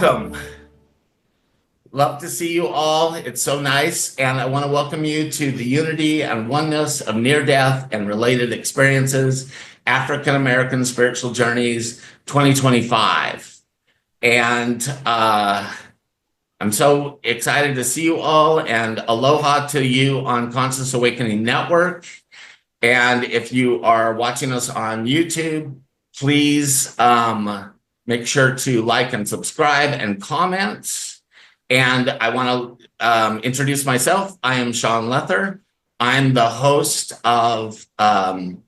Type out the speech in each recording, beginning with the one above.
Welcome. Love to see you all. It's so nice. And I want to welcome you to the unity and oneness of near death and related experiences, African American Spiritual Journeys 2025. And I'm so excited to see you all, and aloha to you on Conscious Awakening Network. And if you are watching us on YouTube, please make sure to like and subscribe and comment. And I want to introduce myself. I am Sean Lether. I'm the host of IANDS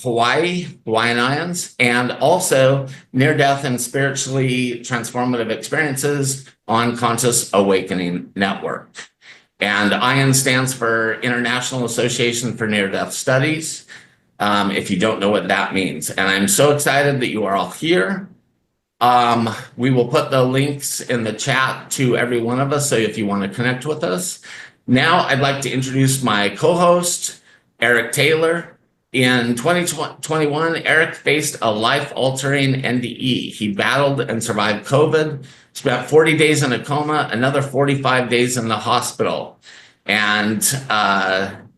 Hawaiian IANDS, and also Near Death and Spiritually Transformative Experiences on Conscious Awakening Network. And IANDS stands for International Association for Near Death Studies, if you don't know what that means. And I'm so excited that you are all here. We will put the links in the chat to every one of us, so if you want to connect with us. Now I'd like to introduce my co-host, Eric Taylor. In 2021, Eric faced a life-altering NDE. He battled and survived COVID, spent 40 days in a coma, another 45 days in the hospital. And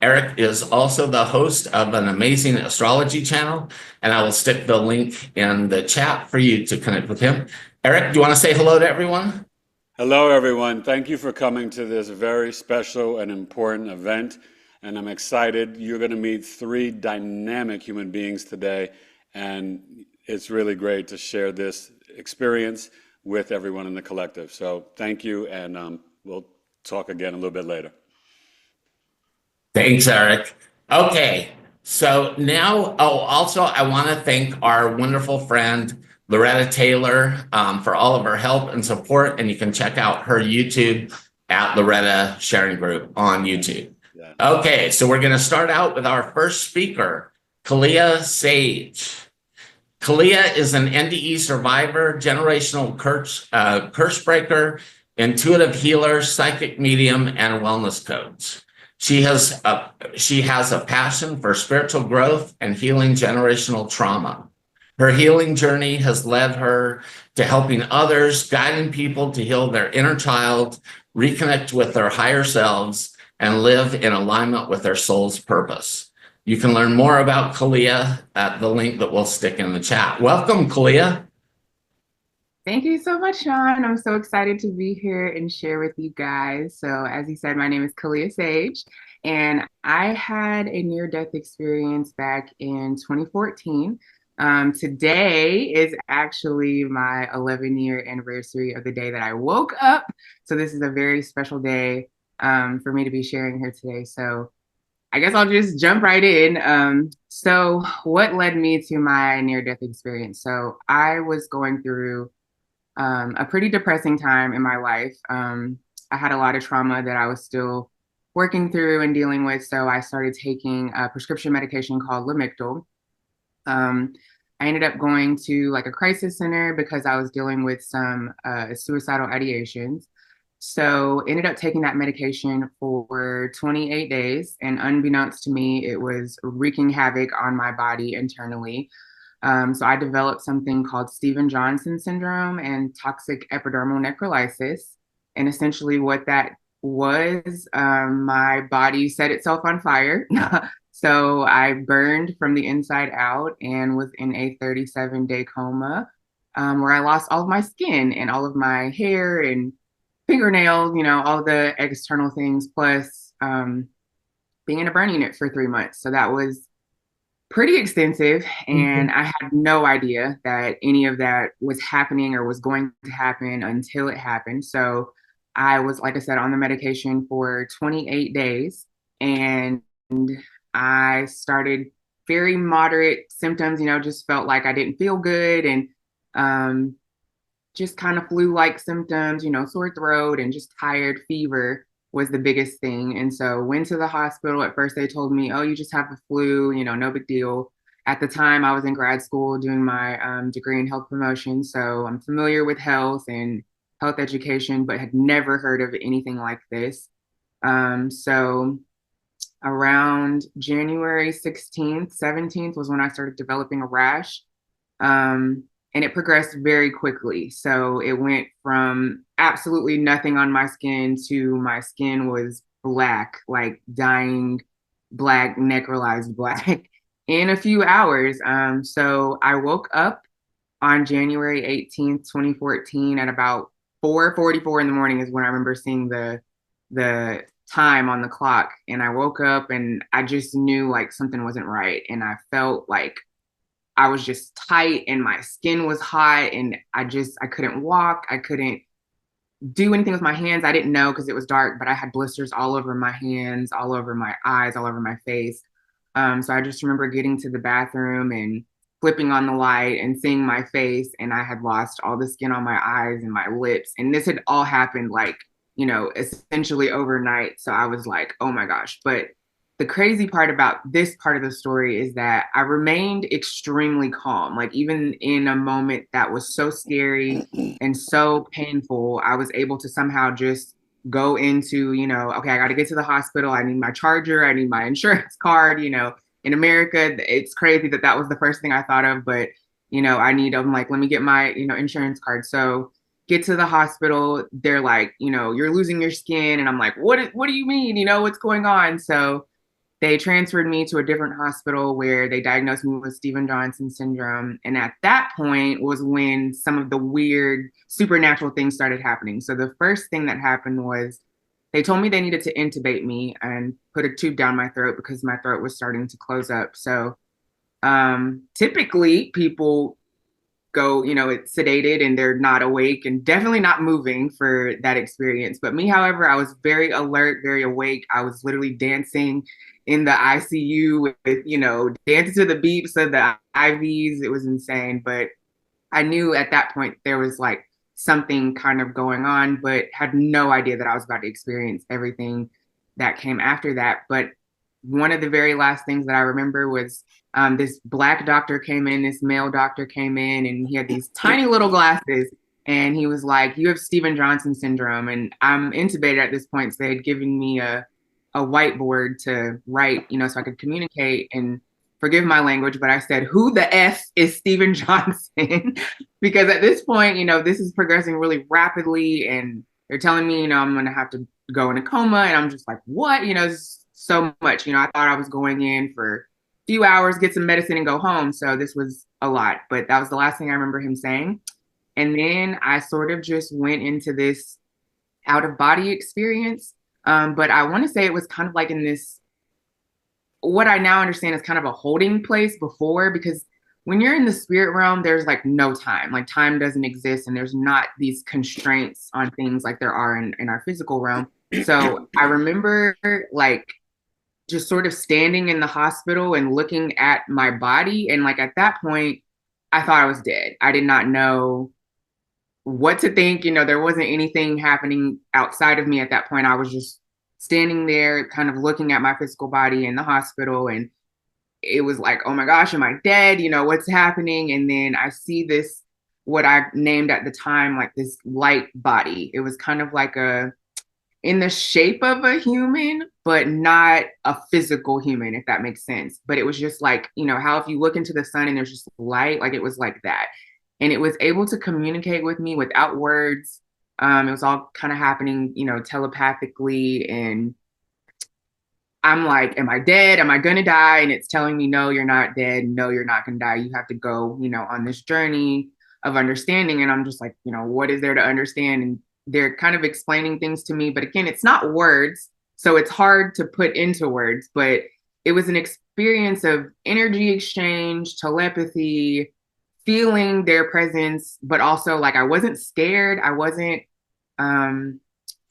Eric is also the host of an amazing astrology channel, and I will stick the link in the chat for you to connect with him. Eric, do you want to say hello to everyone? Hello, everyone. Thank you for coming to this very special and important event. And I'm excited. You're going to meet three dynamic human beings today. And it's really great to share this experience with everyone in the collective. So thank you. And we'll talk again a little bit later. Thanks, Eric. Okay, so now, also I want to thank our wonderful friend, Loretta Taylor, for all of her help and support. And you can check out her YouTube at Loretta Sharing Group on YouTube. Yeah. Okay, so we're going to start out with our first speaker, Khaliah Sage. Khaliah is an NDE survivor, generational curse breaker, intuitive healer, psychic medium, and wellness coach. She has a passion for spiritual growth and healing generational trauma. Her healing journey has led her to helping others, guiding people to heal their inner child, reconnect with their higher selves, and live in alignment with their soul's purpose. You can learn more about Khaliah at the link that we'll stick in the chat. Welcome, Khaliah. Thank you so much, Sean. I'm so excited to be here and share with you guys. So as you said, my name is Khaliah Sage, and I had a near-death experience back in 2014. Today is actually my 11-year anniversary of the day that I woke up. So this is a very special day for me to be sharing here today. So I guess I'll just jump right in. So what led me to my near-death experience? So I was going through a pretty depressing time in my life. I had a lot of trauma that I was still working through and dealing with. So I started taking a prescription medication called Lamictal. I ended up going to like a crisis center because I was dealing with some suicidal ideations. So ended up taking that medication for 28 days. And unbeknownst to me, it was wreaking havoc on my body internally. So I developed something called Stevens-Johnson syndrome and toxic epidermal necrolysis. And essentially what that was, my body set itself on fire. So I burned from the inside out and was in a 37-day coma, where I lost all of my skin and all of my hair and fingernails, all the external things, plus being in a burn unit for 3 months. So that was pretty extensive, and I had no idea that any of that was happening or was going to happen until it happened. So I was, like I said, on the medication for 28 days, and I started very moderate symptoms, just felt like I didn't feel good, and just kind of flu-like symptoms, sore throat and just tired, fever was the biggest thing. And so went to the hospital. At first they told me, oh, you just have the flu, no big deal. At the time I was in grad school doing my degree in health promotion. So I'm familiar with health and health education, but had never heard of anything like this. So around January 16th, 17th was when I started developing a rash. and it progressed very quickly. So it went from absolutely nothing on my skin to my skin was black, like dying black, necrolized black in a few hours. So I woke up on January 18th, 2014 at about 4:44 in the morning is when I remember seeing the time on the clock. And I woke up and I just knew like something wasn't right. And I felt like I was just tight and my skin was hot and I couldn't walk. I couldn't do anything with my hands. I didn't know because it was dark, but I had blisters all over my hands, all over my eyes, all over my face. So I just remember getting to the bathroom and flipping on the light and seeing my face, and I had lost all the skin on my eyes and my lips. And this had all happened like, essentially overnight. So I was like, oh my gosh. But the crazy part about this part of the story is that I remained extremely calm. Like even in a moment that was so scary and so painful, I was able to somehow just go into, okay, I got to get to the hospital. I need my charger. I need my insurance card. In America, it's crazy that that was the first thing I thought of, but I'm like, let me get my, insurance card. So get to the hospital. They're like, you're losing your skin. And I'm like, what do you mean? What's going on? So they transferred me to a different hospital where they diagnosed me with Stevens-Johnson syndrome. And at that point was when some of the weird supernatural things started happening. So the first thing that happened was they told me they needed to intubate me and put a tube down my throat because my throat was starting to close up. So typically people go, it's sedated and they're not awake and definitely not moving for that experience. But me, however, I was very alert, very awake. I was literally dancing in the ICU with, dancing to the beeps of the IVs. It was insane. But I knew at that point there was like something kind of going on, but had no idea that I was about to experience everything that came after that. But one of the very last things that I remember was this black doctor came in, this male doctor came in, and he had these tiny little glasses. And he was like, you have Stevens-Johnson syndrome. And I'm intubated at this point. So they had given me a whiteboard to write, so I could communicate. And forgive my language, but I said, who the F is Stevens-Johnson? Because at this point, this is progressing really rapidly. And they're telling me, I'm going to have to go in a coma. And I'm just like, what? So much. I thought I was going in for a few hours, get some medicine and go home. So this was a lot. But that was the last thing I remember him saying. And then I sort of just went into this out of body experience. But I want to say it was kind of like in this, what I now understand is kind of a holding place before, because when you're in the spirit realm, there's like no time, like time doesn't exist. And there's not these constraints on things like there are in our physical realm. So I remember like just sort of standing in the hospital and looking at my body. And like at that point, I thought I was dead. I did not know what to think. There wasn't anything happening outside of me at that point. I was just standing there kind of looking at my physical body in the hospital. And it was like, oh my gosh, am I dead? What's happening? And then I see this, what I named at the time, like this light body. It was kind of like in the shape of a human, but not a physical human, if that makes sense. But it was just like, how if you look into the sun and there's just light, like it was like that. And it was able to communicate with me without words. It was all kind of happening, telepathically. And I'm like, am I dead? Am I going to die? And it's telling me, no, you're not dead. No, you're not going to die. You have to go, on this journey of understanding. And I'm just like, what is there to understand? And they're kind of explaining things to me. But again, it's not words. So it's hard to put into words. But it was an experience of energy exchange, telepathy, feeling their presence, but also like I wasn't scared. I wasn't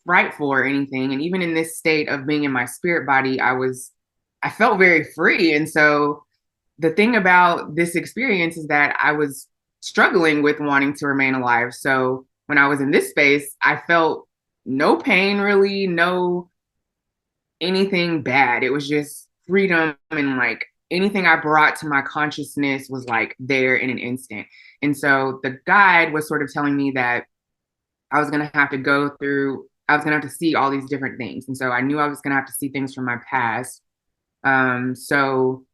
frightful or anything. And even in this state of being in my spirit body, I felt very free. And so the thing about this experience is that I was struggling with wanting to remain alive. So when I was in this space, I felt no pain really, no anything bad. It was just freedom, and like anything I brought to my consciousness was like there in an instant. And so the guide was sort of telling me that I was going to have to see all these different things. And so I knew I was going to have to see things from my past. So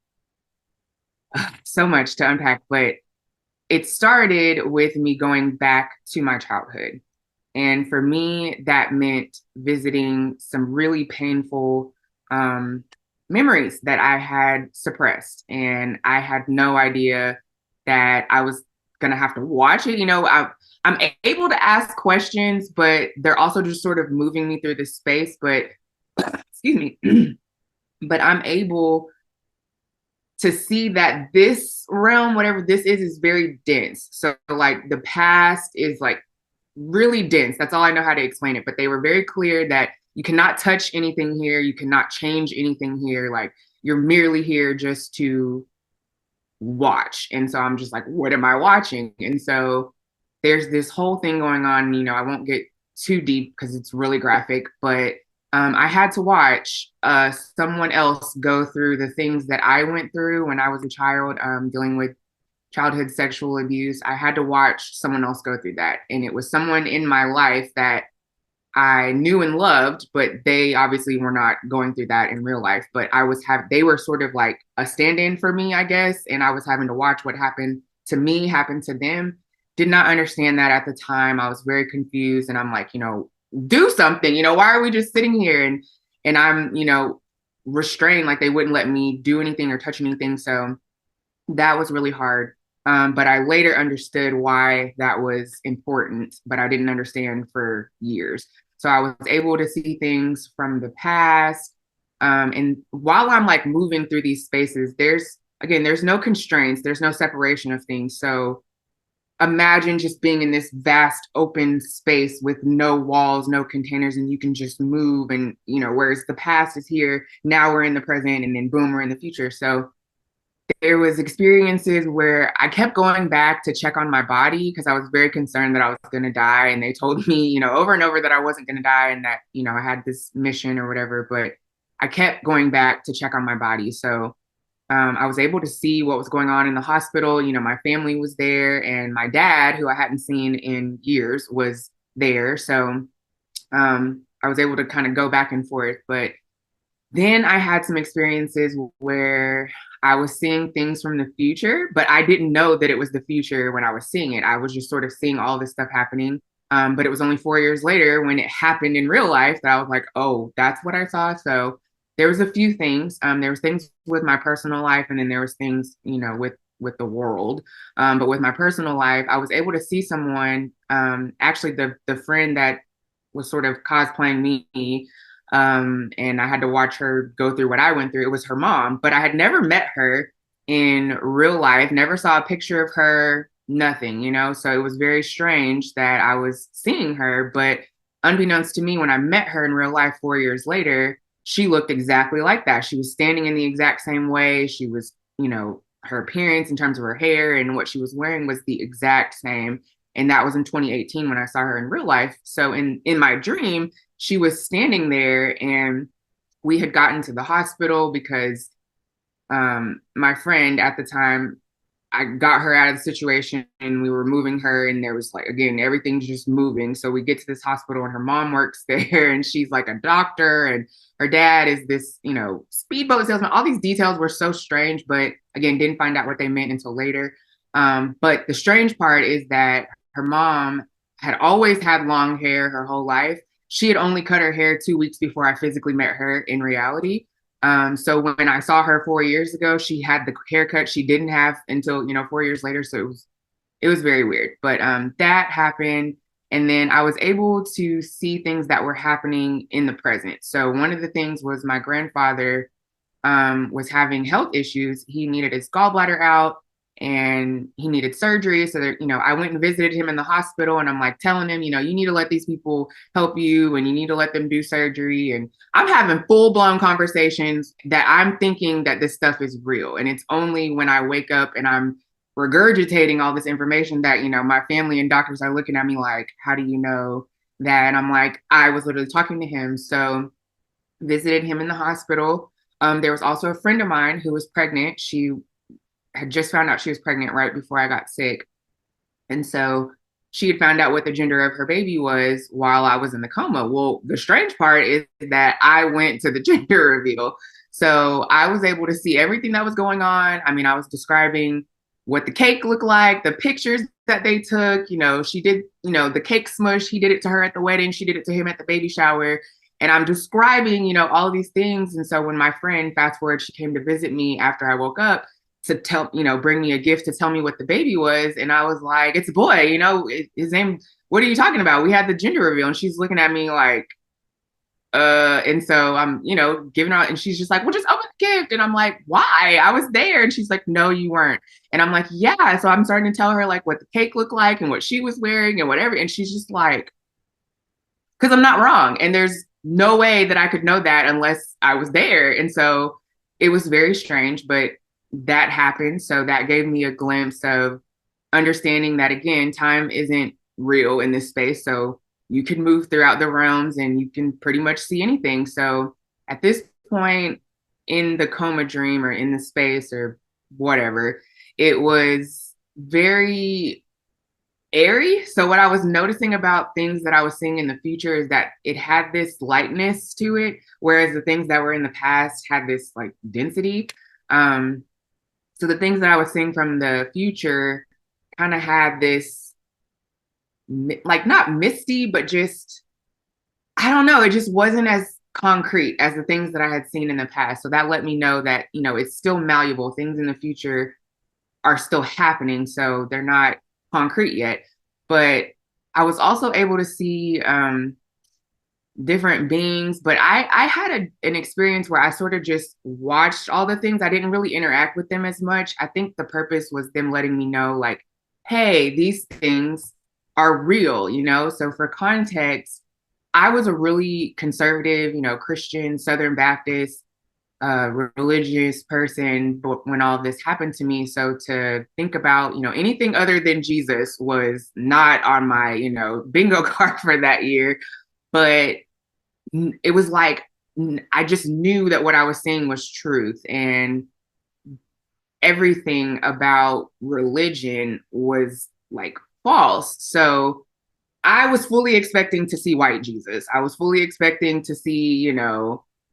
much to unpack, but it started with me going back to my childhood. And for me, that meant visiting some really painful memories that I had suppressed. And I had no idea that I was going to have to watch it. I'm able to ask questions, but they're also just sort of moving me through this space. But excuse me, but I'm able to see that this realm, whatever this is very dense. So like the past is like really dense. That's all I know how to explain it. But they were very clear that you cannot touch anything here. You cannot change anything here. Like you're merely here just to watch. And so I'm just like, what am I watching? And so there's this whole thing going on. I won't get too deep because it's really graphic, but I had to watch someone else go through the things that I went through when I was a child, dealing with childhood sexual abuse. I had to watch someone else go through that. And it was someone in my life that I knew and loved, but they obviously were not going through that in real life. But they were sort of like a stand-in for me, I guess. And I was having to watch what happened to me happen to them. Did not understand that at the time. I was very confused. And I'm like, do something, why are we just sitting here? And I'm, restrained, like they wouldn't let me do anything or touch anything. So that was really hard. But I later understood why that was important, but I didn't understand for years. So I was able to see things from the past. And while I'm like moving through these spaces, there's no constraints, there's no separation of things. So imagine just being in this vast open space with no walls, no containers, and you can just move. And, whereas the past is here, now we're in the present, and then boom, we're in the future. So there was experiences where I kept going back to check on my body because I was very concerned that I was going to die. And they told me, over and over that I wasn't going to die and that, I had this mission or whatever, but I kept going back to check on my body. So I was able to see what was going on in the hospital. My family was there and my dad, who I hadn't seen in years, was there. So I was able to kind of go back and forth. But then I had some experiences where I was seeing things from the future, but I didn't know that it was the future when I was seeing it. I was just sort of seeing all this stuff happening. But it was only 4 years later when it happened in real life that I was like, oh, that's what I saw. So there was a few things. There was things with my personal life, and then there was things, with the world. But with my personal life, I was able to see someone, actually the friend that was sort of cosplaying me, and I had to watch her go through what I went through. It was her mom, but I had never met her in real life, never saw a picture of her, nothing, So it was very strange that I was seeing her, but unbeknownst to me, when I met her in real life 4 years later, she looked exactly like that. She was standing in the exact same way. She was, her appearance in terms of her hair and what she was wearing was the exact same. And that was in 2018 when I saw her in real life. So in my dream, she was standing there, and we had gotten to the hospital because my friend at the time, I got her out of the situation and we were moving her, and there was like, again, everything's just moving. So we get to this hospital and her mom works there and she's like a doctor, and her dad is this, speedboat salesman. All these details were so strange, but again, didn't find out what they meant until later. But the strange part is that her mom had always had long hair her whole life. She had only cut her hair 2 weeks before I physically met her in reality. So when I saw her 4 years ago, she had the haircut she didn't have until, 4 years later. So it was very weird, but that happened. And then I was able to see things that were happening in the present. So one of the things was my grandfather was having health issues. He needed his gallbladder out and he needed surgery. So there, I went and visited him in the hospital, and I'm like telling him, you need to let these people help you and you need to let them do surgery. And I'm having full blown conversations that I'm thinking that this stuff is real. And it's only when I wake up and I'm regurgitating all this information that, my family and doctors are looking at me like, how do you know that? And I'm like, I was literally talking to him. So visited him in the hospital. There was also a friend of mine who was pregnant. She had just found out she was pregnant right before I got sick. And so she had found out what the gender of her baby was while I was in the coma. Well, the strange part is that I went to the gender reveal. So I was able to see everything that was going on. I mean, I was describing, what the cake looked like, the pictures that they took. She did, the cake smush. He did it to her at the wedding. She did it to him at the baby shower. And I'm describing, all of these things. And so when my friend, fast forward, she came to visit me after I woke up to tell, bring me a gift to tell me what the baby was. And I was like, it's a boy, his name, what are you talking about? We had the gender reveal. And she's looking at me like, and so I'm, giving her, and she's just like, well, just open the gift. And I'm like, why? I was there. And she's like, no, you weren't. And I'm like, yeah. So I'm starting to tell her like what the cake looked like and what she was wearing and whatever. And she's just like, because I'm not wrong. And there's no way that I could know that unless I was there. And so it was very strange, but that happened. So that gave me a glimpse of understanding that, again, time isn't real in this space. So you can move throughout the realms and you can pretty much see anything. So at this point in the coma dream or in the space or whatever, it was very airy. So what I was noticing about things that I was seeing in the future is that it had this lightness to it, whereas the things that were in the past had this like density. So the things that I was seeing from the future kind of had this, like, not misty, but just, I don't know, it just wasn't as concrete as the things that I had seen in the past. So that let me know that, it's still malleable. Things in the future are still happening. So they're not concrete yet. But I was also able to see different beings. But I had an experience where I sort of just watched all the things. I didn't really interact with them as much. I think the purpose was them letting me know, like, hey, these things are real, So for context, I was a really conservative, Christian, Southern Baptist, religious person when all of this happened to me. So to think about, anything other than Jesus was not on my, bingo card for that year. But it was like, I just knew that what I was seeing was truth, and everything about religion was like false. So I was fully expecting to see white Jesus. I was fully expecting to see,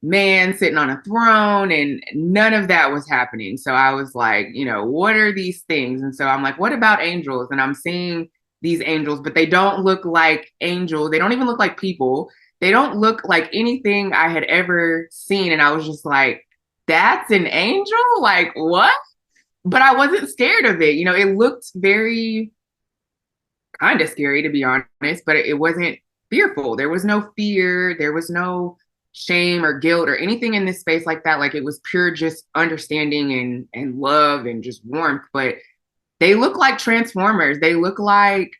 man sitting on a throne, and none of that was happening. So I was like, what are these things? And so I'm like, what about angels? And I'm seeing these angels, but they don't look like angels. They don't even look like people. They don't look like anything I had ever seen. And I was just like, that's an angel? Like, what? But I wasn't scared of it. It looked very kind of scary, to be honest, but it wasn't fearful. There was no fear. There was no shame or guilt or anything in this space like that. Like, it was pure just understanding and love and just warmth. But they look like Transformers. They look like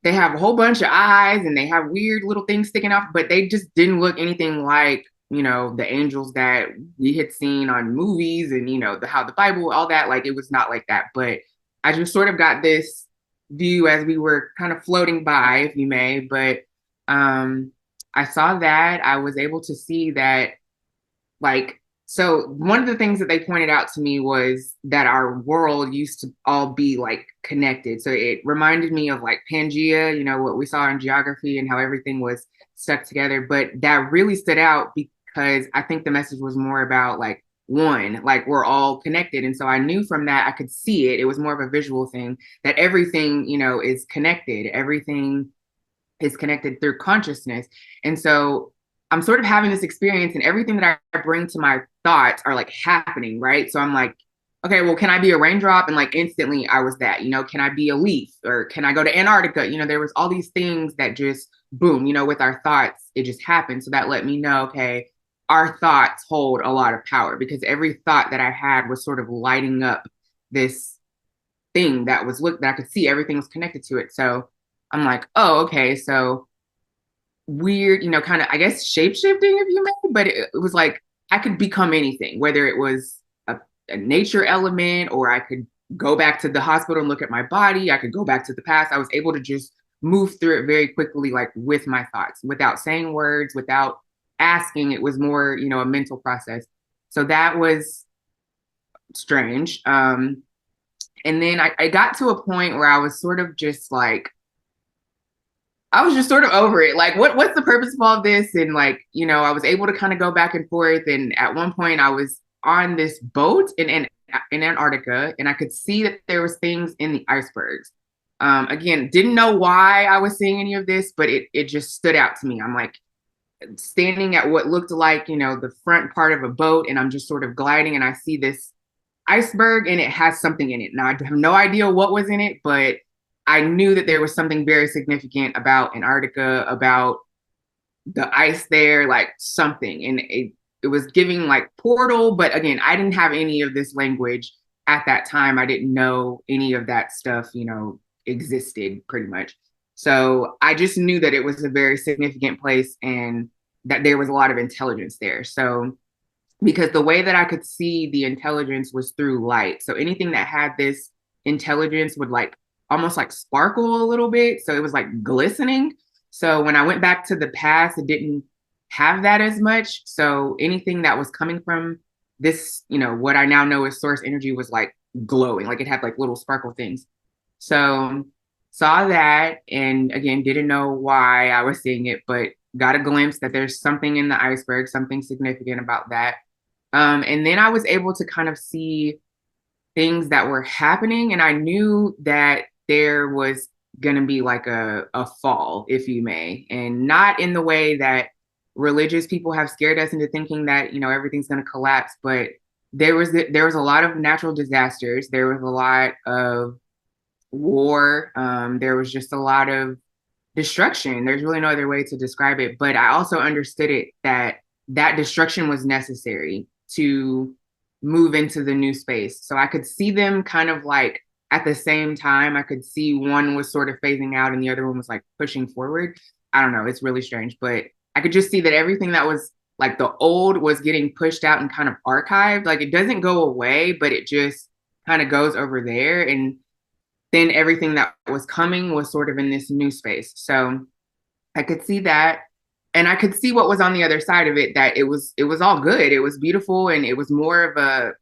they have a whole bunch of eyes and they have weird little things sticking out, but they just didn't look anything like, the angels that we had seen on movies and, how the Bible, all that. Like, it was not like that. But I just sort of got this view as we were kind of floating by, if you may. But I saw that. I was able to see that, like, so one of the things that they pointed out to me was that our world used to all be like connected. So it reminded me of like Pangea, what we saw in geography and how everything was stuck together. But that really stood out because I think the message was more about like one, like we're all connected. And so I knew from that, I could see it. It was more of a visual thing that everything, is connected. Everything is connected through consciousness. And so I'm sort of having this experience, and everything that I bring to my thoughts are like happening, right? So I'm like, okay, well, can I be a raindrop? And like instantly I was that, can I be a leaf, or can I go to Antarctica? There was all these things that just boom, with our thoughts, it just happened. So that let me know, okay, our thoughts hold a lot of power, because every thought that I had was sort of lighting up this thing that I could see everything was connected to it. So I'm like, oh, okay, so weird, kind of, I guess, shape-shifting, if you may, but it was like I could become anything, whether it was a nature element, or I could go back to the hospital and look at my body. I could go back to the past. I was able to just move through it very quickly, like with my thoughts, without saying words, without asking. It was more, a mental process. So that was strange. And then I got to a point where I was sort of just like, I was just sort of over it. Like, what's the purpose of all this? And like, I was able to kind of go back and forth. And at one point I was on this boat and in Antarctica, and I could see that there was things in the icebergs. Again, didn't know why I was seeing any of this, but it just stood out to me. I'm like standing at what looked like, the front part of a boat, and I'm just sort of gliding, and I see this iceberg, and it has something in it. Now, I have no idea what was in it, but I knew that there was something very significant about Antarctica, about the ice there, like something. And it was giving like portal, but again, I didn't have any of this language at that time. I didn't know any of that stuff, existed pretty much. So I just knew that it was a very significant place and that there was a lot of intelligence there. So because the way that I could see the intelligence was through light. So anything that had this intelligence would like almost like sparkle a little bit. So it was like glistening. So when I went back to the past, it didn't have that as much. So anything that was coming from this, what I now know as source energy was like glowing, like it had like little sparkle things. So saw that, and again, didn't know why I was seeing it, but got a glimpse that there's something in the iceberg, something significant about that. And then I was able to kind of see things that were happening, and I knew that there was going to be like a fall, if you may, and not in the way that religious people have scared us into thinking that, everything's going to collapse, but there was a lot of natural disasters. There was a lot of war. There was just a lot of destruction. There's really no other way to describe it. But I also understood it that destruction was necessary to move into the new space. So I could see them kind of like at the same time. I could see one was sort of phasing out and the other one was like pushing forward. I don't know. It's really strange, but I could just see that everything that was like the old was getting pushed out and kind of archived. Like it doesn't go away, but it just kind of goes over there. And then everything that was coming was sort of in this new space. So I could see that. And I could see what was on the other side of it, that it was all good. It was beautiful. And it was more of a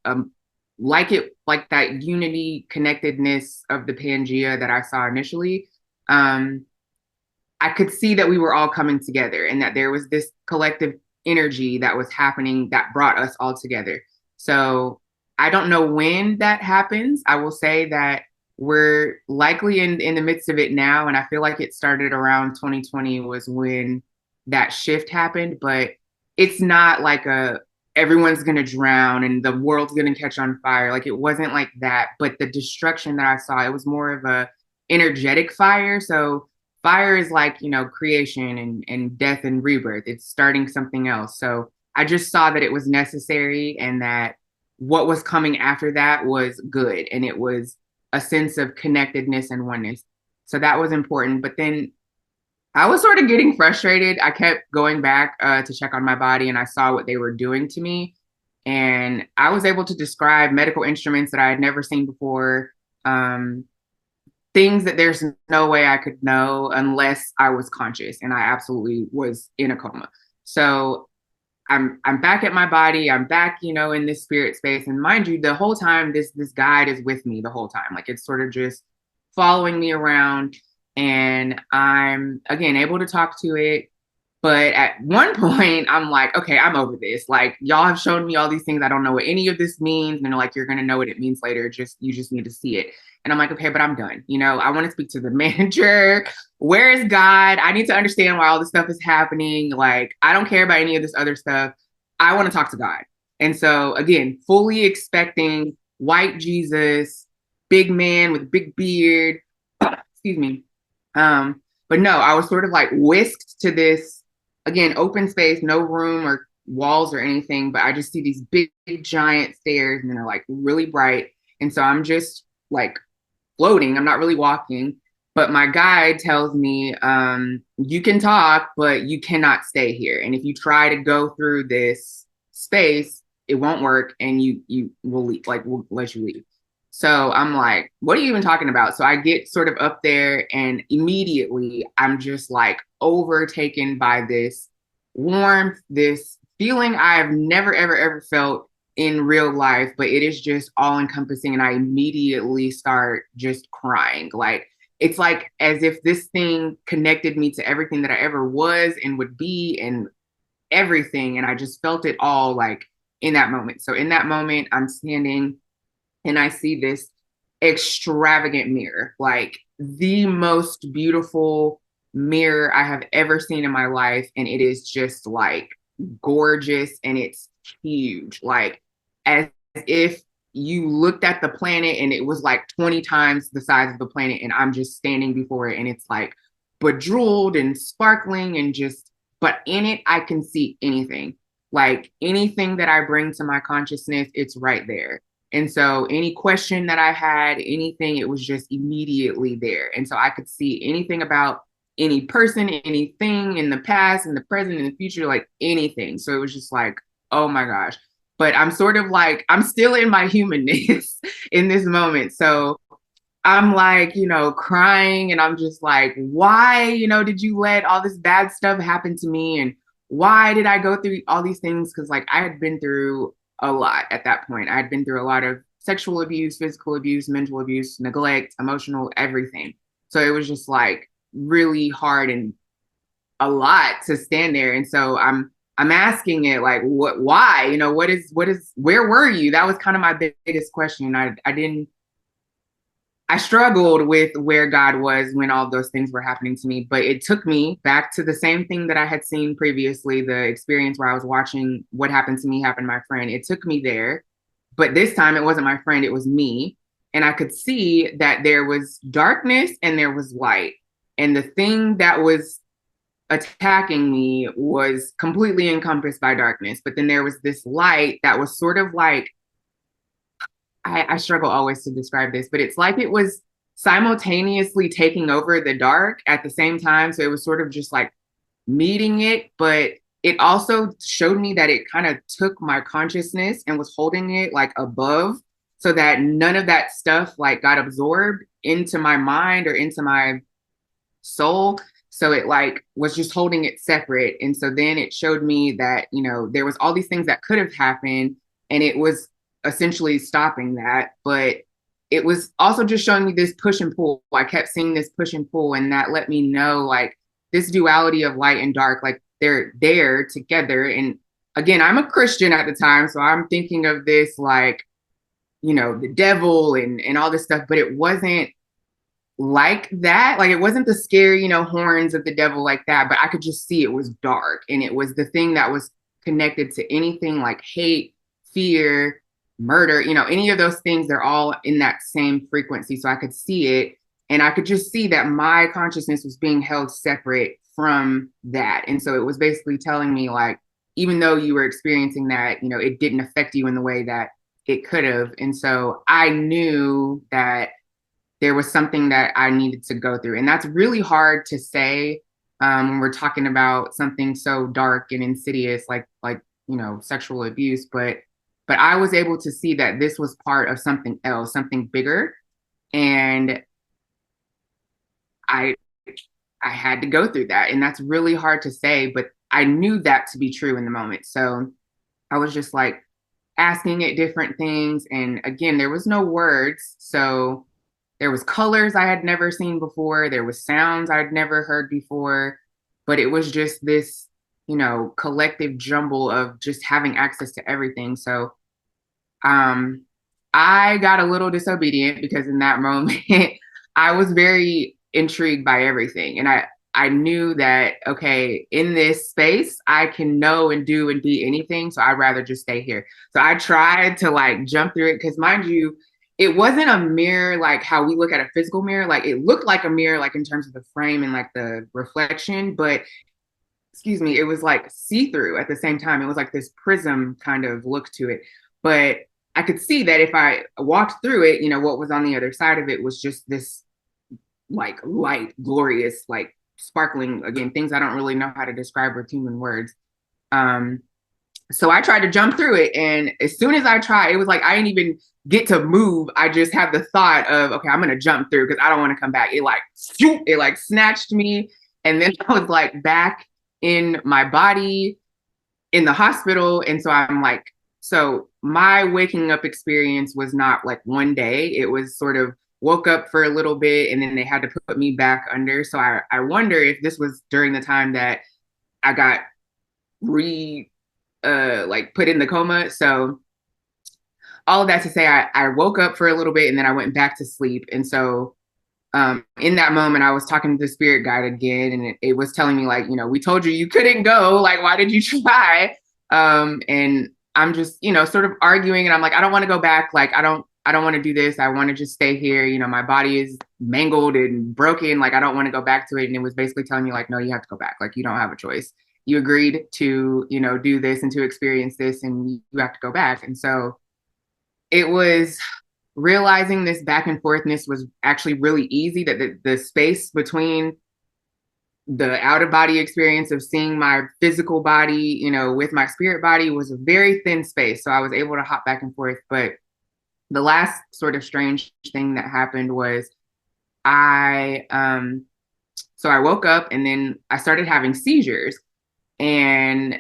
like that unity connectedness of the Pangea that I saw initially. I could see that we were all coming together and that there was this collective energy that was happening that brought us all together. So I don't know when that happens. I will say that we're likely in the midst of it now. And I feel like it started around 2020 was when that shift happened, but it's not like everyone's going to drown and the world's going to catch on fire. Like it wasn't like that, but the destruction that I saw, it was more of a energetic fire. So fire is like, creation and death and rebirth. It's starting something else. So I just saw that it was necessary and that what was coming after that was good. And it was a sense of connectedness and oneness. So that was important. But then I was sort of getting frustrated. I kept going back to check on my body and I saw what they were doing to me. And I was able to describe medical instruments that I had never seen before, things that there's no way I could know unless I was conscious. And I absolutely was in a coma. So I'm back at my body. I'm back, in this spirit space. And mind you, the whole time, this guide is with me the whole time. Like it's sort of just following me around. And I'm, again, able to talk to it. But at one point, I'm like, okay, I'm over this. Like, y'all have shown me all these things. I don't know what any of this means. And they're like, you're going to know what it means later. You just need to see it. And I'm like, okay, but I'm done. I want to speak to the manager. Where is God? I need to understand why all this stuff is happening. Like, I don't care about any of this other stuff. I want to talk to God. And so, again, fully expecting white Jesus, big man with big beard. Excuse me. But no, I was sort of like whisked to this, again, open space, no room or walls or anything, but I just see these big, giant stairs and they're like really bright. And so I'm just like floating. I'm not really walking, but my guide tells me, you can talk, but you cannot stay here. And if you try to go through this space, it won't work and you will leave, like we'll let you leave. So I'm like, what are you even talking about? So I get sort of up there and immediately I'm just like overtaken by this warmth, this feeling I've never, ever, ever felt in real life, but it is just all encompassing. And I immediately start just crying. Like, it's like as if this thing connected me to everything that I ever was and would be and everything. And I just felt it all like in that moment. So in that moment, I'm standing and I see this extravagant mirror, like the most beautiful mirror I have ever seen in my life. And it is just like gorgeous and it's huge, like as if you looked at the planet and it was like 20 times the size of the planet. And I'm just standing before it and it's like bejeweled and sparkling and just, but in it, I can see anything. Like anything that I bring to my consciousness, it's right there. And so any question that I had, anything, it was just immediately there. And so I could see anything about any person, anything in the past, in the present, in the future, like anything. So it was just like, oh my gosh. But I'm sort of like, I'm still in my humanness in this moment. So I'm like, crying and I'm just like, why, did you let all this bad stuff happen to me? And why did I go through all these things? Because like I had been through a lot at that point. I had been through a lot of sexual abuse, physical abuse, mental abuse, neglect, emotional, everything. So it was just like really hard and a lot to stand there. And so I'm asking it like, why, where were you? That was kind of my biggest question. I struggled with where God was when all those things were happening to me, but it took me back to the same thing that I had seen previously, the experience where I was watching what happened to me happen to my friend. It took me there, but this time it wasn't my friend, it was me. And I could see that there was darkness and there was light. And the thing that was attacking me was completely encompassed by darkness. But then there was this light that was sort of like, I struggle always to describe this, but it's like it was simultaneously taking over the dark at the same time. So it was sort of just like meeting it, but it also showed me that it kind of took my consciousness and was holding it like above so that none of that stuff like got absorbed into my mind or into my soul. So it like was just holding it separate. And so then it showed me that, there was all these things that could have happened and it was essentially stopping that. But it was also just showing me this push and pull. I kept seeing this push and pull, and that let me know like this duality of light and dark, like they're there together. And again, I'm a Christian at the time, so I'm thinking of this like, the devil and all this stuff, but it wasn't like that. Like it wasn't the scary, horns of the devil like that, but I could just see it was dark. And it was the thing that was connected to anything like hate, fear, murder, any of those things, they're all in that same frequency. So I could see it and I could just see that my consciousness was being held separate from that. And so it was basically telling me like, even though you were experiencing that, it didn't affect you in the way that it could have. And so I knew that there was something that I needed to go through. And that's really hard to say when we're talking about something so dark and insidious, like sexual abuse. But I was able to see that this was part of something else, something bigger. And I had to go through that. And that's really hard to say, but I knew that to be true in the moment. So I was just like asking it different things. And again, there was no words. So there was colors I had never seen before. There was sounds I'd never heard before, but it was just this, collective jumble of just having access to everything. So I got a little disobedient because in that moment I was very intrigued by everything. And I knew that, okay, in this space, I can know and do and be anything. So I'd rather just stay here. So I tried to like jump through it because mind you, it wasn't a mirror like how we look at a physical mirror. Like it looked like a mirror, like in terms of the frame and like the reflection, but it was like see-through at the same time. It was like this prism kind of look to it. But I could see that if I walked through it, what was on the other side of it was just this like light, glorious, like sparkling, again, things I don't really know how to describe with human words. So I tried to jump through it. And as soon as I tried, it was like, I didn't even get to move. I just have the thought of, okay, I'm going to jump through because I don't want to come back. It like snatched me. And then I was like back in my body in the hospital. And so I'm like, so my waking up experience was not like one day. It was sort of woke up for a little bit and then they had to put me back under. So I wonder if this was during the time that I got put in the coma. So all of that to say, I woke up for a little bit and then I went back to sleep. And so in that moment, I was talking to the spirit guide again, and it was telling me like, we told you couldn't go. Like, why did you try? And I'm just, sort of arguing, and I'm like, I don't want to go back. Like, I don't want to do this. I want to just stay here. My body is mangled and broken. Like, I don't want to go back to it. And it was basically telling me like, no, you have to go back. Like, you don't have a choice. You agreed to, do this and to experience this, and you have to go back. And so it was realizing this back and forthness was actually really easy, that the space between the out of body experience of seeing my physical body, with my spirit body was a very thin space. So I was able to hop back and forth. But the last sort of strange thing that happened was so I woke up and then I started having seizures, and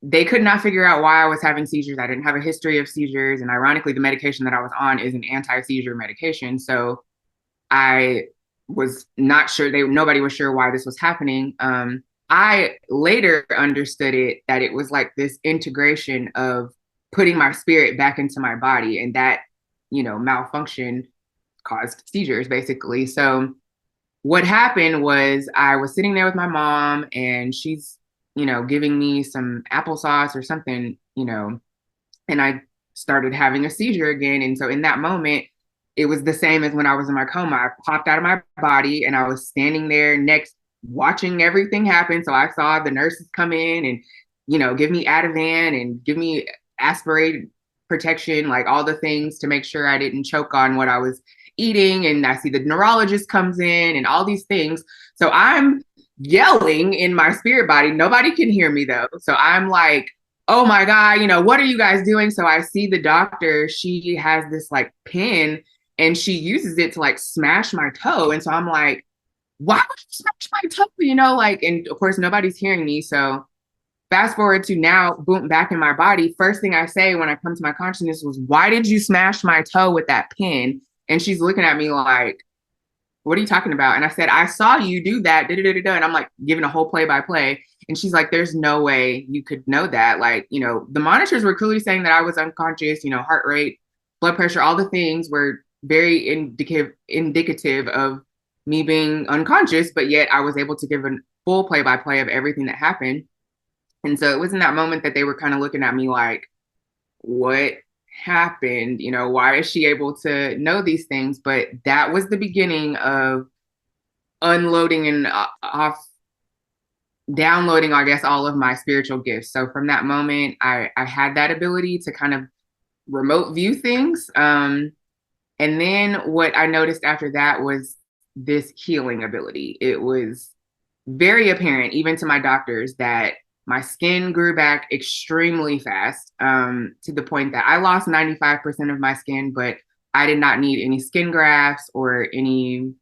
they could not figure out why I was having seizures. I didn't have a history of seizures. And ironically, the medication that I was on is an anti-seizure medication. So I was not sure, nobody was sure why this was happening. I later understood that it was like this integration of putting my spirit back into my body, and that, malfunction caused seizures basically. So what happened was I was sitting there with my mom, and she's, giving me some applesauce or something, and I started having a seizure again. And so in that moment, it was the same as when I was in my coma. I popped out of my body and I was standing there next, watching everything happen. So I saw the nurses come in and, give me Ativan and give me aspirate protection, like all the things to make sure I didn't choke on what I was eating. And I see the neurologist comes in and all these things. So I'm yelling in my spirit body. Nobody can hear me though. So I'm like, oh my God, what are you guys doing? So I see the doctor, she has this like pin and she uses it to like smash my toe. And so I'm like, why would you smash my toe? And of course nobody's hearing me. So fast forward to now, boom, back in my body. First thing I say when I come to my consciousness was, why did you smash my toe with that pin? And she's looking at me like, what are you talking about? And I said, I saw you do that. And I'm like giving a whole play-by-play. And she's like, there's no way you could know that. Like, the monitors were clearly saying that I was unconscious, heart rate, blood pressure, all the things were very indicative of me being unconscious, but yet I was able to give a full play-by-play of everything that happened. And so it was in that moment that they were kind of looking at me like, what happened? Why is she able to know these things? But that was the beginning of unloading and downloading, I guess, all of my spiritual gifts. So from that moment, I had that ability to kind of remote view things. And then what I noticed after that was this healing ability. It was very apparent, even to my doctors, that my skin grew back extremely fast, to the point that I lost 95% of my skin, but I did not need any skin grafts or anything.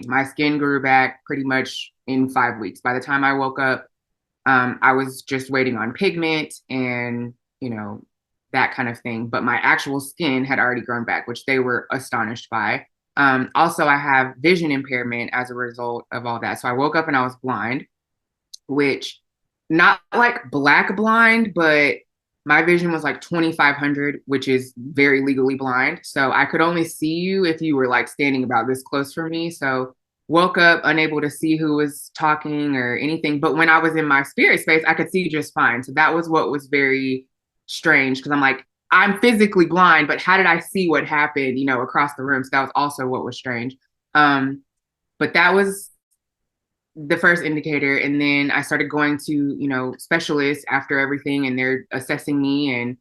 My skin grew back pretty much in 5 weeks. By the time I woke up, I was just waiting on pigment and, that kind of thing. But my actual skin had already grown back, which they were astonished by. Also, I have vision impairment as a result of all that. So I woke up and I was blind, which not like black blind, but my vision was like 2,500, which is very legally blind. So I could only see you if you were like standing about this close from me. So woke up unable to see who was talking or anything. But when I was in my spirit space, I could see just fine. So that was what was very strange, because I'm like, I'm physically blind, but how did I see what happened, across the room? So that was also what was strange. But that was the first indicator. And then I started going to, specialists after everything, and they're assessing me and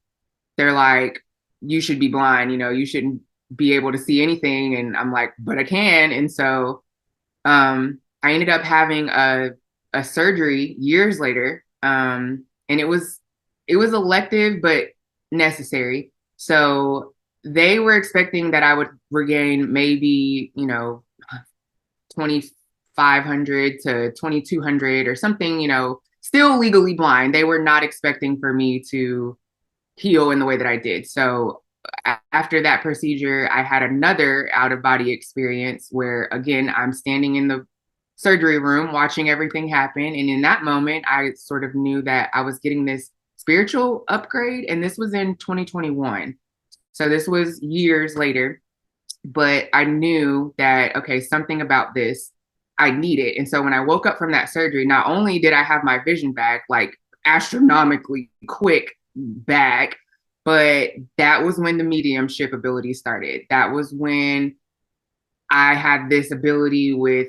they're like, you should be blind, you shouldn't be able to see anything. And I'm like, but I can. And so I ended up having a surgery years later. And it was elective, but necessary. So they were expecting that I would regain maybe, 2,500 to 2,200 or something, still legally blind. They were not expecting for me to heal in the way that I did. So after that procedure, I had another out of body experience where, again, I'm standing in the surgery room watching everything happen. And in that moment, I sort of knew that I was getting this spiritual upgrade. And this was in 2021. So this was years later, but I knew that, okay, something about this I needed. And so when I woke up from that surgery, not only did I have my vision back, like astronomically quick back, but that was when the mediumship ability started. That was when I had this ability with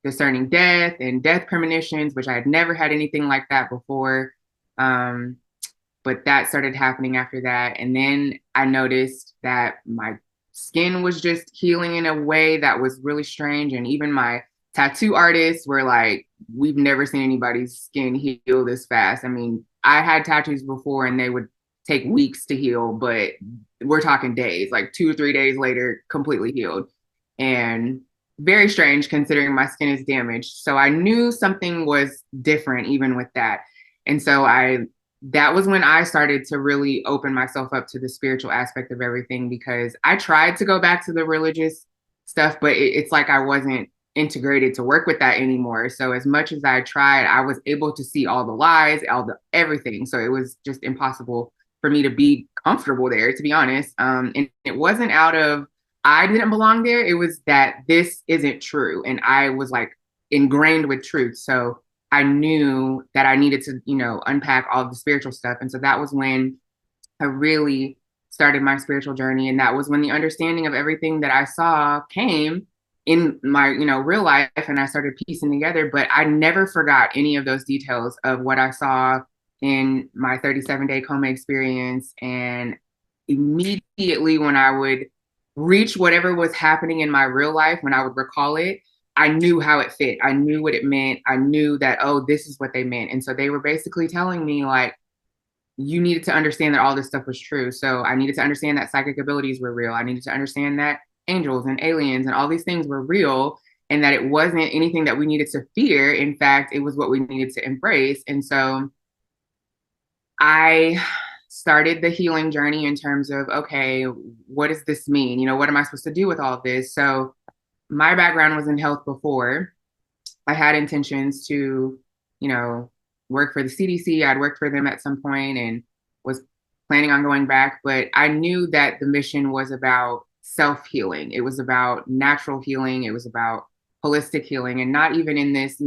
discerning death and death premonitions, which I had never had anything like that before. Um, but that started happening after that. And then I noticed that my skin was just healing in a way that was really strange. And even my tattoo artists were like, we've never seen anybody's skin heal this fast. I mean, I had tattoos before and they would take weeks to heal, but we're talking days, like 2 or 3 days later, completely healed. And very strange considering my skin is damaged. So I knew something was different even with that. And so that was when I started to really open myself up to the spiritual aspect of everything, because I tried to go back to the religious stuff, but it's like I wasn't integrated to work with that anymore. So as much as I tried, I was able to see all the lies, all the everything. So it was just impossible for me to be comfortable there, to be honest. And it wasn't out of I didn't belong there. It was that this isn't true. And I was like ingrained with truth. So I knew that I needed to, unpack all the spiritual stuff. And so that was when I really started my spiritual journey. And that was when the understanding of everything that I saw came in my, real life. And I started piecing together, but I never forgot any of those details of what I saw in my 37-day coma experience. And immediately when I would reach whatever was happening in my real life, when I would recall it, I knew how it fit. I knew what it meant. I knew that, oh, this is what they meant. And so they were basically telling me, like, you needed to understand that all this stuff was true. So I needed to understand that psychic abilities were real. I needed to understand that angels and aliens and all these things were real, and that it wasn't anything that we needed to fear. In fact, it was what we needed to embrace. And so I started the healing journey in terms of, okay, what does this mean? What am I supposed to do with all of this? So my background was in health before. I had intentions to, work for the CDC. I'd worked for them at some point and was planning on going back, but I knew that the mission was about self-healing. It was about natural healing. It was about holistic healing, and not even in this,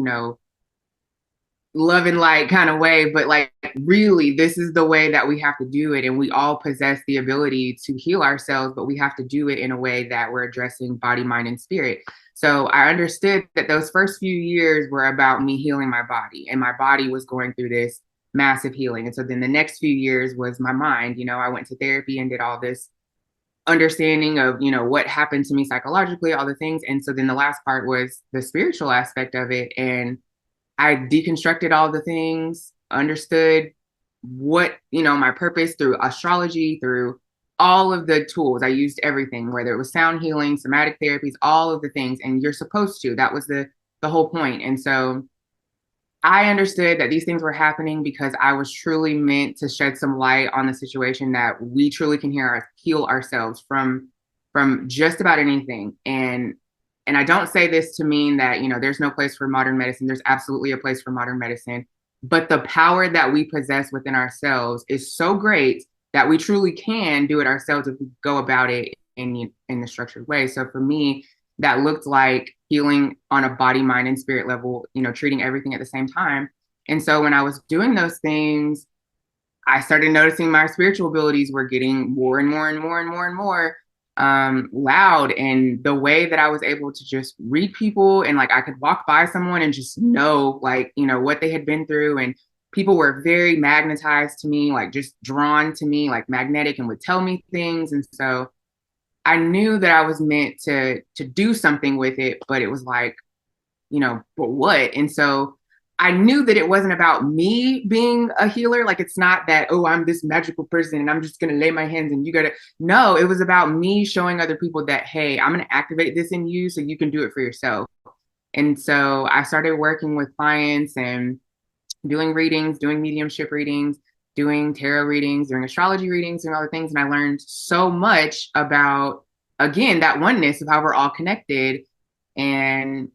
love and light kind of way, but like really this is the way that we have to do it. And we all possess the ability to heal ourselves, but we have to do it in a way that we're addressing body, mind, and spirit. So I understood that those first few years were about me healing my body, and my body was going through this massive healing. And so then the next few years was my mind. I went to therapy and did all this understanding of, what happened to me psychologically, all the things. And so then the last part was the spiritual aspect of it. And I deconstructed all the things, understood what, my purpose through astrology, through all of the tools. I used everything, whether it was sound healing, somatic therapies, all of the things. And you're supposed to. That was the whole point. And so I understood that these things were happening because I was truly meant to shed some light on the situation, that we truly can heal ourselves from just about anything. And I don't say this to mean that, there's no place for modern medicine. There's absolutely a place for modern medicine. But the power that we possess within ourselves is so great that we truly can do it ourselves if we go about it in a structured way. So for me, that looked like healing on a body, mind, and spirit level, treating everything at the same time. And so when I was doing those things, I started noticing my spiritual abilities were getting more and more and more and more and more loud. And the way that I was able to just read people, and like I could walk by someone and just know, like, what they had been through. And people were very magnetized to me, like just drawn to me, like magnetic, and would tell me things. And so I knew that I was meant to do something with it, but it was like, but what? And so I knew that it wasn't about me being a healer. Like, it's not that, oh, I'm this magical person and I'm just going to lay my hands and you got to. No, it was about me showing other people that, hey, I'm going to activate this in you so you can do it for yourself. And so I started working with clients and doing readings, doing mediumship readings, doing tarot readings, doing astrology readings, and other things. And I learned so much about, again, that oneness of how we're all connected. And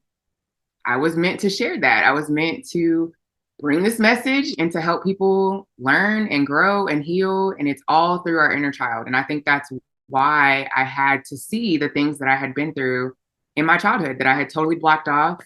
I was meant to share that. I was meant to bring this message and to help people learn and grow and heal. And it's all through our inner child. And I think that's why I had to see the things that I had been through in my childhood that I had totally blocked off.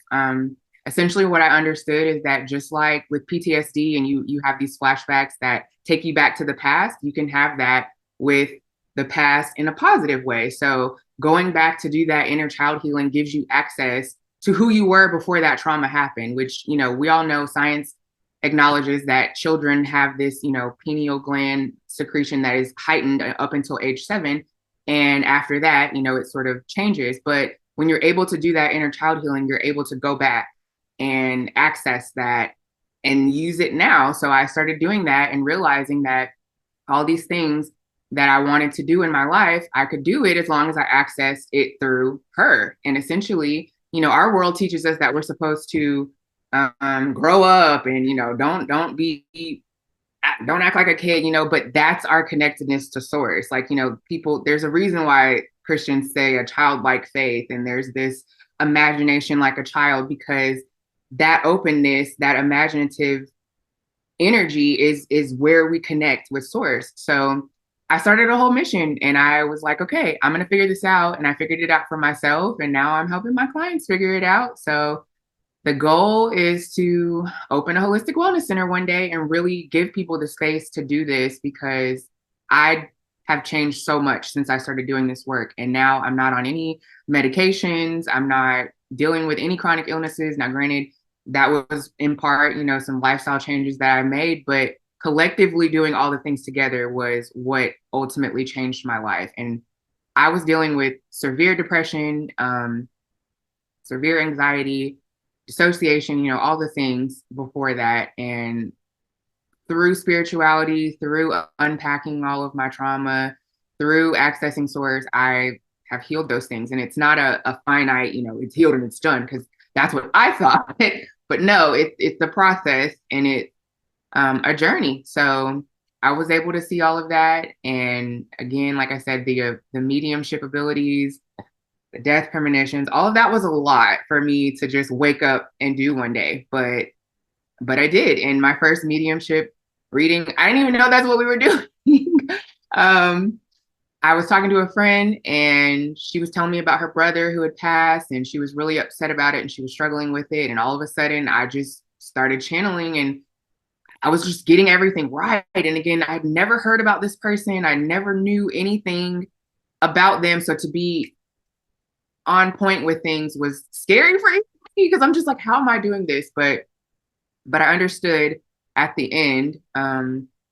Essentially, what I understood is that just like with PTSD and you have these flashbacks that take you back to the past, you can have that with the past in a positive way. So going back to do that inner child healing gives you access to who you were before that trauma happened, which, you know, we all know science acknowledges that children have this, you know, pineal gland secretion that is heightened up until age 7. And after that, you know, it sort of changes. But when you're able to do that inner child healing, you're able to go back and access that and use it now. So I started doing that and realizing that all these things that I wanted to do in my life, I could do it as long as I access it through her. And essentially, you know, our world teaches us that we're supposed to grow up and, you know, don't act like a kid, you know, but that's our connectedness to source. Like, you know, people, there's a reason why Christians say a childlike faith, and there's this imagination like a child, because that openness, that imaginative energy is where we connect with source. So I started a whole mission and I was like, okay, I'm going to figure this out. And I figured it out for myself. And now I'm helping my clients figure it out. So the goal is to open a holistic wellness center one day and really give people the space to do this, because I have changed so much since I started doing this work. And now I'm not on any medications. I'm not dealing with any chronic illnesses. Now, granted, that was in part, you know, some lifestyle changes that I made, but collectively doing all the things together was what ultimately changed my life. And I was dealing with severe depression, severe anxiety, dissociation, you know, all the things before that. And through spirituality, through unpacking all of my trauma, through accessing source, I have healed those things. And it's not a finite, you know, it's healed and it's done, because that's what I thought. But no, it's a process, and it's a journey. So I was able to see all of that. And again, like I said, the mediumship abilities, the death premonitions, all of that was a lot for me to just wake up and do one day. But I did. In my first mediumship reading, I didn't even know that's what we were doing. I was talking to a friend and she was telling me about her brother who had passed, and she was really upset about it and she was struggling with it. And all of a sudden I just started channeling and I was just getting everything right. And again, I had never heard about this person. I never knew anything about them. So to be on point with things was scary for me, because I'm just like, how am I doing this? But I understood at the end.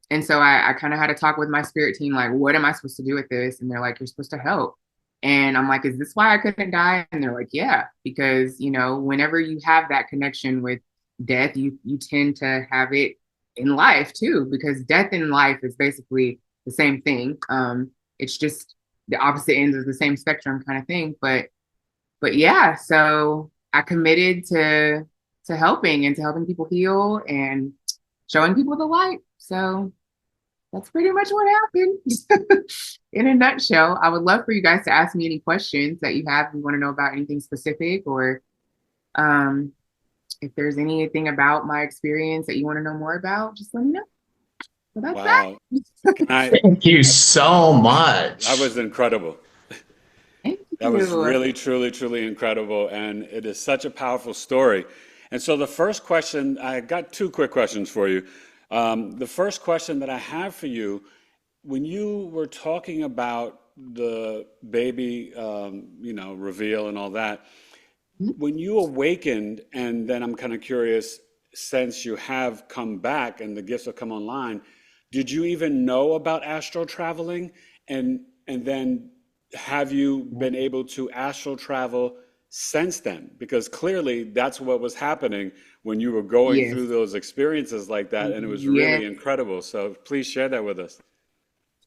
And so I kind of had to talk with my spirit team, like, what am I supposed to do with this? And they're like, you're supposed to help. And I'm like, is this why I couldn't die? And they're like, yeah, because, you know, whenever you have that connection with death, you tend to have it in life too, because death and life is basically the same thing. It's just the opposite ends of the same spectrum kind of thing. But yeah, so I committed to helping and to helping people heal and showing people the light. So that's pretty much what happened in a nutshell. I would love for you guys to ask me any questions that you have. If you want to know about anything specific, or if there's anything about my experience that you want to know more about, just let me know. So that's Wow. Thank you so much. That was incredible. Thank you. That was really, truly, truly incredible. And it is such a powerful story. And so the first question, I got two quick questions for you. The first question that I have for you, when you were talking about the baby, you know, reveal and all that, when you awakened, and then I'm kind of curious, since you have come back and the gifts have come online, did you even know about astral traveling? And then have you been able to astral travel since then? Because clearly that's what was happening when you were going through those experiences like that, and it was really incredible. So please share that with us.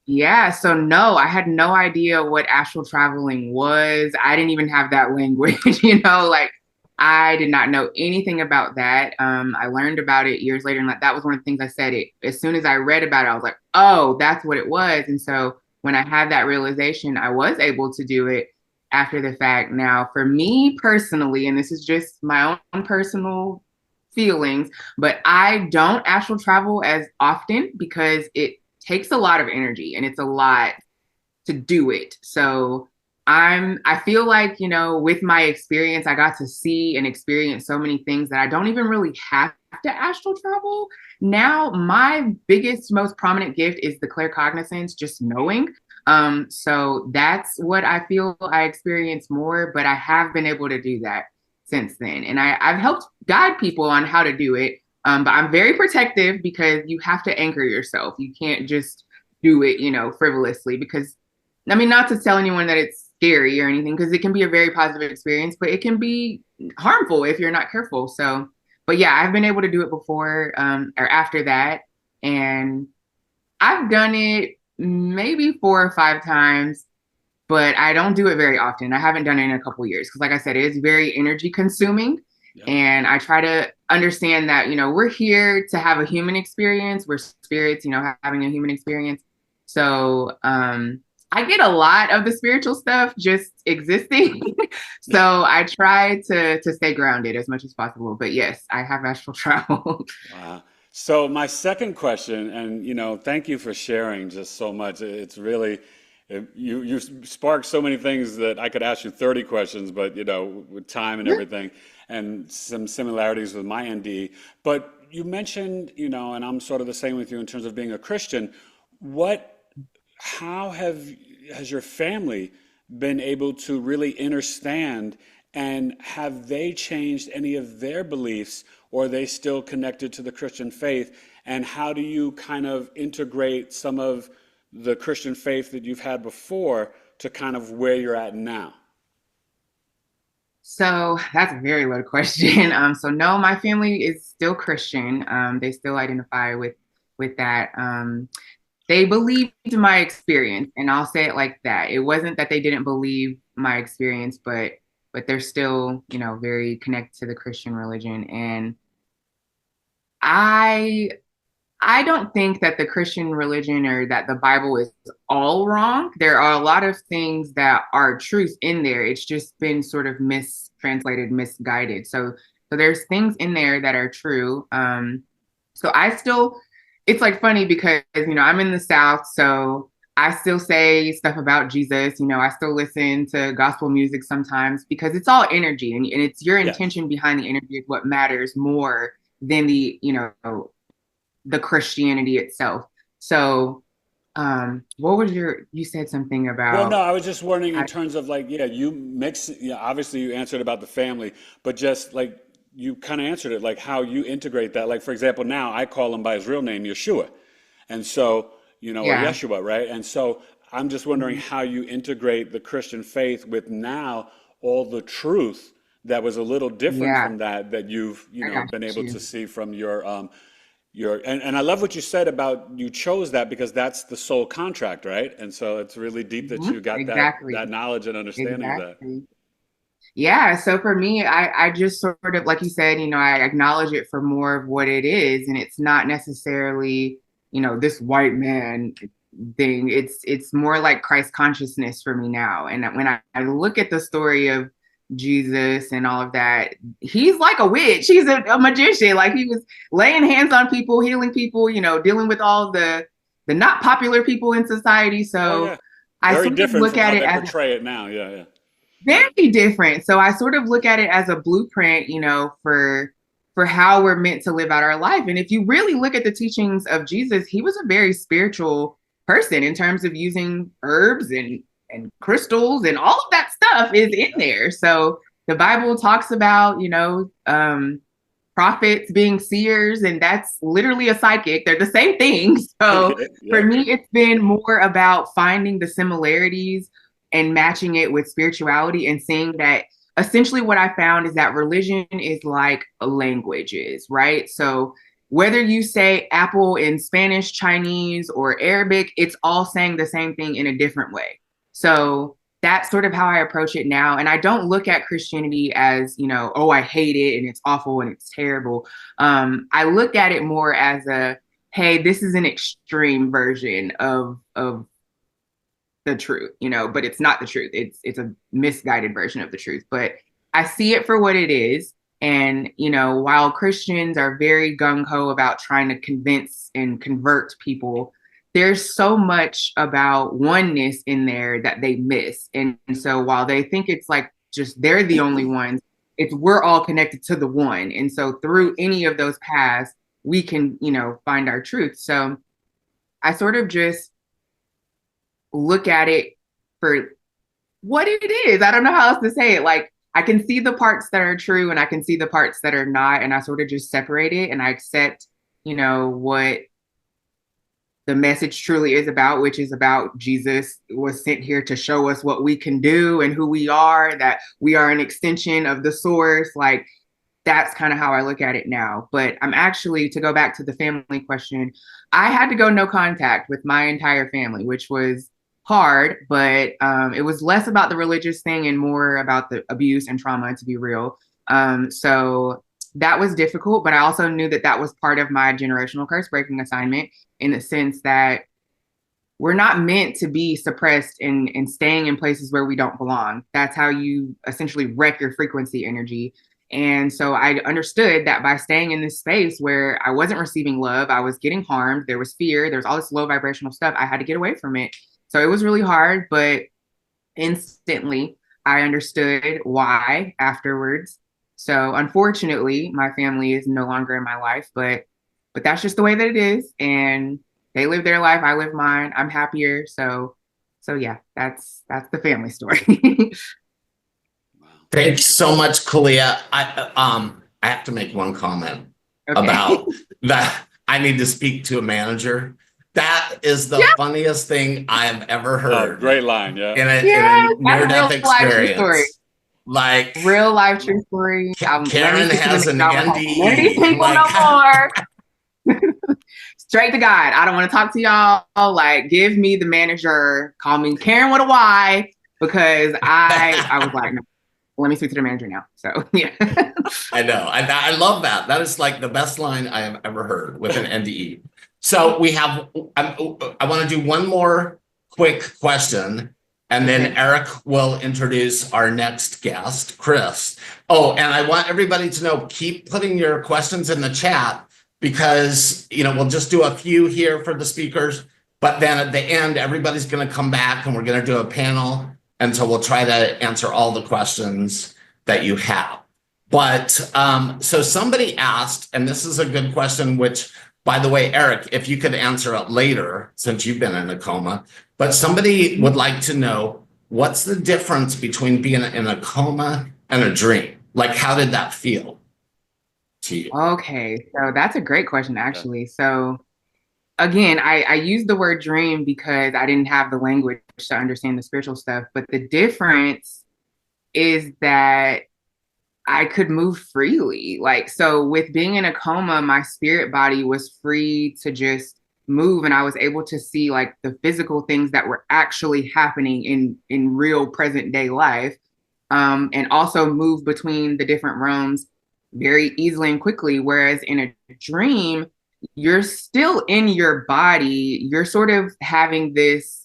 Yeah, so no, I had no idea what astral traveling was. I didn't even have that language, you know, like I did not know anything about that. I learned about it years later, and that was one of the things I said. As soon as I read about it, I was like, oh, that's what it was. And so when I had that realization, I was able to do it after the fact. Now, for me personally, and this is just my own personal feelings, but I don't astral travel as often because it takes a lot of energy and it's a lot to do it. So I feel like, you know, with my experience, I got to see and experience so many things that I don't even really have to astral travel. Now, my biggest, most prominent gift is the claircognizance, just knowing. So that's what I feel I experience more, but I have been able to do that since then. And I've helped guide people on how to do it. But I'm very protective because you have to anchor yourself. You can't just do it, you know, frivolously, because I mean, not to tell anyone that it's scary or anything, because it can be a very positive experience, but it can be harmful if you're not careful. So, but yeah, I've been able to do it before or after that. And I've done it maybe 4 or 5 times, but I don't do it very often. I haven't done it in a couple of years because, like I said, it is very energy consuming. Yeah. And I try to understand that, you know, we're here to have a human experience. We're spirits, you know, having a human experience. So I get a lot of the spiritual stuff just existing. So I try to stay grounded as much as possible. But yes, I have astral travel. Wow. So my second question, and you know, thank you for sharing just so much. It's really you sparked so many things that I could ask you 30 questions, but you know, with time and everything, and some similarities with my NDE. But you mentioned, you know, and I'm sort of the same with you in terms of being a Christian. How has your family been able to really understand, and have they changed any of their beliefs, or are they still connected to the Christian faith? And how do you kind of integrate some of the Christian faith that you've had before to kind of where you're at now? So that's a very loaded question. So no, my family is still Christian. They still identify with that. They believed my experience, and I'll say it like that. It wasn't that they didn't believe my experience, but they're still, you know, very connected to the Christian religion. And I I don't think that the Christian religion or that the Bible is all wrong. There are a lot of things that are truth in there. It's just been sort of mistranslated, misguided. So there's things in there that are true. So I still, it's like funny because, you know, I'm in the South, so I still say stuff about Jesus. You know, I still listen to gospel music sometimes because it's all energy, and it's your Yes. intention behind the energy is what matters more than the, you know, the Christianity itself. So, what was you said something Well, no, about, I was just wondering in I, terms of like, yeah, you mix, yeah, obviously you answered about the family, but just like you kind of answered it, like how you integrate that. Like, for example, now I call him by his real name, Yeshua. And so, you know, or yeah, Yeshua, right? And so I'm just wondering mhm, how you integrate the Christian faith with now all the truth that was a little different yeah, from that that you've, you I know, got been able you. to see from your and I love what you said about you chose that because that's the soul contract, right? And so it's really deep that you got that Exactly, knowledge and understanding of that. exactly. Yeah, so for me, I just sort of, like you said, you know, I acknowledge it for more of what it is, and it's not necessarily, you know, this white man thing. It's more like Christ consciousness for me now. And when I look at the story of Jesus and all of that, he's like a witch. He's a magician. Like he was laying hands on people, healing people, you know, dealing with all the not popular people in society. Oh So yeah. I Very sort of different look from at how it they as portray it now. Yeah, yeah. very different. So I sort of look at it as a blueprint, you know, for how we're meant to live out our life. And if you really look at the teachings of Jesus, he was a very spiritual person in terms of using herbs and crystals, and all of that stuff is in Yeah. there. So the Bible talks about, you know, prophets being seers, and that's literally a psychic. They're the same thing. So for Yep. me, it's been more about finding the similarities and matching it with spirituality, and seeing that essentially what I found is that religion is like languages, right? So whether you say apple in Spanish, Chinese, or Arabic, it's all saying the same thing in a different way. So that's sort of how I approach it now. And I don't look at Christianity as, you know, oh, I hate it and it's awful and it's terrible. I look at it more as a, hey, this is an extreme version of the truth, you know, but it's not the truth. It's a misguided version of the truth. But I see it for what it is. And, while Christians are very gung-ho about trying to convince and convert people, there's so much about oneness in there that they miss. And so while they think it's like just they're the only ones, it's we're all connected to the one. And so through any of those paths, we can, find our truth. So I sort of just look at it for what it is. I don't know how else to say it. Like, I can see the parts that are true and I can see the parts that are not. And I sort of just separate it and I accept, what the message truly is about, which is about Jesus was sent here to show us what we can do and who we are, that we are an extension of the source. Like, that's kind of how I look at it now. But I'm actually, to go back to the family question, I had to go no contact with my entire family, which was hard, but it was less about the religious thing and more about the abuse and trauma, to be real. So that was difficult, but I also knew that that was part of my generational curse breaking assignment, in the sense that we're not meant to be suppressed and staying in places where we don't belong. That's how you essentially wreck your frequency energy. And so I understood that by staying in this space where I wasn't receiving love, I was getting harmed, there was fear, there was all this low vibrational stuff, I had to get away from it. So it was really hard, but instantly I understood why afterwards. So unfortunately, my family is no longer in my life, but that's just the way that it is. And they live their life, I live mine. I'm happier. So yeah, that's the family story. Thanks so much, Khaliah. I have to make one comment Okay. about that. I need to speak to a manager. That is the funniest thing I have ever heard. Oh, great line, yeah. In a Yes, near-death that's a real life true story. experience. Like, Real life true story. Karen has an NDE. None of these people no more. Straight to God. I don't want to talk to y'all. Like, give me the manager. Call me Karen with a Y, because I was like, no, let me speak to the manager now. So yeah. I know. I love that. That is like the best line I have ever heard with an NDE. So we have, I want to do one more quick question, and then Eric will introduce our next guest, Chris. Oh, and I want everybody to know, keep putting your questions in the chat, because, we'll just do a few here for the speakers, but then at the end, everybody's going to come back and we're going to do a panel. And so we'll try to answer all the questions that you have. But so somebody asked, and this is a good question, which, by the way, Eric, if you could answer it later, since you've been in a coma, but somebody would like to know, what's the difference between being in a coma and a dream? Like, how did that feel to you? Okay, so that's a great question, actually. So again, I use the word dream because I didn't have the language to understand the spiritual stuff. But the difference is that I could move freely. Like, so with being in a coma, my spirit body was free to just move, and I was able to see like the physical things that were actually happening in real present day life, and also move between the different realms very easily and quickly. Whereas in a dream, you're still in your body. You're sort of having this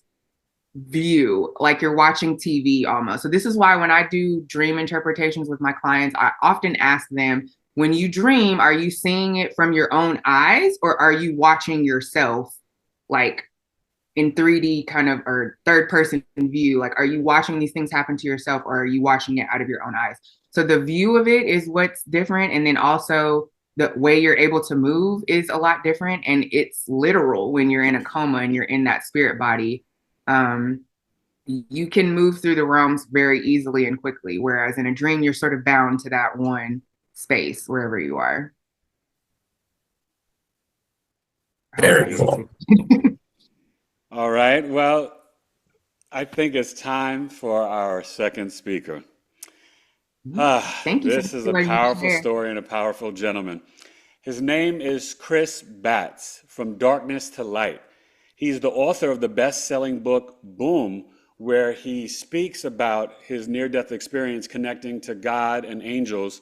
view, like you're watching TV almost. So this is why when I do dream interpretations with my clients, I often ask them, when you dream, are you seeing it from your own eyes, or are you watching yourself like in 3D kind of, or third person view? Like, are you watching these things happen to yourself, or are you watching it out of your own eyes? So the view of it is what's different. And then also the way you're able to move is a lot different. And it's literal when you're in a coma and you're in that spirit body. You can move through the realms very easily and quickly. Whereas in a dream, you're sort of bound to that one space wherever you are. Very cool. All right. Well, I think it's time for our second speaker. Thank you. This is a powerful story and a powerful gentleman. His name is Chris Batts, From Darkness to Light. He's the author of the best-selling book, Boom, where he speaks about his near-death experience connecting to God and angels.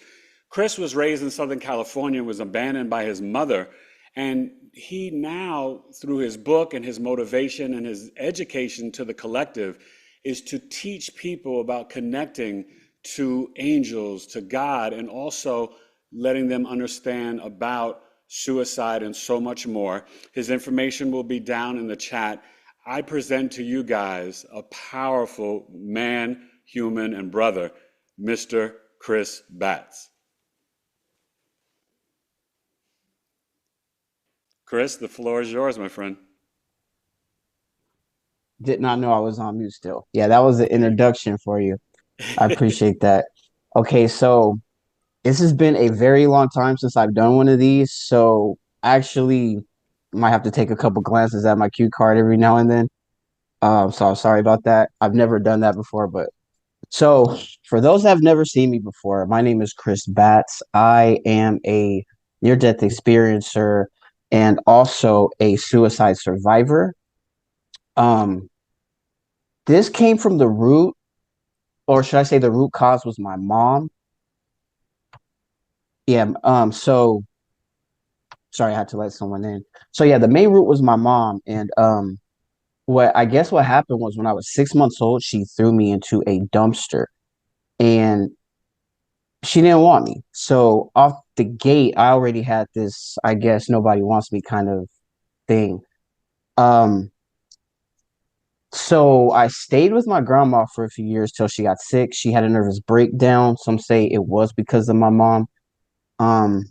Chris was raised in Southern California, was abandoned by his mother, and he now, through his book and his motivation and his education to the collective, is to teach people about connecting to angels, to God, and also letting them understand about suicide and so much more. His information will be down in the chat. I present to you guys a powerful man, human, and brother, Mr. Chris Batts. Chris, the floor is yours, my friend. Did not know I was on mute still. Yeah, that was the introduction for you. I appreciate that. Okay, so this has been a very long time since I've done one of these, so I actually might have to take a couple glances at my cue card every now and then. So I'm sorry about that. I've never done that before, but so for those that have never seen me before, my name is Chris Batts. I am a near-death experiencer and also a suicide survivor. Um, this came from the root, or should I say the root cause was my mom. Yeah, so sorry, I had to let someone in. So yeah, the main root was my mom. And what happened was when I was 6 months old, she threw me into a dumpster and she didn't want me. So off the gate, I already had this, I guess nobody wants me kind of thing. Um, so I stayed with my grandma for a few years till she got sick. She had a nervous breakdown. Some say it was because of my mom. Um,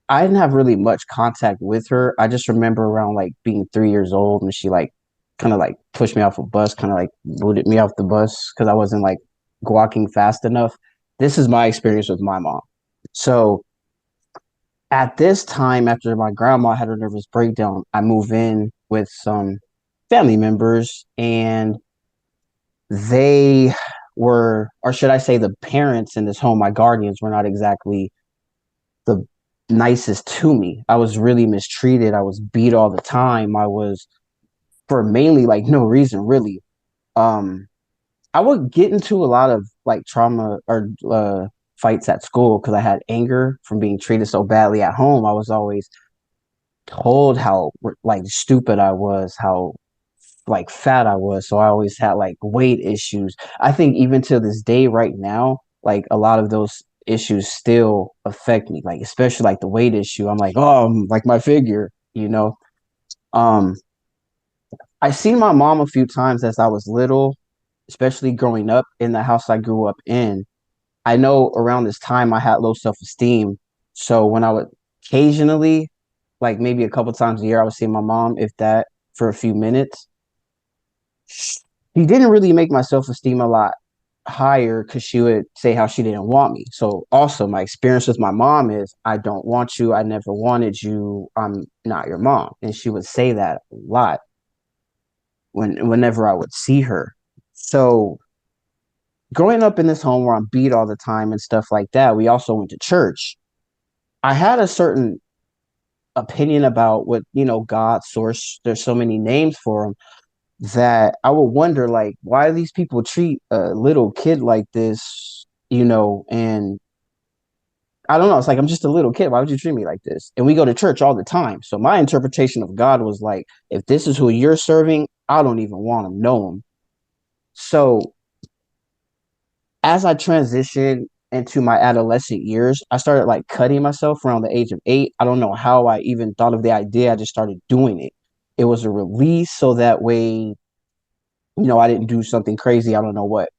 I didn't have really much contact with her. I just remember around like being 3 years old and she like kind of like pushed me off a bus, kind of like booted me off the bus because I wasn't like walking fast enough. This is my experience with my mom. So at this time, after my grandma had her nervous breakdown, I moved in with some family members and they were, or should I say, the parents in this home, my guardians, were not exactly the nicest to me. I was really mistreated. I was beat all the time. I was for mainly like no reason really. Um, I would get into a lot of like trauma or fights at school because I had anger from being treated so badly at home. I was always told how like stupid I was, how like fat I was. So I always had like weight issues. I think even to this day right now, like a lot of those issues still affect me, like especially like the weight issue. I'm like, oh, like my figure, you know. Um, I seen my mom a few times as I was little, especially growing up in the house I grew up in. I know around this time I had low self-esteem. So when I would occasionally, like maybe a couple times a year, I would see my mom, if that, for a few minutes. She didn't really make my self-esteem a lot higher because she would say how she didn't want me. So also my experience with my mom is I don't want you. I never wanted you. I'm not your mom. And she would say that a lot whenever I would see her. So growing up in this home where I'm beat all the time and stuff like that, we also went to church. I had a certain opinion about what, God, source, there's so many names for them that I would wonder, like, why do these people treat a little kid like this, and I don't know. It's like, I'm just a little kid. Why would you treat me like this? And we go to church all the time. So my interpretation of God was like, if this is who you're serving, I don't even want to know him. So as I transitioned into my adolescent years, I started like cutting myself around the age of 8. I don't know how I even thought of the idea. I just started doing it. It was a release so that way, I didn't do something crazy. I don't know what.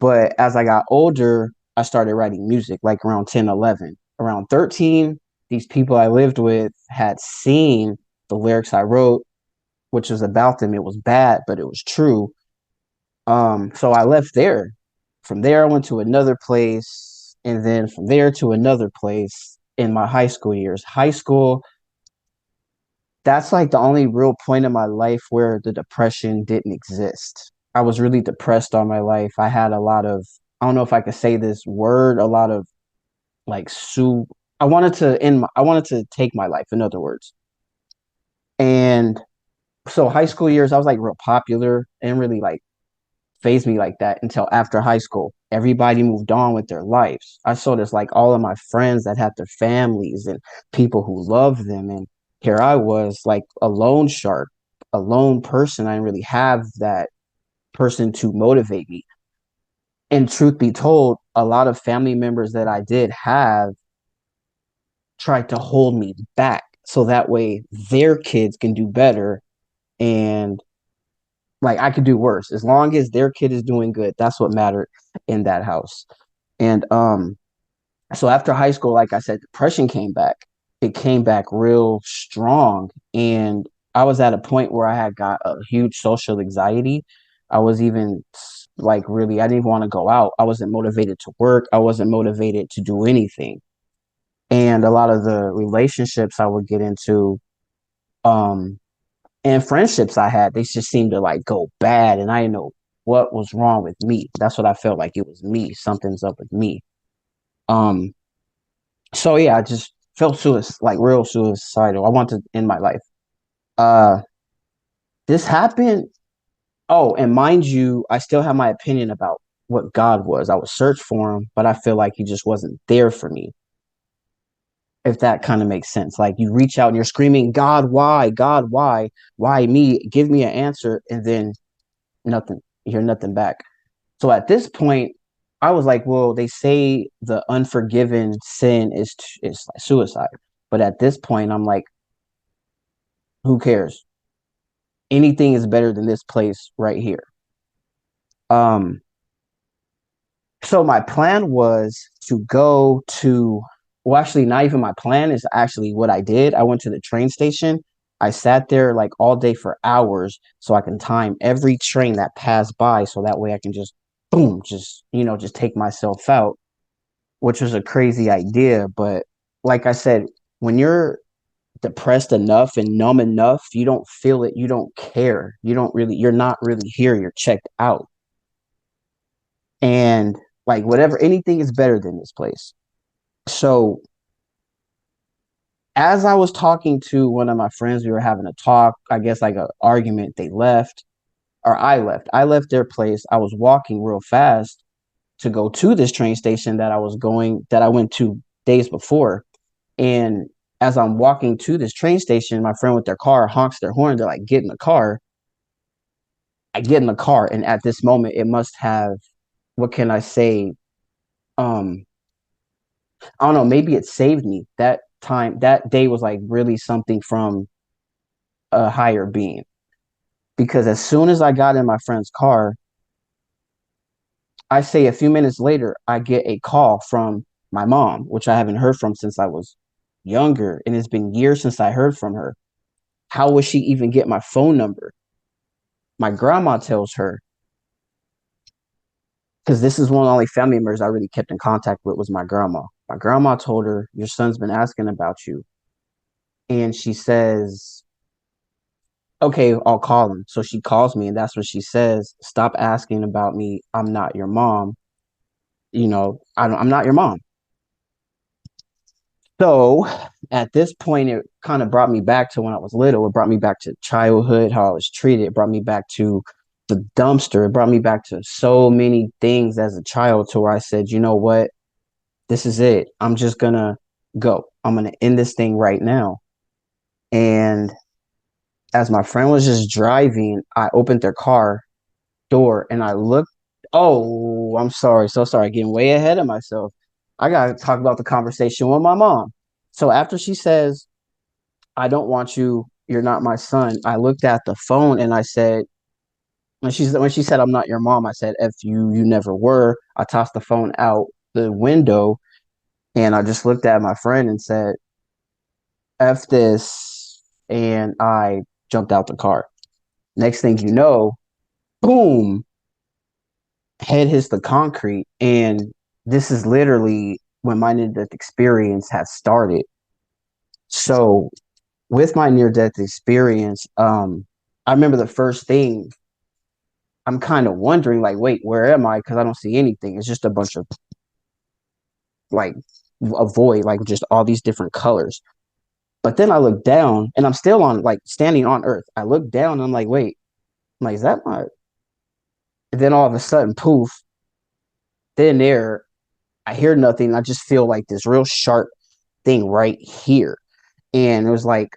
But as I got older, I started writing music like around 10, 11. Around 13, these people I lived with had seen the lyrics I wrote, which was about them. It was bad, but it was true. So I left there. From there, I went to another place, and then from there to another place in my high school years. High school, that's like the only real point in my life where the depression didn't exist. I was really depressed all my life. I had a lot of, I don't know if I could say this word, a lot of like I wanted to take my life, in other words. And so high school years, I was like real popular and really like phase me like that until after high school. Everybody moved on with their lives. I saw this like all of my friends that had their families and people who loved them. And here I was like a loan shark, a lone person. I didn't really have that person to motivate me. And truth be told, a lot of family members that I did have tried to hold me back so that way their kids can do better, and like I could do worse. As long as their kid is doing good, that's what mattered in that house. And so after high school, like I said, depression came back. It came back real strong. And I was at a point where I had got a huge social anxiety. I was even like really, I didn't even want to go out. I wasn't motivated to work. I wasn't motivated to do anything. And a lot of the relationships I would get into, um, and friendships I had, they just seemed to like go bad. And I didn't know what was wrong with me. That's what I felt like, it was me. Something's up with me. Um, So yeah, I just felt like real suicidal. I wanted to end my life. Uh, this happened. Oh, and mind you, I still have my opinion about what God was. I would search for him, but I feel like he just wasn't there for me. If that kind of makes sense. Like you reach out and you're screaming, God, why? God, why? Why me? Give me an answer. And then nothing. You hear nothing back. So at this point, I was like, well, they say the unforgiven sin is like suicide. But at this point, I'm like, who cares? Anything is better than this place right here. Um, so my plan was to go to, well, actually, not even my plan is actually what I did. I went to the train station. I sat there like all day for hours so I can time every train that passed by so that way I can just boom, just take myself out, which was a crazy idea. But like I said, when you're depressed enough and numb enough, you don't feel it, you don't care. You're not really here, you're checked out. And like whatever, anything is better than this place. So as I was talking to one of my friends, we were having a talk, I guess like an argument, they left, or I left. I left their place. I was walking real fast to go to this train station that I went to days before. And as I'm walking to this train station, my friend with their car honks their horn. They're like, get in the car. I get in the car. And at this moment, it must have, what can I say? Um, I don't know, maybe it saved me. That day was like really something from a higher being. Because as soon as I got in my friend's car, I say a few minutes later, I get a call from my mom, which I haven't heard from since I was younger. And it's been years since I heard from her. How would she even get my phone number? My grandma tells her, because this is one of the only family members I really kept in contact with was my grandma. My grandma told her, your son's been asking about you. And she says, okay, I'll call him. So she calls me, and that's what she says. Stop asking about me. I'm not your mom. I'm not your mom. So at this point, it kind of brought me back to when I was little. It brought me back to childhood, how I was treated. It brought me back to the dumpster. It brought me back to so many things as a child to where I said, you know what? This is it. I'm just going to go. I'm going to end this thing right now. And as my friend was just driving, I opened their car door and I looked. Oh, I'm sorry. So sorry. Getting way ahead of myself. I got to talk about the conversation with my mom. So after she says, I don't want you, you're not my son, I looked at the phone and I said, when she said, I'm not your mom, I said, F you, you never were. I tossed the phone out the window and I just looked at my friend and said, F this. And I jumped out the car. Next thing you know, boom, head hits the concrete. And this is literally when my near death experience had started. So with my near death experience, I remember the first thing I'm kind of wondering, like, wait, where am I? Because I don't see anything. It's just a bunch of like a void, like just all these different colors. But then I look down and I'm still on like standing on earth. I look down and I'm like, wait, I'm like, is that my? And then all of a sudden, poof, thin air. I hear nothing. I just feel like this real sharp thing right here. And it was like,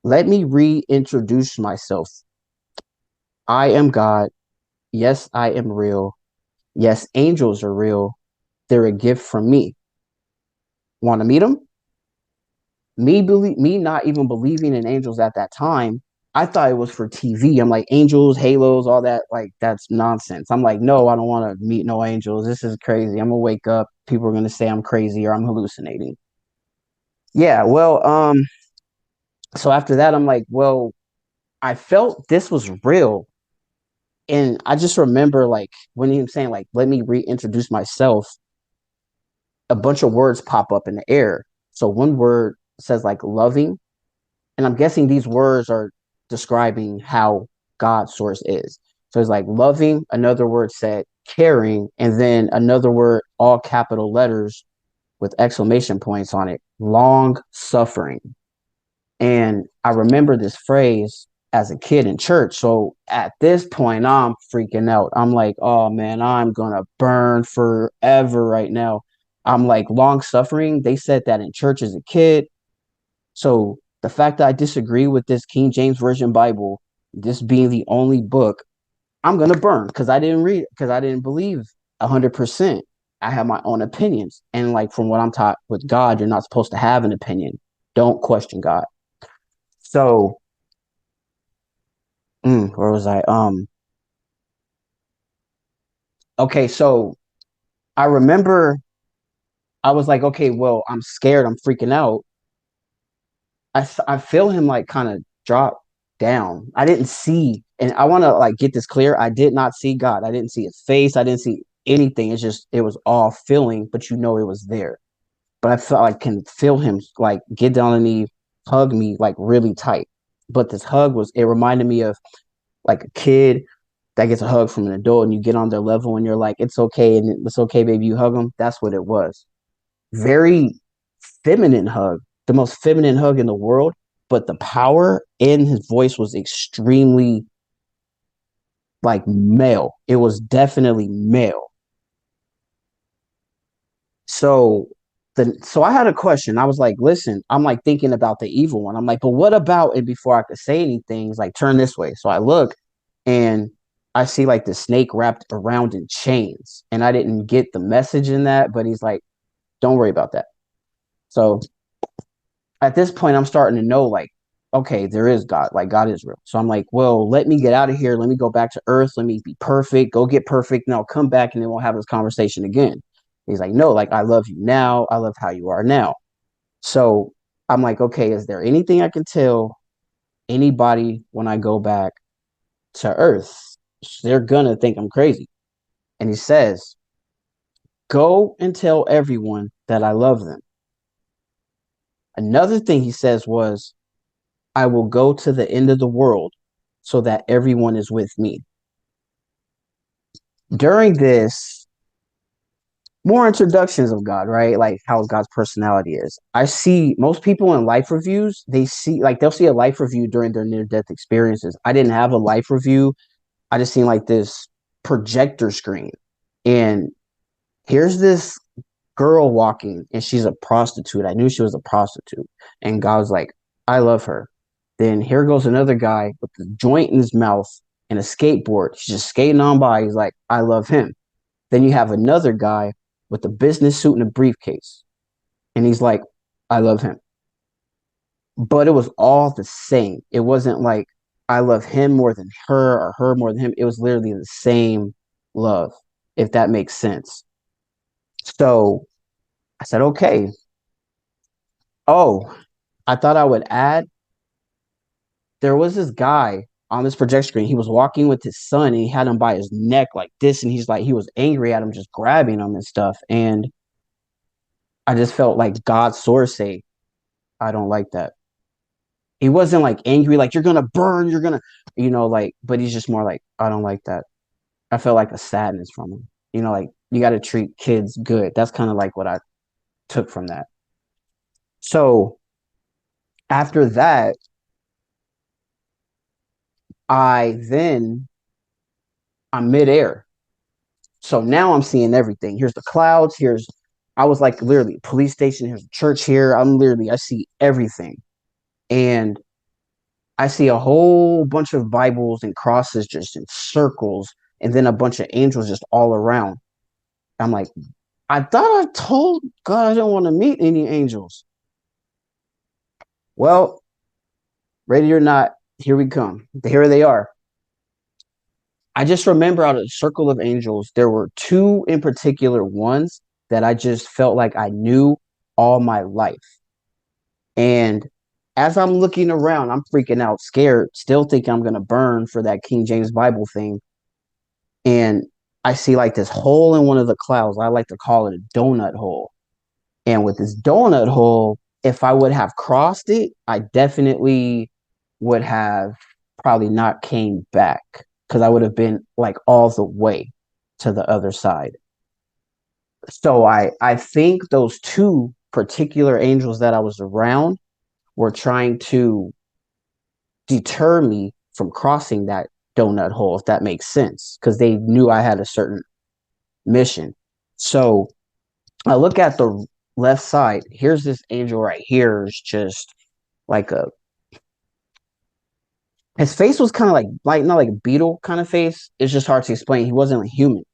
let me reintroduce myself. I am God. Yes, I am real. Yes, angels are real. They're a gift from me. Want to meet them? Me not even believing in angels at that time. I thought it was for TV. I'm like, angels, halos, all that, like that's nonsense. I'm like, no, I don't want to meet no angels. This is crazy. I'm gonna wake up. People are gonna say I'm crazy or I'm hallucinating. Yeah, well, so after that, I'm like, well, I felt this was real. And I just remember like when he was saying, like, let me reintroduce myself, a bunch of words pop up in the air. So one word says like loving, and I'm guessing these words are describing how God's source is. So it's like loving, another word said caring, and then another word, all capital letters with exclamation points on it, long suffering. And I remember this phrase as a kid in church. So at this point, I'm freaking out. I'm like, oh man, I'm going to burn forever right now. I'm like, long suffering. They said that in church as a kid. So the fact that I disagree with this King James Version Bible, this being the only book, I'm going to burn because I didn't read, because I didn't believe 100%. I have my own opinions. And like from what I'm taught with God, you're not supposed to have an opinion. Don't question God. So where was I? Okay, so I remember I was like, okay, well, I'm scared, I'm freaking out. I feel him like kind of drop down. I didn't see, and I want to like get this clear. I did not see God. I didn't see his face. I didn't see anything. It's just it was all feeling, but you know it was there. But I felt like can feel him like get down on the knee, hug me like really tight. But this hug was it reminded me of like a kid that gets a hug from an adult and you get on their level and you're like, it's okay, and it's okay, baby, you hug them. That's what it was. Very feminine hug, the most feminine hug in the world, but the power in his voice was extremely like male. It was definitely male. So so I had a question. I was like, listen, I'm like thinking about the evil one. I'm like, but what about, and before I could say anything, it's like turn this way. So I look and I see like the snake wrapped around in chains. And I didn't get the message in that, but he's like, don't worry about that. So at this point, I'm starting to know like, okay, there is God, like God is real. So I'm like, well, let me get out of here. Let me go back to earth. Let me be perfect. Go get perfect. And I'll come back and then we'll have this conversation again. He's like, no, like I love you now. I love how you are now. So I'm like, okay, is there anything I can tell anybody when I go back to earth? They're gonna think I'm crazy. And he says, go and tell everyone that I love them. Another thing he says was, I will go to the end of the world so that everyone is with me. During this, more introductions of God, right? Like how God's personality is. I see most people in life reviews, they see like they'll see a life review during their near death experiences. I didn't have a life review. I just seen like this projector screen. And here's this girl walking and she's a prostitute. I knew she was a prostitute. And God was like, I love her. Then here goes another guy with the joint in his mouth and a skateboard. He's just skating on by. He's like, I love him. Then you have another guy with a business suit and a briefcase. And he's like, I love him. But it was all the same. It wasn't like I love him more than her or her more than him. It was literally the same love, if that makes sense. So I said, okay. Oh, I thought I would add, there was this guy on this projector screen. He was walking with his son and he had him by his neck like this. And he's like, he was angry at him, just grabbing him and stuff. And I just felt like God's source say, I don't like that. He wasn't like angry, like you're gonna burn, you're gonna, like, but he's just more like, I don't like that. I felt like a sadness from him. Like you got to treat kids good. That's kind of like what I took from that. So after that, I'm midair. So now I'm seeing everything. Here's the clouds. I was like literally police station. Here's a church here. I see everything. And I see a whole bunch of Bibles and crosses just in circles. And then a bunch of angels just all around. I'm like, I thought I told God I didn't want to meet any angels. Well, ready or not, here we come. Here they are. I just remember out of the circle of angels, there were two in particular ones that I just felt like I knew all my life. And as I'm looking around, I'm freaking out, scared, still thinking I'm going to burn for that King James Bible thing. And I see like this hole in one of the clouds. I like to call it a donut hole. And with this donut hole, if I would have crossed it, I definitely would have probably not came back because I would have been like all the way to the other side. So I think those two particular angels that I was around were trying to deter me from crossing that donut hole, if that makes sense, because they knew I had a certain mission. So I look at the left side. Here's this angel right here. Is just like a. His face was kind of like not like a beetle kind of face. It's just hard to explain. He wasn't a human.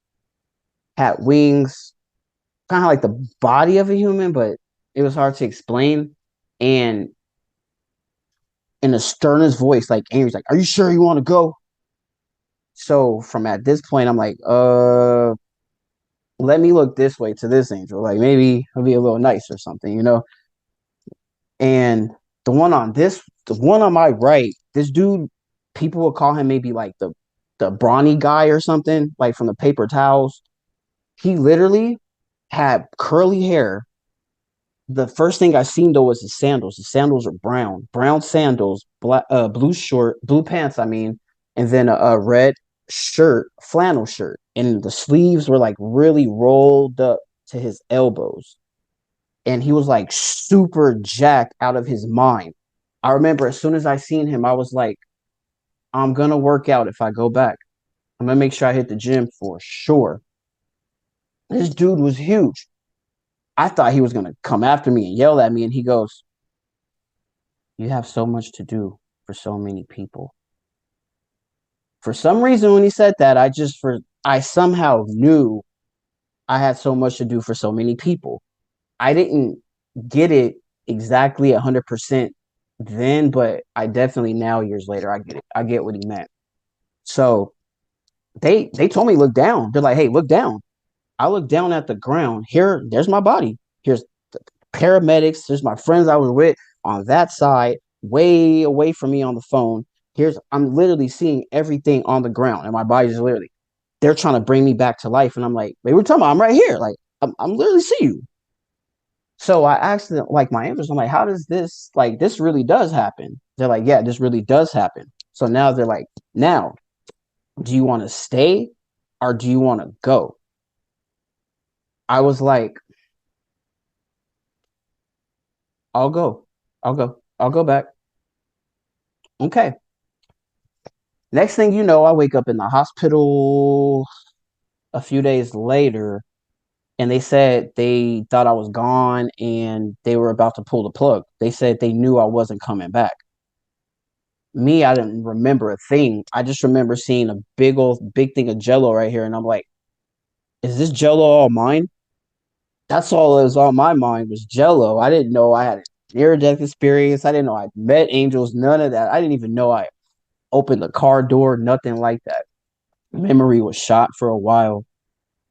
Had wings, kind of like the body of a human, but it was hard to explain. And in the sternest voice, like angry's like, "Are you sure you want to go?" So from at this point, I'm like, let me look this way to this angel. Like maybe he'll be a little nice or something, you know? And the one on my right, this dude, people will call him maybe like the brawny guy or something, like from the paper towels. He literally had curly hair. The first thing I seen though was his sandals. His sandals are brown sandals, blue pants. I mean, and then a red shirt, flannel shirt, and the sleeves were like really rolled up to his elbows. And he was like super jacked out of his mind. I remember as soon as I seen him, I was like, I'm gonna work out if I go back. I'm gonna make sure I hit the gym for sure. This dude was huge. I thought he was gonna come after me and yell at me, and he goes, "You have so much to do for so many people." For some reason, when he said that, I somehow knew I had so much to do for so many people. I didn't get it exactly 100% then, but I definitely now years later I get it. I get what he meant. So they told me look down. They're like, "Hey, look down." I look down at the ground. There's my body. Here's the paramedics. There's my friends I was with on that side, way away from me on the phone. I'm literally seeing everything on the ground, and my body's literally. They're trying to bring me back to life, and I'm like, "Wait, we're talking about I'm right here. Like I'm literally see you." So I asked them, like my answers, I'm like, how does this, like, this really does happen? They're like, yeah, this really does happen. So now they're like, now, do you want to stay or do you want to go? I was like, I'll go. I'll go. I'll go back. Okay. Next thing you know, I wake up in the hospital a few days later, and they said they thought I was gone and they were about to pull the plug. They said they knew I wasn't coming back. Me, I didn't remember a thing. I just remember seeing a big thing of Jello right here, and I'm like, "Is this Jello all mine?" That's all that was on my mind was Jello. I didn't know I had a near-death experience. I didn't know I met angels. None of that. I didn't even know I opened the car door. Nothing like that. Memory was shot for a while.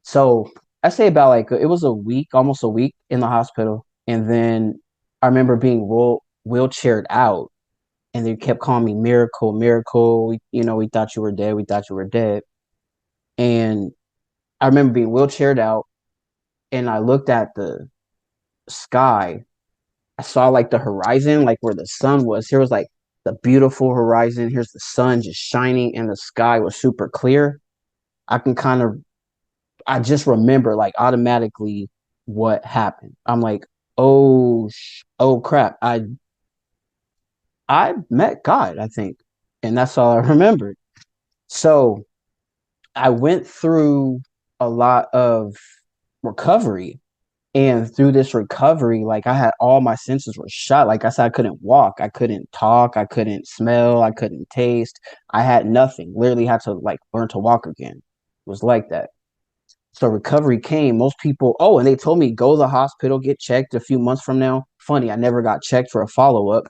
So I say about like it was a week, almost a week in the hospital, and then I remember being wheelchaired out and they kept calling me miracle, miracle. We thought you were dead. We thought you were dead. And I remember being wheelchaired out and I looked at the sky. I saw like the horizon, like where the sun was. Here was like the beautiful horizon. Here's the sun just shining and the sky was super clear. I can kind of, I just remember like automatically what happened. I'm like, oh crap. I met God, I think. And that's all I remembered. So I went through a lot of recovery. And through this recovery, like I had all my senses were shot. Like I said, I couldn't walk, I couldn't talk, I couldn't smell, I couldn't taste. I had nothing. Literally had to like learn to walk again. It was like that. So recovery came. Most people, and they told me go to the hospital, get checked a few months from now. Funny, I never got checked for a follow-up.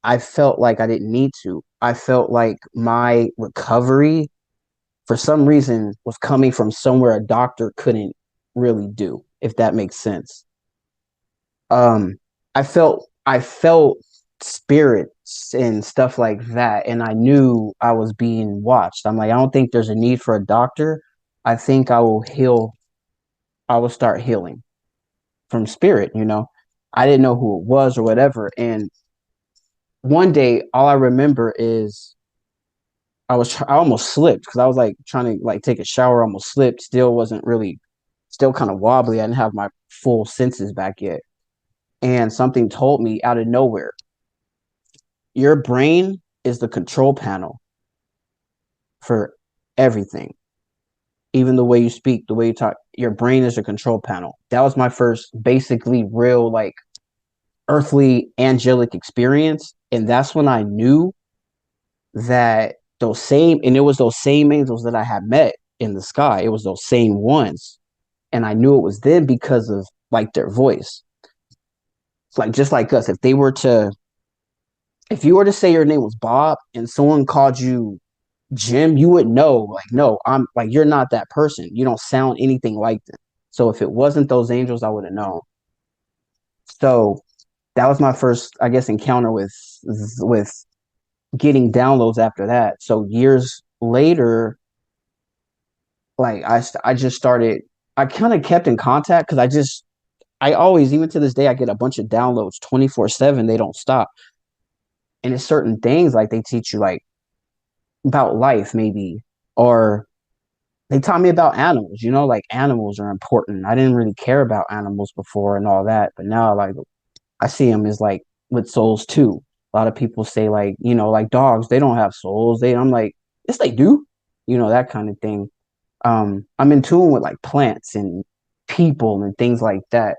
I felt like I didn't need to. I felt like my recovery, for some reason, was coming from somewhere a doctor couldn't really do, if that makes sense. Um, I felt spirits and stuff like that, and I knew I was being watched. I'm like, I don't think there's a need for a doctor. I think I will heal. I will start healing from spirit, you know. I didn't know who it was or whatever. And one day, all I remember is I almost slipped because I was like trying to like take a shower, almost slipped, still wasn't really, still kind of wobbly. I didn't have my full senses back yet. And something told me out of nowhere, your brain is the control panel for everything. Even the way you speak, the way you talk, your brain is a control panel. That was my first basically real like earthly angelic experience. And that's when I knew that it was those same angels that I had met in the sky. It was those same ones. And I knew it was them because of like their voice. It's like, just like us, if you were to say your name was Bob and someone called you Jim, you would know, like, no, I'm like, you're not that person. You don't sound anything like them. So if it wasn't those angels, I would have known. So that was my first, I guess, encounter with getting downloads after that. So years later, like I just started, I kind of kept in contact because I always, even to this day, I get a bunch of downloads 24/7. They don't stop. And it's certain things like they teach you like about life, maybe, or they taught me about animals, you know, like animals are important. I didn't really care about animals before and all that, but now like I see them as like with souls too. A lot of people say like, you know, like dogs, they don't have souls. I'm like, yes, they do, you know, that kind of thing. I'm in tune with like plants and people and things like that.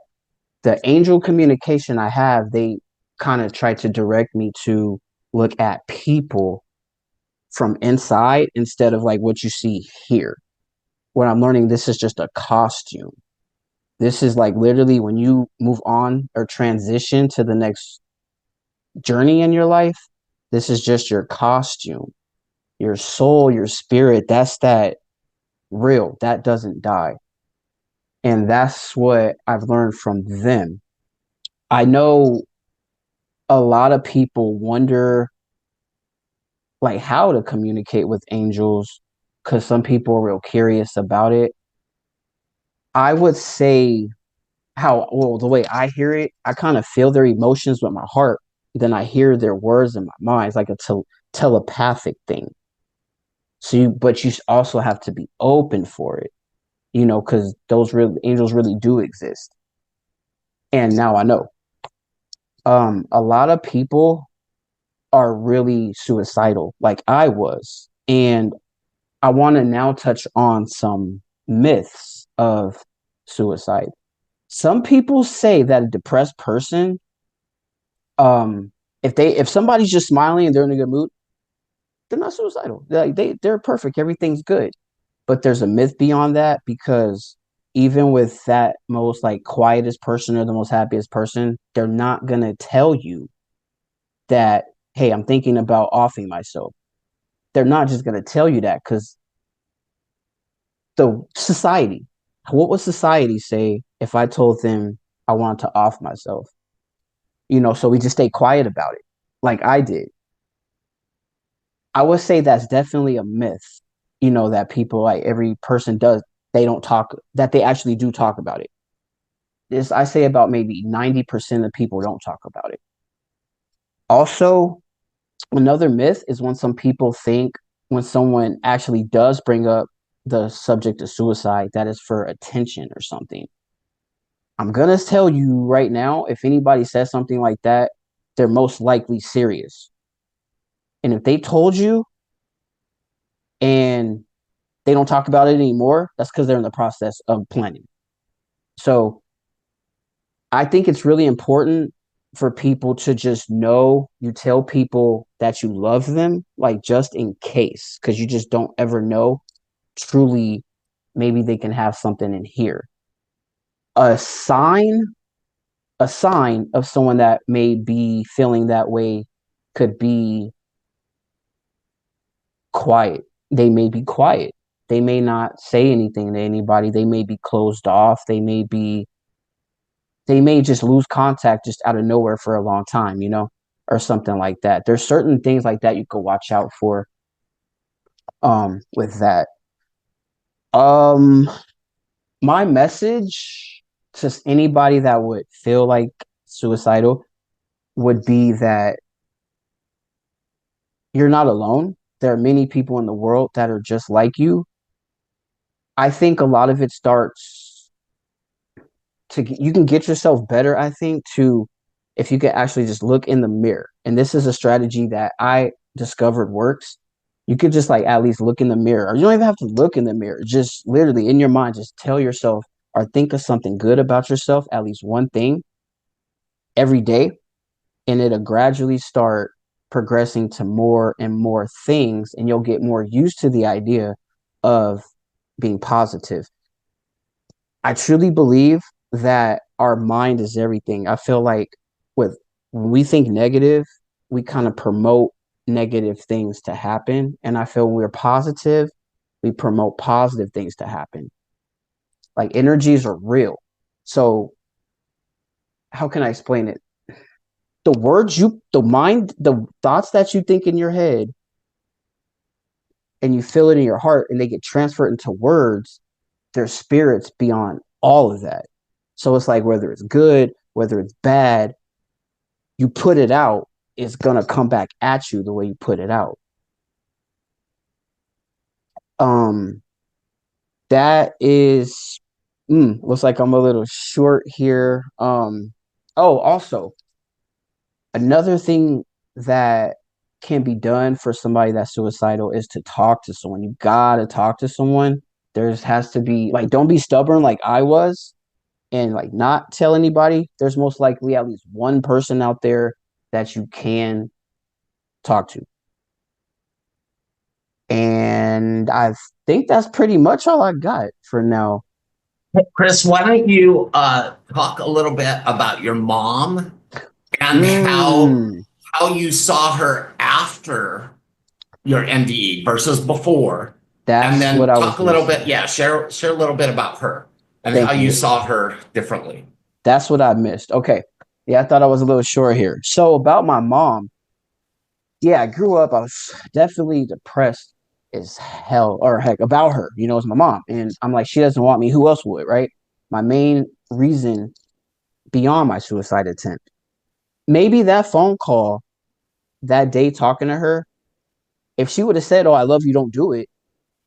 The angel communication I have, they kind of try to direct me to look at people from inside instead of like what you see here. What I'm learning, this is just a costume. This is like literally when you move on or transition to the next journey in your life, this is just your costume. Your soul, your spirit, that's that real. That doesn't die. And that's what I've learned from them. I know a lot of people wonder like how to communicate with angels because some people are real curious about it. I would say the way I hear it, I kind of feel their emotions with my heart. Then I hear their words in my mind. It's like a telepathic thing. But you also have to be open for it, you know, because those real angels really do exist. And now I know. A lot of people are really suicidal, like I was, and I want to now touch on some myths of suicide. Some people say that a depressed person, if somebody's just smiling and they're in a good mood, they're not suicidal. They're perfect. Everything's good. But there's a myth beyond that because even with that most like quietest person or the most happiest person, they're not gonna tell you that, hey, I'm thinking about offing myself. They're not just gonna tell you that because the society, what would society say if I told them I wanted to off myself? You know, so we just stay quiet about it, like I did. I would say that's definitely a myth, you know, that people like every person does, they don't talk, that they actually do talk about it. This I say about maybe 90% of people don't talk about it. Also, another myth is when some people think when someone actually does bring up the subject of suicide, that is for attention or something. I'm gonna tell you right now, if anybody says something like that, they're most likely serious. And if they told you and they don't talk about it anymore, that's because they're in the process of planning. So I think it's really important for people to just know you tell people that you love them, like just in case, because you just don't ever know truly maybe they can have something in here. A sign of someone that may be feeling that way could be quiet. They may be quiet. They may not say anything to anybody. They may be closed off. They may just lose contact just out of nowhere for a long time, or something like that. There's certain things like that you could watch out for with that. My message to anybody that would feel like suicidal would be that you're not alone. There are many people in the world that are just like you. I think a lot of it starts you can get yourself better, I think, if you can actually just look in the mirror. And this is a strategy that I discovered works. You could just like at least look in the mirror, or you don't even have to look in the mirror. Just literally in your mind, just tell yourself or think of something good about yourself, at least one thing every day, and it'll gradually start progressing to more and more things, and you'll get more used to the idea of being positive. I truly believe that our mind is everything. I feel like when we think negative, we kind of promote negative things to happen. And I feel when we're positive, we promote positive things to happen. Like energies are real. So how can I explain it? The thoughts that you think in your head and you feel it in your heart and they get transferred into words, their spirits beyond all of that. So it's like whether it's good, whether it's bad, you put it out, it's going to come back at you the way you put it out. That is looks like I'm a little short here. Also another thing that can be done for somebody that's suicidal is to talk to someone. You gotta talk to someone. There has to be like, don't be stubborn like I was and like not tell anybody. There's most likely at least one person out there that you can talk to. And I think that's pretty much all I got for now. Chris, why don't you talk a little bit about your mom and how you saw her after your NDE versus before, That's and then what I talk was a little missing. bit. Share a little bit about her and Thank how you you. saw her differently. That's what I missed. Okay. Yeah, I thought I was a little short here. So about my mom, yeah, I grew up, I was definitely depressed as hell, or heck, about her, it's my mom. And I'm like, she doesn't want me. Who else would, right? My main reason beyond my suicide attempt. Maybe that phone call that day talking to her, if she would have said, "Oh, I love you, don't do it,"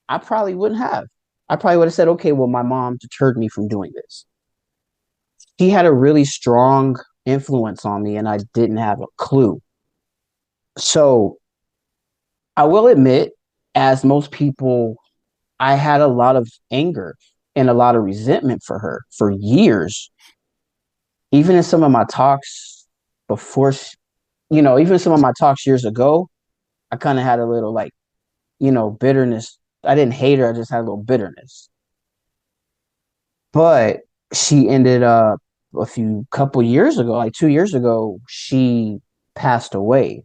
I probably wouldn't have. I probably would have said, "Okay, well, my mom deterred me from doing this." She had a really strong influence on me, and I didn't have a clue. So I will admit, as most people, I had a lot of anger and a lot of resentment for her for years. Even in some of my talks before, even some of my talks years ago, I kind of had a little like, bitterness. I didn't hate her. I just had a little bitterness. But she ended up couple years ago, like 2 years ago, she passed away.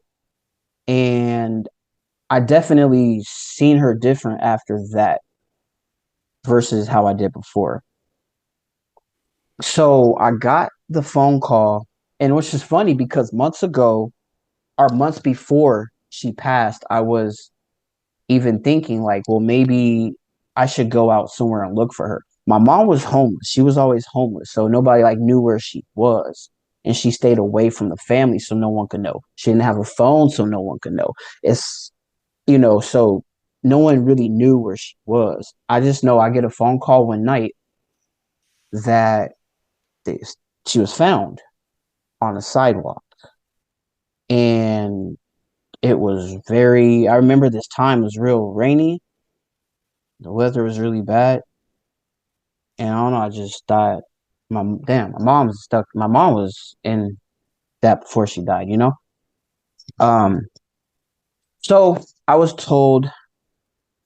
And I definitely seen her different after that versus how I did before. So I got the phone call, and which is funny because months ago, or months before she passed, I was even thinking like, well, maybe I should go out somewhere and look for her. My mom was homeless. She was always homeless. So nobody like knew where she was. And she stayed away from the family so no one could know. She didn't have a phone so no one could know. It's, so no one really knew where she was. I just know I get a phone call one night that she was found on a sidewalk. And it was I remember this time was real rainy. The weather was really bad. And I don't know, I just thought, my mom was stuck. My mom was in that before she died, So I was told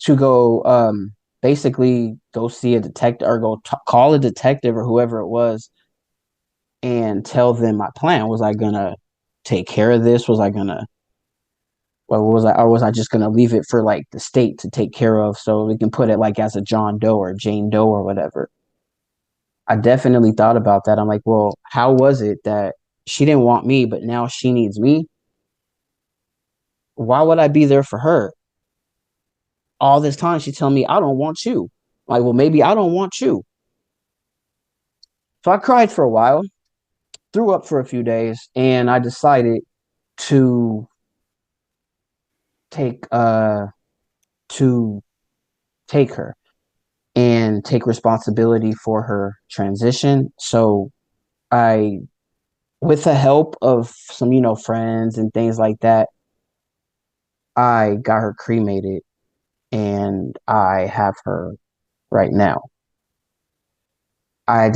to go basically go see a detective or call a detective or whoever it was and tell them my plan. Was I gonna take care of this? Was I gonna, or was I just gonna leave it for like the state to take care of so we can put it like as a John Doe or Jane Doe or whatever? I definitely thought about that. I'm like, well, how was it that she didn't want me, but now she needs me? Why would I be there for her? All this time she's telling me I don't want you. Like, well, maybe I don't want you. So I cried for a while, threw up for a few days, and I decided to take to take her and take responsibility for her transition. So I, with the help of some, friends and things like that, I got her cremated and I have her right now. I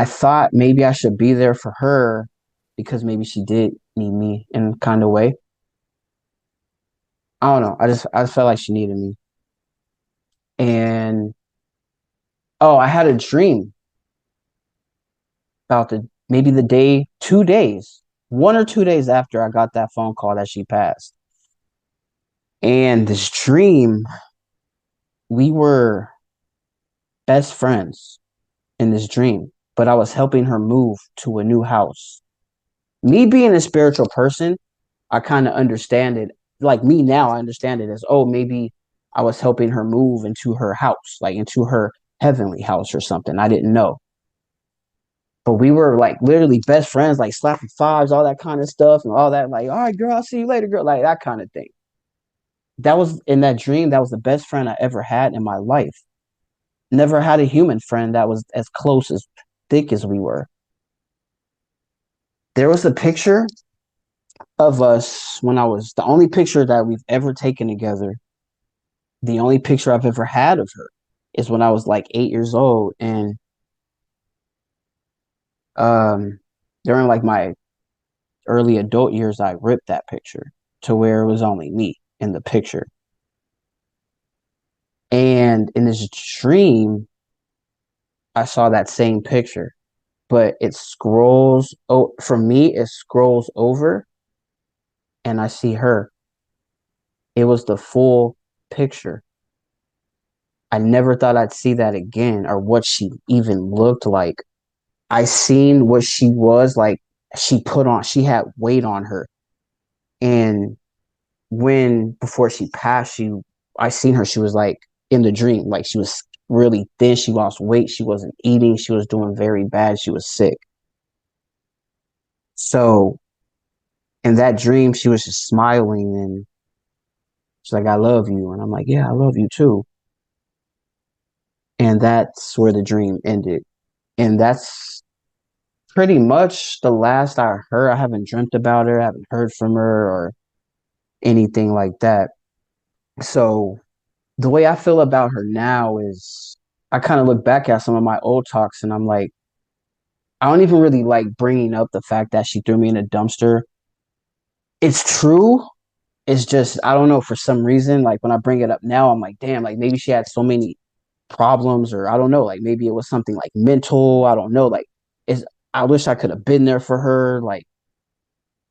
thought maybe I should be there for her because maybe she did need me in kind of way. I don't know. I just felt like she needed me. And oh, I had a dream about maybe the day, 2 days, 1 or 2 days after I got that phone call that she passed. And this dream, we were best friends in this dream, but I was helping her move to a new house. Me being a spiritual person, I kind of understand it. Like me now, I understand it as, oh, maybe I was helping her move into her house, like into her heavenly house or something. I didn't know. But we were like literally best friends, like slapping fives, all that kind of stuff, and all that, like, all right, girl, I'll see you later, girl, like that kind of thing. That was in that dream, that was the best friend I ever had in my life. Never had a human friend that was as close, as thick as we were. There was a picture of us when I was the only picture that we've ever taken together. The only picture I've ever had of her is when I was like 8 years old. And during like my early adult years, I ripped that picture to where it was only me in the picture. And in this dream, I saw that same picture, but it scrolls. Oh, for me, it scrolls over and I see her. It was the full picture. I never thought I'd see that again or what she even looked like. I seen what she was like. She had weight on her. And before she passed, I seen her, she was like in the dream, like she was really thin. She lost weight. She wasn't eating. She was doing very bad. She was sick. So in that dream, she was just smiling and she's like, I love you. And I'm like, yeah, I love you too. And that's where the dream ended. And that's pretty much the last I heard. I haven't dreamt about her. I haven't heard from her or anything like that. So the way I feel about her now is I kind of look back at some of my old talks and I'm like, I don't even really like bringing up the fact that she threw me in a dumpster. It's true. It's just, I don't know, for some reason, like when I bring it up now, I'm like, damn, like maybe she had so many problems or I don't know, like maybe it was something like mental. I don't know. Like, I wish I could have been there for her. Like,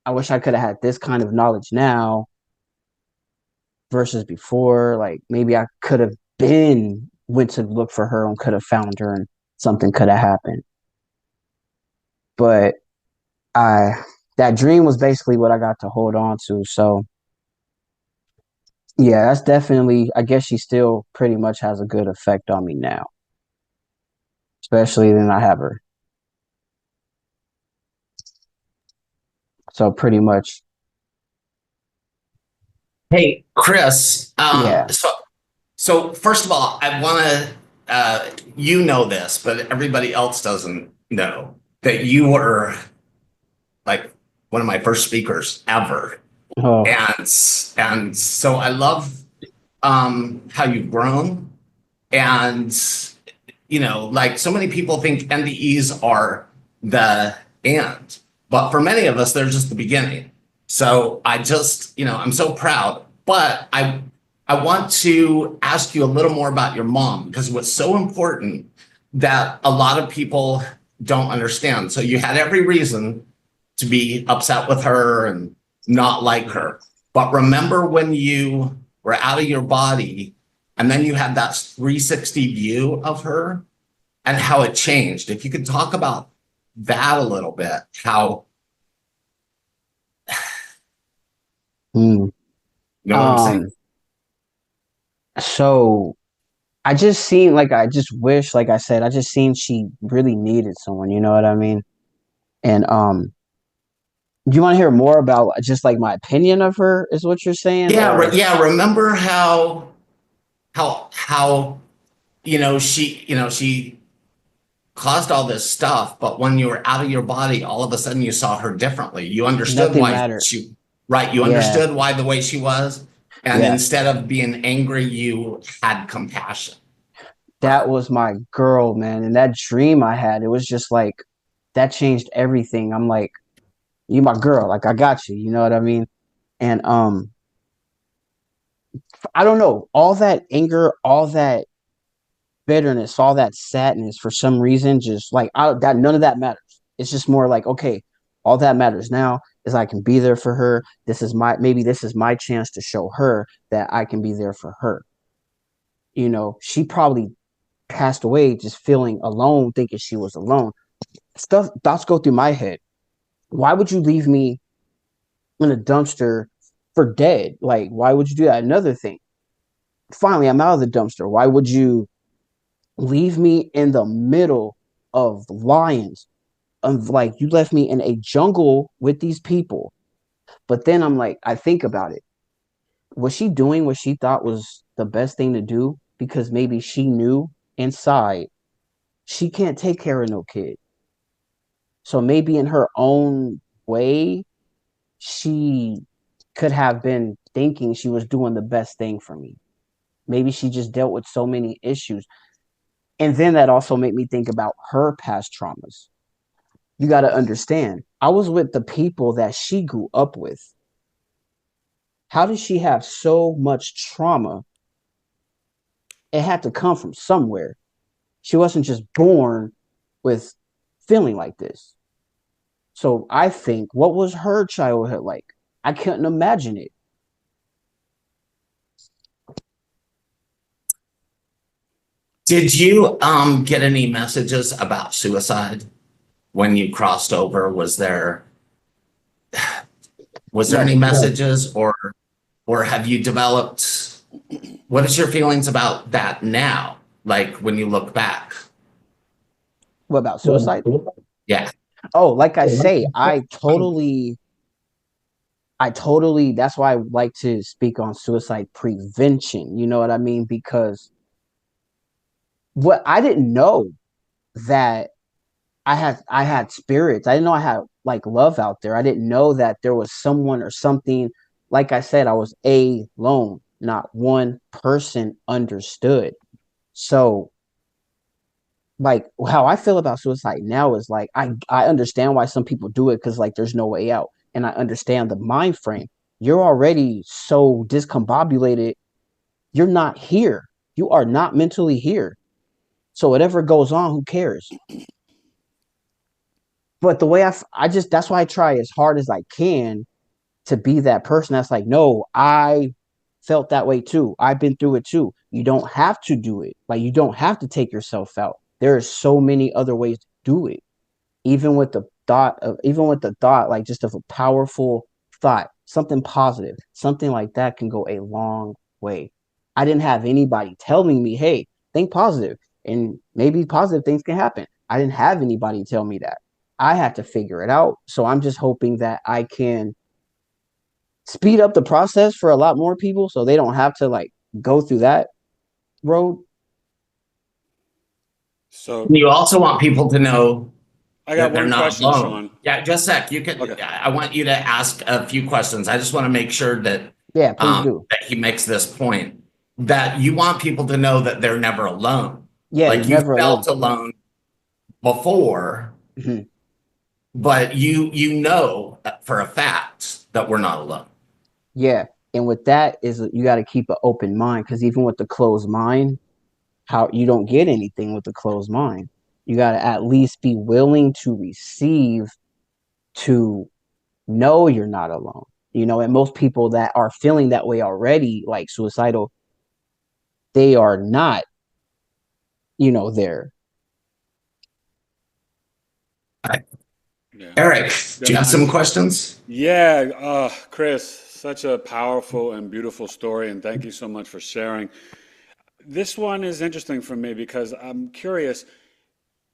I wish I could have had this kind of knowledge now versus before. Like, maybe I could have went to look for her and could have found her and something could have happened. But that dream was basically what I got to hold on to. So yeah, that's definitely, I guess she still pretty much has a good effect on me now, especially then I have her. So pretty much, Hey, Chris. yeah. So first of all, I want to, you know this, but everybody else doesn't know that you were like one of my first speakers ever. Oh, And so I love how you've grown. And, like so many people think NDEs are the end, but for many of us, they're just the beginning. So I just, I'm so proud. But I want to ask you a little more about your mom, because what's so important that a lot of people don't understand. So you had every reason to be upset with her and not like her. But remember when you were out of your body and then you had that 360 view of her and how it changed. If you could talk about that a little bit, how, Mm. you know what I'm saying? So I just seen, like, I just wish, like I said, I just seen she really needed someone, you know what I mean? And do you want to hear more about just like my opinion of her, is what you're saying? Yeah, Or yeah. Remember how she caused all this stuff, but when you were out of your body, all of a sudden you saw her differently. You understood nothing why mattered. right? You Yeah, understood why the way she was, and yeah. instead of being angry, you had compassion for That her. was my girl, man. And that dream I had, it was just like that changed everything. I'm like, you my girl, like I got you, you know what I mean? And I don't know, all that anger, all that bitterness, all that sadness for some reason, just like that none of that matters. It's just more like, okay, all that matters now is I can be there for her. Maybe this is my chance to show her that I can be there for her. You know, she probably passed away just feeling alone, thinking she was alone. Thoughts go through my head. Why would you leave me in a dumpster for dead? Like, why would you do that? Another thing. Finally, I'm out of the dumpster. Why would you leave me in the middle of lions? Of like, you left me in a jungle with these people. But then I'm like, I think about it. Was she doing what she thought was the best thing to do? Because maybe she knew inside she can't take care of no kid. So maybe in her own way, she could have been thinking she was doing the best thing for me. Maybe she just dealt with so many issues. And then that also made me think about her past traumas. You got to understand, I was with the people that she grew up with. How did she have so much trauma? It had to come from somewhere. She wasn't just born with feeling like this. So I think, what was her childhood like? I couldn't imagine it. Did you get any messages about suicide when you crossed over? Was there any Yes. messages, or have you developed, what is your feelings about that now? Like when you look back? What about suicide? Yeah. Oh, like I say, that's why I like to speak on suicide prevention. You know what I mean? Because what I didn't know that I had spirits. I didn't know I had like love out there. I didn't know that there was someone or something. Like I said, I was alone. Not one person understood. So like how I feel about suicide now is like I understand why some people do it because like there's no way out. And I understand the mind frame. You're already so discombobulated, you're not here. You are not mentally here. So whatever goes on, who cares? But the way I just that's why I try as hard as I can to be that person that's like, no, I felt that way too. I've been through it too. You don't have to do it. Like you don't have to take yourself out. There are so many other ways to do it. Even with the thought, like just of a powerful thought, something positive, something like that can go a long way. I didn't have anybody telling me, hey, think positive and maybe positive things can happen. I didn't have anybody tell me that. I had to figure it out. So I'm just hoping that I can speed up the process for a lot more people so they don't have to like go through that road. So You also want people to know I got that they're one not question, alone. Sean. Yeah, just a sec. You can. Okay. I want you to ask a few questions. I just want to make sure that Yeah, please do. that he makes this point, that you want people to know that they're never alone. Yeah, you're Like you never alone. felt alone before, Mhm. but you know for a fact that we're not alone. Yeah. And with that is you got to keep an open mind, because even with the closed mind, how you don't get anything with the closed mind. You got to at least be willing to receive, to know you're not alone. And most people that are feeling that way already, like suicidal, they are not, there. Yeah. Eric, do you have some questions? Yeah, Chris, such a powerful and beautiful story, and thank you so much for sharing. This one is interesting for me because I'm curious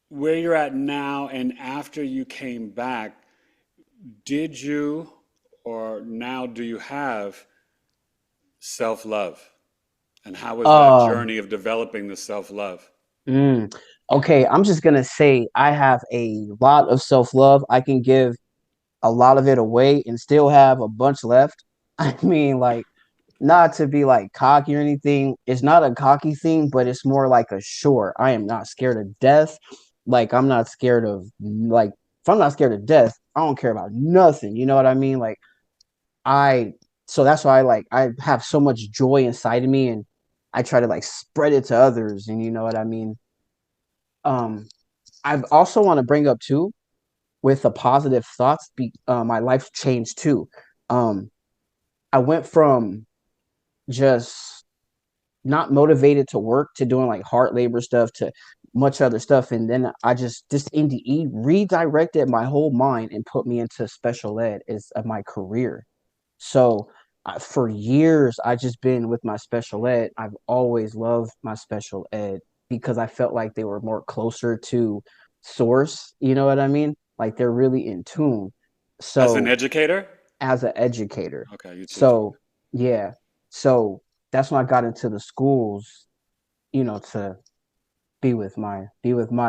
where you're at now and after you came back, did you or now do you have self-love? And how was that Um, journey of developing the self-love? mm, okay, I'm just gonna say I have a lot of self-love. I can give a lot of it away and still have a bunch left. I mean, like, not to be like cocky or anything. It's not a cocky thing, but it's more like a sure. I am not scared of death. Like, I'm not scared of, like, if I'm not scared of death, I don't care about nothing. You know what I mean? Like, I so that's why I have so much joy inside of me, and I try to like spread it to others, and you know what I mean? Um I also want to bring up too, with the positive thoughts, my life changed too. Um I went from just not motivated to work to doing like hard labor stuff to much other stuff, and then I just this NDE redirected my whole mind and put me into special ed as my career. So for years, I just been with my special ed. I've always loved my special ed because I felt like they were more closer to source. You know what I mean? Like they're really in tune. As an So educator? as an educator, Okay, you teach. so yeah, so that's when I got into the schools. To be with my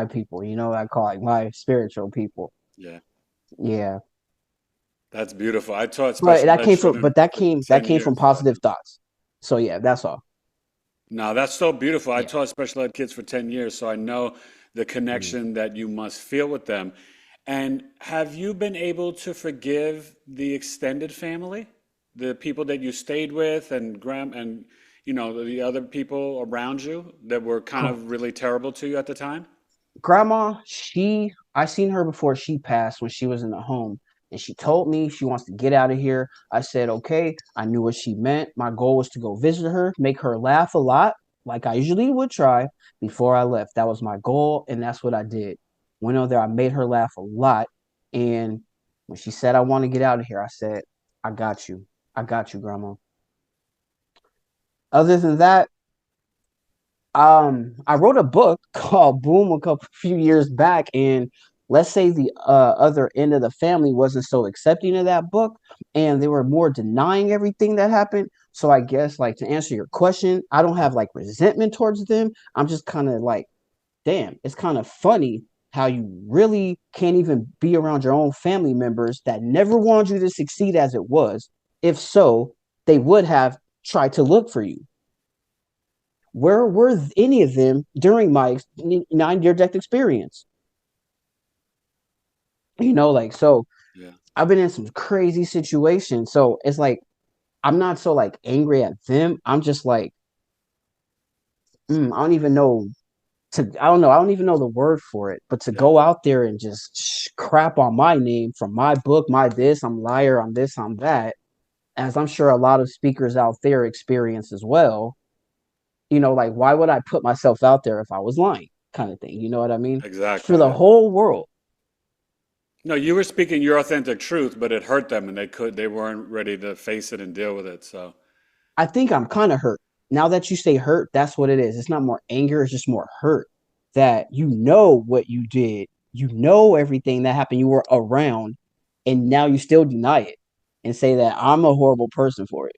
people. I call it my spiritual people. Yeah, Yeah. that's beautiful. I taught But special ed children that for came that 10 came from years. So I positive know. thoughts. So yeah, that's all. No, that's so beautiful. I Yeah. taught special ed kids for 10 years, so I know the Mm. connection that you must feel with them. And have you been able to forgive the extended family, the people that you stayed with and the other people around you that were kind Gr- of really terrible to you at the time? Grandma, I seen her before she passed when she was in the home, and she told me she wants to get out of here. I said, okay. I knew what she meant. My goal was to go visit her, make her laugh a lot, like I usually would try before I left. That was my goal, and that's what I did. Went over there, I made her laugh a lot, and when she said I want to get out of here, I said, I got you. I got you, Grandma. Other than that, I wrote a book called Boom a few years back, and let's say the other end of the family wasn't so accepting of that book, and they were more denying everything that happened. So I guess, like, to answer your question, I don't have like resentment towards them. I'm just kind of like, damn, it's kind of funny how you really can't even be around your own family members that never wanted you to succeed as it was. If so, they would have tried to look for you. Where were any of them during my 9-year death experience? So Yeah. I've been in some crazy situations. So it's like I'm not so like angry at them. I'm just like, I don't even know I don't know. I don't even know the word for it. But to Yeah. go out there and just crap on my name from my book, my this, I'm liar, I'm this, I'm that, as I'm sure a lot of speakers out there experience as well. Like, why would I put myself out there if I was lying, kind of thing? You know what I mean? For Exactly. the whole world. No, you were speaking your authentic truth, but it hurt them and they weren't ready to face it and deal with it. So, I think I'm kind of hurt. Now that you say hurt, that's what it is. It's not more anger, it's just more hurt that you know what you did. You know everything that happened. You were around, and now you still deny it and say that I'm a horrible person for it.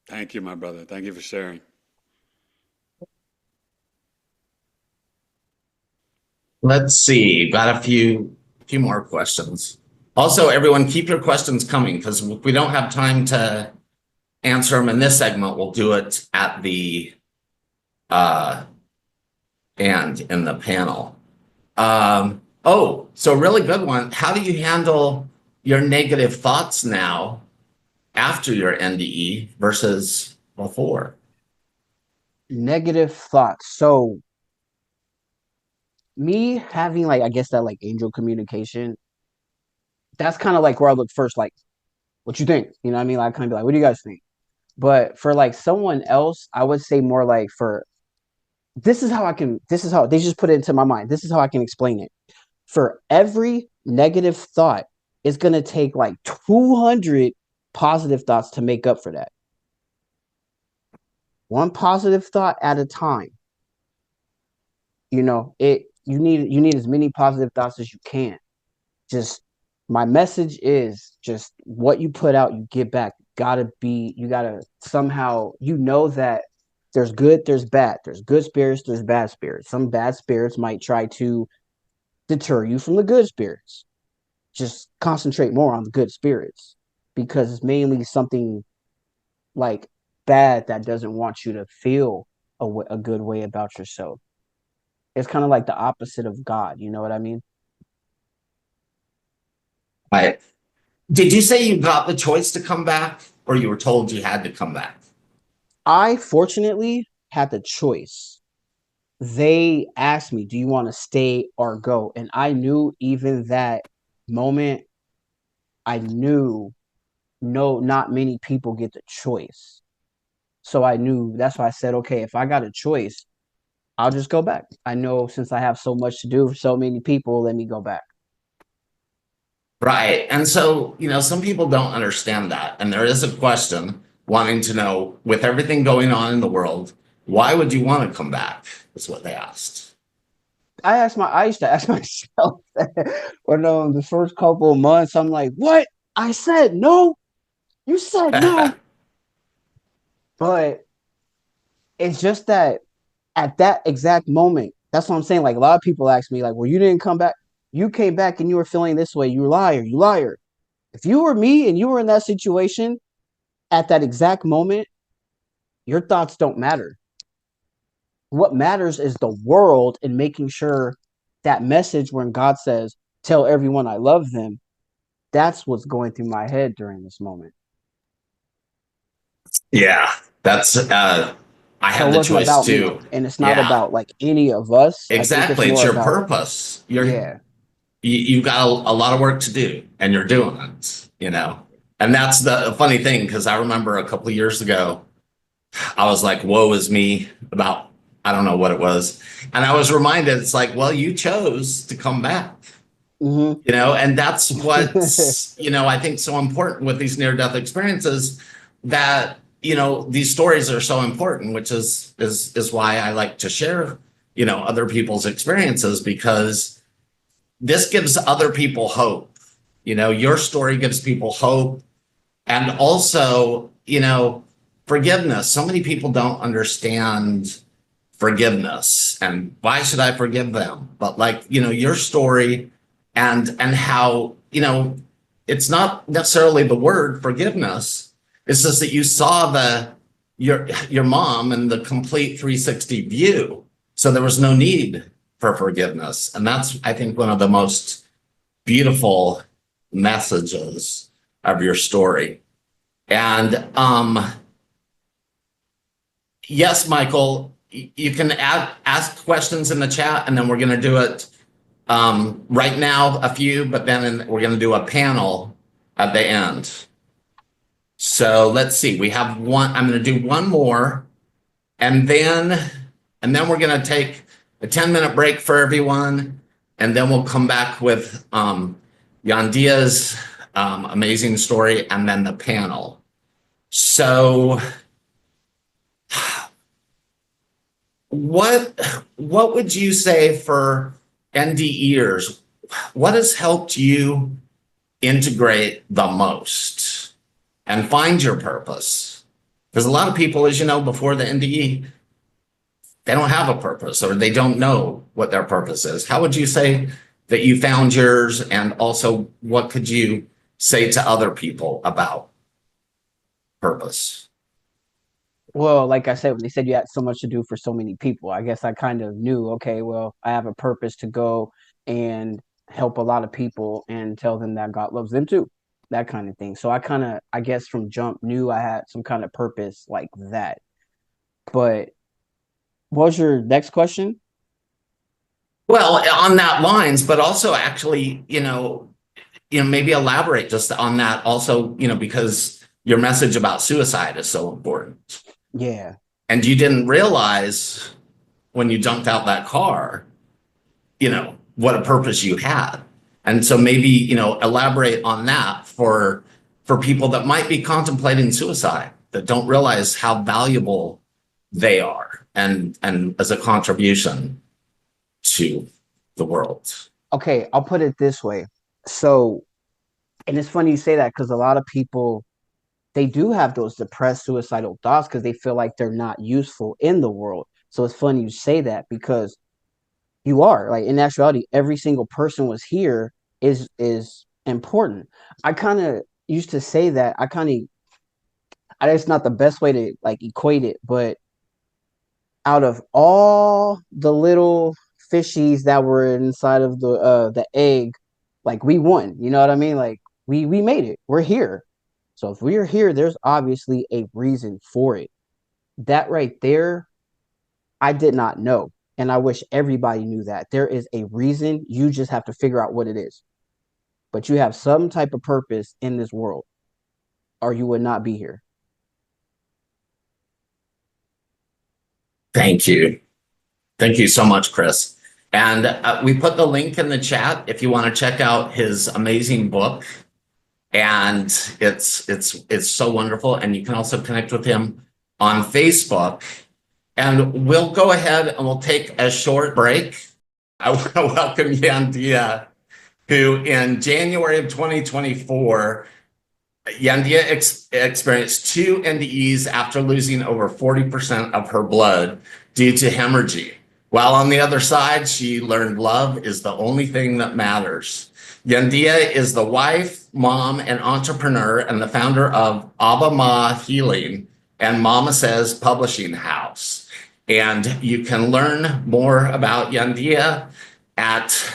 thank you, my brother. Thank you for sharing. Let's see. Got a few more questions. Also, everyone, keep your questions coming because if we don't have time to answer them in this segment, we'll do it at the end in the panel. So really good one. How do you handle your negative thoughts now after your NDE versus before? Negative thoughts. So me having like, I guess that like angel communication, that's kind of like where I look first, like, what you think? You know what I mean? Like kind of be like, what do you guys think? But for like someone else, I would say more like for this is how they just put it into my mind. This is how I can explain it. For every negative thought, it's gonna take like 200 positive thoughts to make up for that. One positive thought at a time. You need as many positive thoughts as you can. Just my message is just what you put out, you get back. You gotta somehow, that there's good, there's bad. There's good spirits, there's bad spirits. Some bad spirits might try to deter you from the good spirits. Just concentrate more on the good spirits because it's mainly something like bad that doesn't want you to feel a good way about yourself. It's kind of like the opposite of God. You know what I mean? Right. Did you say you got the choice to come back or you were told you had to come back? I fortunately had the choice. They asked me, do you want to stay or go? And I knew even that moment, I knew no, not many people get the choice. So I knew that's why I said, okay, if I got a choice, I'll just go back. I know since I have so much to do for so many people, let me go back. Right. And so, some people don't understand that. And there is a question wanting to know, with everything going on in the world, why would you want to come back? Is what they asked. I used to ask myself that when the first couple of months, I'm like, what? I said no. You said no. But it's just that at that exact moment, that's what I'm saying. Like a lot of people ask me, like, well, you didn't come back. You came back and you were feeling this way. You liar, you liar. If you were me and you were in that situation at that exact moment, your thoughts don't matter. What matters is the world and making sure that message when God says, tell everyone I love them, that's what's going through my head during this moment. Yeah. That's I So had it the wasn't choice about me. too. And it's not Yeah. about like any of us. I think it's Exactly. It's more your about, purpose. yeah. You've got a lot of work to do and you're doing it. And that's the funny thing, because I remember a couple of years ago, I was like, woe is me about, I don't know what it was. And I was reminded, it's like, well, you chose to come back, Mm-hmm. and that's what's, I think so important with these near death experiences, that, these stories are so important, which is why I like to share, other people's experiences, because this gives other people hope. Your story gives people hope. And also, forgiveness. So many people don't understand forgiveness and why should I forgive them? But like, your story and how, it's not necessarily the word forgiveness. It's just that you saw your mom and the complete 360 view. So there was no need for forgiveness. And that's, I think, one of the most beautiful messages of your story. And yes, Michael, you can ask questions in the chat, and then we're going to do it right now, a few, but then we're going to do a panel at the end. So let's see. We have one. I'm going to do one more, and then we're going to take a 10-minute break for everyone, and then we'll come back with Yandea's amazing story, and then the panel. So what would you say for NDErs? What has helped you integrate the most and find your purpose? Because a lot of people, as you know, before the NDE, they don't have a purpose, or they don't know what their purpose is. How would you say that you found yours? And also, what could you say to other people about purpose? Well, like I said, when they said you had so much to do for so many people, I guess I kind of knew, okay, well, I have a purpose to go and help a lot of people and tell them that God loves them too, that kind of thing. So I guess from jump knew I had some kind of purpose like that. But what was your next question? Well, on that lines, but also actually, maybe elaborate just on that also, because your message about suicide is so important. Yeah. And you didn't realize when you jumped out that car, what a purpose you had. And so maybe, elaborate on that for people that might be contemplating suicide, that don't realize how valuable they are and as a contribution to the world. Okay, I'll put it this way. So, and it's funny you say that because a lot of people, they do have those depressed suicidal thoughts because they feel like they're not useful in the world. So it's funny you say that because you are, like, in actuality, every single person was here is important. I kind of used to say that. It's not the best way to like equate it, but out of all the little fishies that were inside of the egg, like, we won. You know what I mean? Like, we made it. We're here. So if we're here, there's obviously a reason for it. That right there, I did not know. And I wish everybody knew that. There is a reason. You just have to figure out what it is. But you have some type of purpose in this world, or you would not be here. Thank you. Thank you so much, Chris. And we put the link in the chat if you want to check out his amazing book. And it's so wonderful. And you can also connect with him on Facebook. And we'll go ahead and we'll take a short break. I want to welcome Yandea, who in January of 2024, Yandea experienced 2 NDEs after losing over 40% of her blood due to hemorrhaging. While on the other side, she learned love is the only thing that matters. Yandea is the wife, mom, and entrepreneur, and the founder of Abba Ma Healing and Mama Says Publishing House. And you can learn more about Yandea at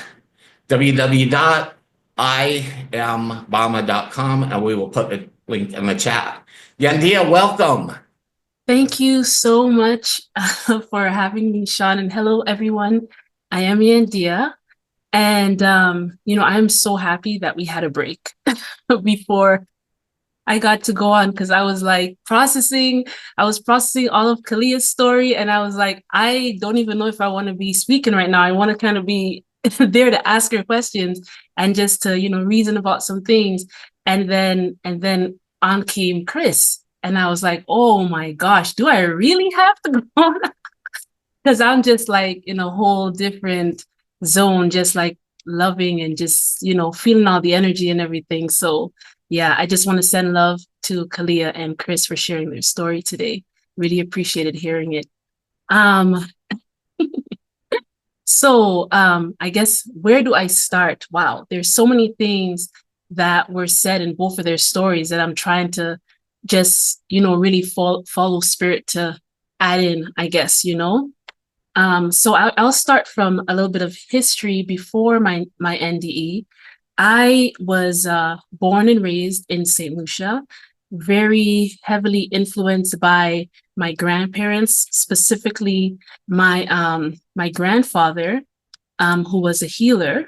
www.iambama.com, and we will put the link in the chat. Yandea, welcome. Thank you so much for having me, Sean, and hello, everyone. I am Yandea, and I'm so happy that we had a break before I got to go on, because I was processing all of Khaliah's story, and I was like, I don't even know if I want to be speaking right now. I want to kind of be there to ask her questions and just to, reason about some things. And then on came Chris. And I was like, oh my gosh, do I really have to go? Because I'm just in a whole different zone, just loving and just, feeling all the energy and everything. So yeah, I just want to send love to Khaliah and Chris for sharing their story today. Really appreciated hearing it. So I guess, where do I start? Wow, there's so many things that were said in both of their stories that I'm trying to just, really follow spirit to add in, I guess, So I'll start from a little bit of history before my NDE. I was born and raised in St. Lucia, very heavily influenced by my grandparents, specifically my grandfather, who was a healer,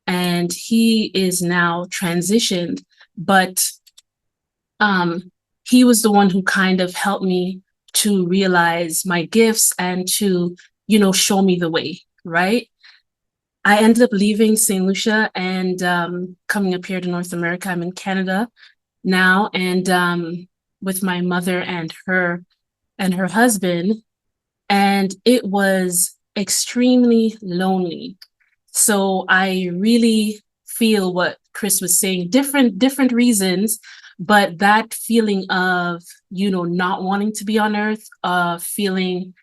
and he is now transitioned, but he was the one who kind of helped me to realize my gifts and to, show me the way, right? I ended up leaving St. Lucia and coming up here to North America. I'm in Canada now, and with my mother and her husband, and it was extremely lonely. So I really feel what Chris was saying, different reasons, but that feeling of, not wanting to be on earth, feeling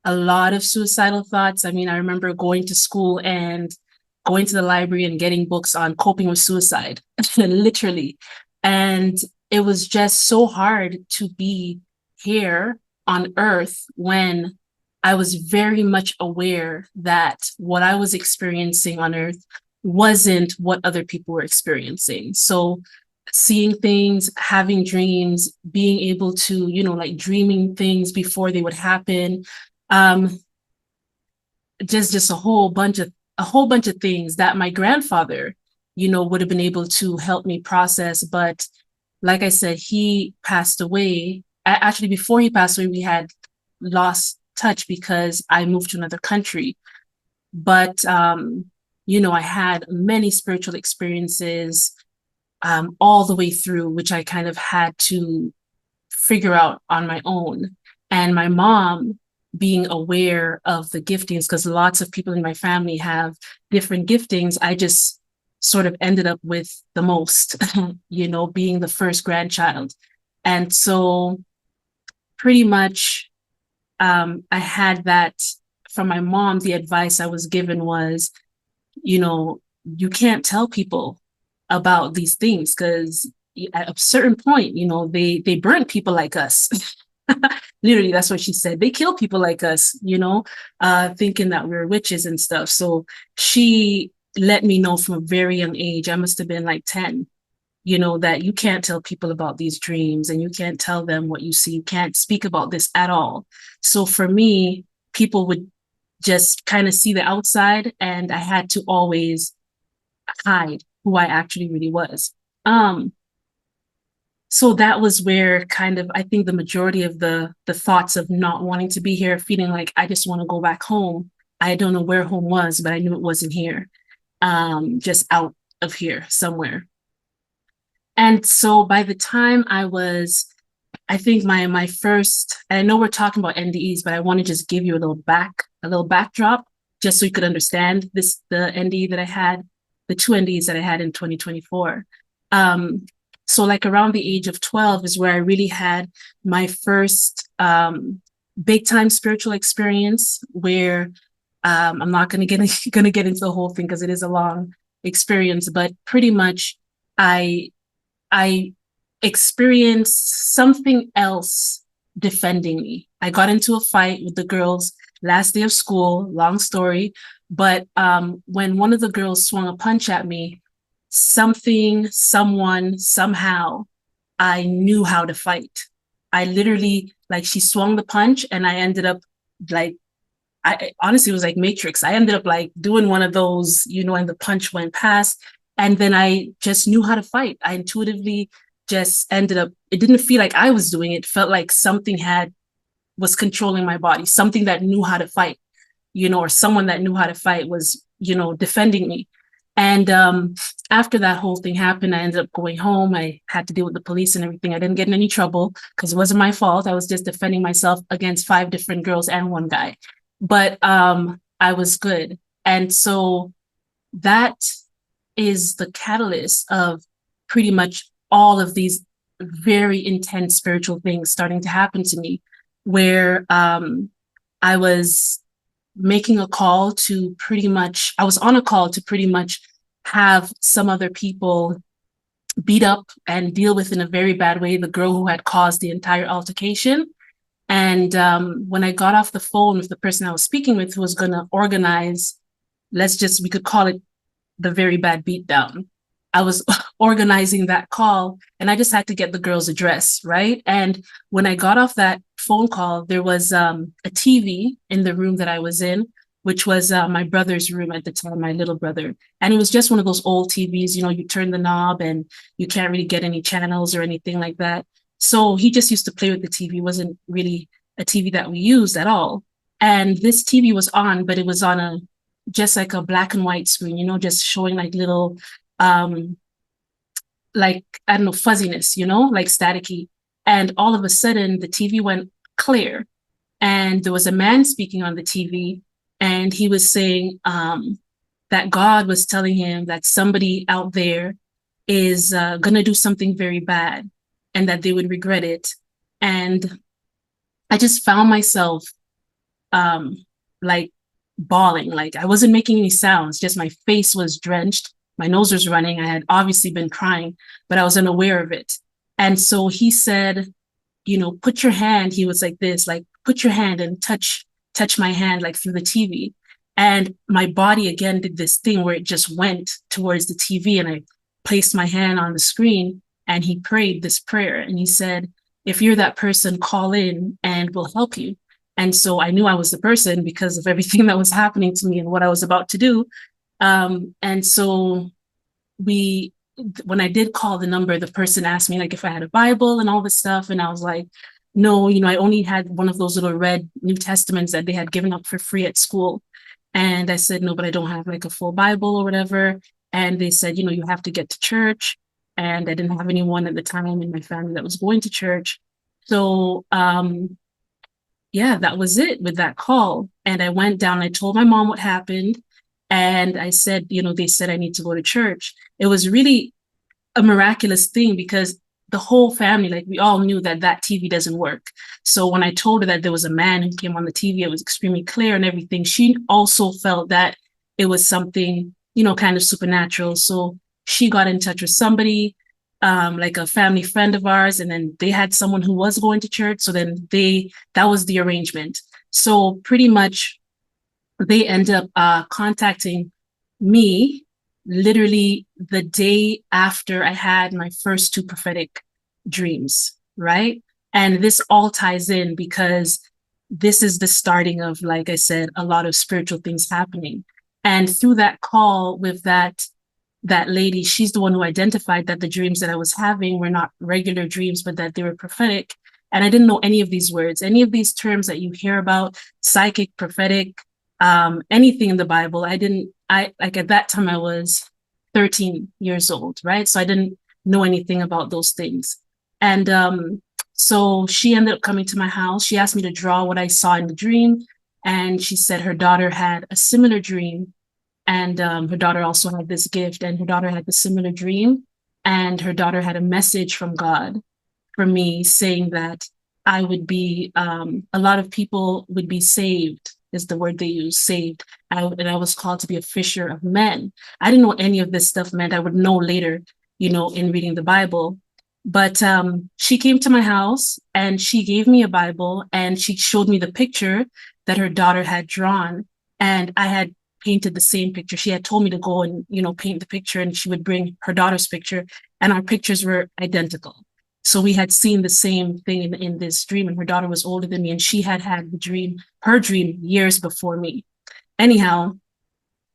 a lot of suicidal thoughts. I mean, I remember going to school and going to the library and getting books on coping with suicide, literally. And it was just so hard to be here on earth when I was very much aware that what I was experiencing on earth wasn't what other people were experiencing. So seeing things, having dreams, being able to, like dreaming things before they would happen, just a whole bunch of things that my grandfather, would have been able to help me process. But like I said, he passed away. Actually, before he passed away, we had lost touch because I moved to another country. But I had many spiritual experiences all the way through, which I kind of had to figure out on my own. And my mom, being aware of the giftings, because lots of people in my family have different giftings, I just sort of ended up with the most, being the first grandchild. And so pretty much I had that from my mom. The advice I was given was, you can't tell people about these things because at a certain point, they burn people like us. Literally, that's what she said. They kill people like us, thinking that we're witches and stuff. So she let me know from a very young age, I must have been like 10, that you can't tell people about these dreams and you can't tell them what you see. You can't speak about this at all. So for me, people would just kind of see the outside, and I had to always hide who I actually really was. So that was where kind of, I think the majority of the thoughts of not wanting to be here, feeling like I just want to go back home. I don't know where home was, but I knew it wasn't here, just out of here somewhere. And so by the time I think my first, I know we're talking about NDEs, but I want to just give you a little backdrop, just so you could understand the NDE that I had, the 2 NDEs that I had in 2024. So like around the age of 12 is where I really had my first big time spiritual experience, where I'm not going to get into the whole thing because it is a long experience, but pretty much I experienced something else defending me. I got into a fight with the girls last day of school, long story, but when one of the girls swung a punch at me, something, someone, somehow, I knew how to fight. I literally, like, she swung the punch and I ended up like, I honestly, it was like Matrix. I ended up like doing one of those, and the punch went past. And then I just knew how to fight. I intuitively just ended up, it didn't feel like I was doing it. It felt like something was controlling my body, something that knew how to fight, or someone that knew how to fight was, defending me. And after that whole thing happened, I ended up going home. I had to deal with the police and everything. I didn't get in any trouble because it wasn't my fault. I was just defending myself against 5 different girls and 1 guy. But I was good. And so that is the catalyst of pretty much all of these very intense spiritual things starting to happen to me, where I was making a call to pretty much, I was on a call to pretty much have some other people beat up and deal with in a very bad way the girl who had caused the entire altercation. And when I got off the phone with the person I was speaking with, who was going to organize, we could call it the very bad beatdown. I was organizing that call and I just had to get the girl's address, right? And when I got off that phone call, there was a TV in the room that I was in, which was my brother's room at the time, my little brother. And it was just one of those old TVs, you turn the knob and you can't really get any channels or anything like that. So he just used to play with the TV. It wasn't really a TV that we used at all. And this TV was on, but it was on just like a black and white screen, just showing like little, like, I don't know, fuzziness, like staticky. And all of a sudden the TV went clear and there was a man speaking on the TV, and he was saying that God was telling him that somebody out there is going to do something very bad and that they would regret it. And I just found myself like bawling, like I wasn't making any sounds, just my face was drenched. My nose was running. I had obviously been crying, but I was unaware of it. And so he said, put your hand, he was like this, like, put your hand and touch my hand, like through the TV. And my body again did this thing where it just went towards the TV, and I placed my hand on the screen, and he prayed this prayer. And he said, if you're that person, call in and we'll help you. And so I knew I was the person because of everything that was happening to me and what I was about to do. And so when I did call the number, the person asked me like if I had a Bible and all this stuff. And I was like, no, I only had one of those little red New Testaments that they had given up for free at school. And I said, no, but I don't have like a full Bible or whatever. And they said, you have to get to church. And I didn't have anyone at the time in my family that was going to church. So, yeah, that was it with that call. And I went down, I told my mom what happened. And I said, they said I need to go to church. It was really a miraculous thing because the whole family, like we all knew that TV doesn't work. So when I told her that there was a man who came on the TV, it was extremely clear and everything. She also felt that it was something, kind of supernatural. So she got in touch with somebody, like a family friend of ours, and then they had someone who was going to church. So then that was the arrangement. So pretty much they end up contacting me literally the day after I had my first 2 prophetic dreams, right? And this all ties in because this is the starting of, like I said, a lot of spiritual things happening. And through that call with that lady, she's the one who identified that the dreams that I was having were not regular dreams, but that they were prophetic. And I didn't know any of these words, any of these terms that you hear about, psychic, prophetic, anything in the Bible. Like at that time I was 13 years old, right? So I didn't know anything about those things. And so she ended up coming to my house. She asked me to draw what I saw in the dream. And she said her daughter had a similar dream. And her daughter also had this gift, and her daughter had the similar dream. And her daughter had a message from God for me saying that I would be, a lot of people would be saved, is the word they use, saved. And I was called to be a fisher of men. I didn't know any of this stuff meant. I would know later, in reading the Bible. But she came to my house and she gave me a Bible and she showed me the picture that her daughter had drawn. And I had painted the same picture. She had told me to go and, paint the picture, and she would bring her daughter's picture, and our pictures were identical. So we had seen the same thing in this dream, and her daughter was older than me, and she had her dream years before me. Anyhow,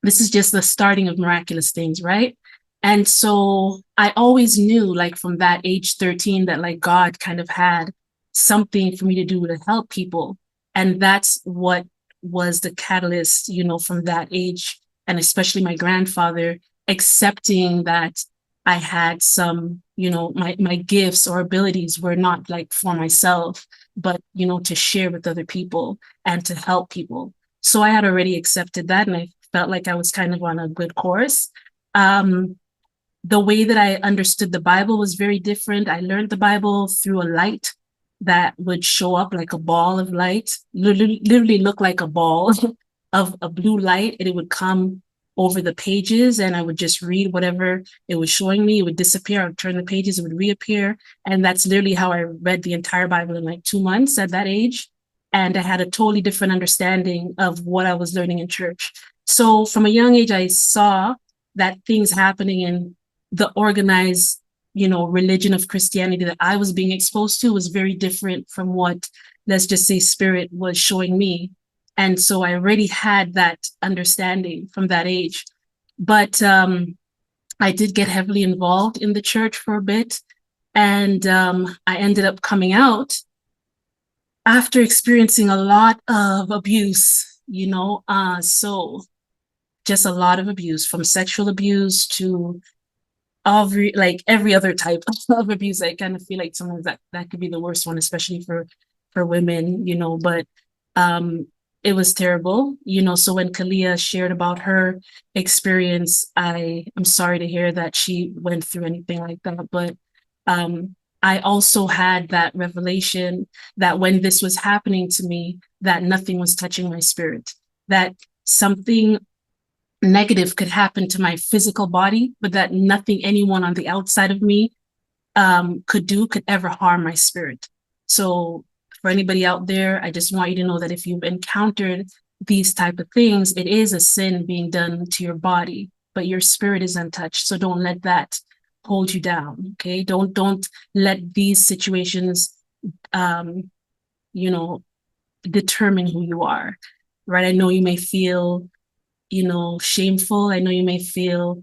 this is just the starting of miraculous things, right? And so I always knew, like from that age 13, that like God kind of had something for me to do to help people. And that's what was the catalyst, from that age, and especially my grandfather accepting that I had some, my gifts or abilities were not like for myself, but, to share with other people and to help people. So I had already accepted that, and I felt like I was kind of on a good course. The way that I understood the Bible was very different. I learned the Bible through a light that would show up like a ball of light, literally look like a ball of a blue light, and it would come over the pages, and I would just read whatever it was showing me. It would disappear. I would turn the pages, it would reappear. And that's literally how I read the entire Bible in like 2 months at that age. And I had a totally different understanding of what I was learning in church. So from a young age, I saw that things happening in the organized, religion of Christianity that I was being exposed to was very different from what, let's just say, spirit was showing me. And so I already had that understanding from that age. But I did get heavily involved in the church for a bit. And I ended up coming out after experiencing a lot of abuse, so just a lot of abuse, from sexual abuse to every other type of abuse. I kind of feel like sometimes that could be the worst one, especially for women, but it was terrible, so when Khaliah shared about her experience, I'm sorry to hear that she went through anything like that, but I also had that revelation that when this was happening to me, that nothing was touching my spirit, that something negative could happen to my physical body, but that nothing anyone on the outside of me could ever harm my spirit. So for anybody out there, I just want you to know that if you've encountered these type of things, it is a sin being done to your body, but your spirit is untouched. So don't let that hold you down. Okay. Don't let these situations, you know, determine who you are, right? I know you may feel, you know, shameful. I know you may feel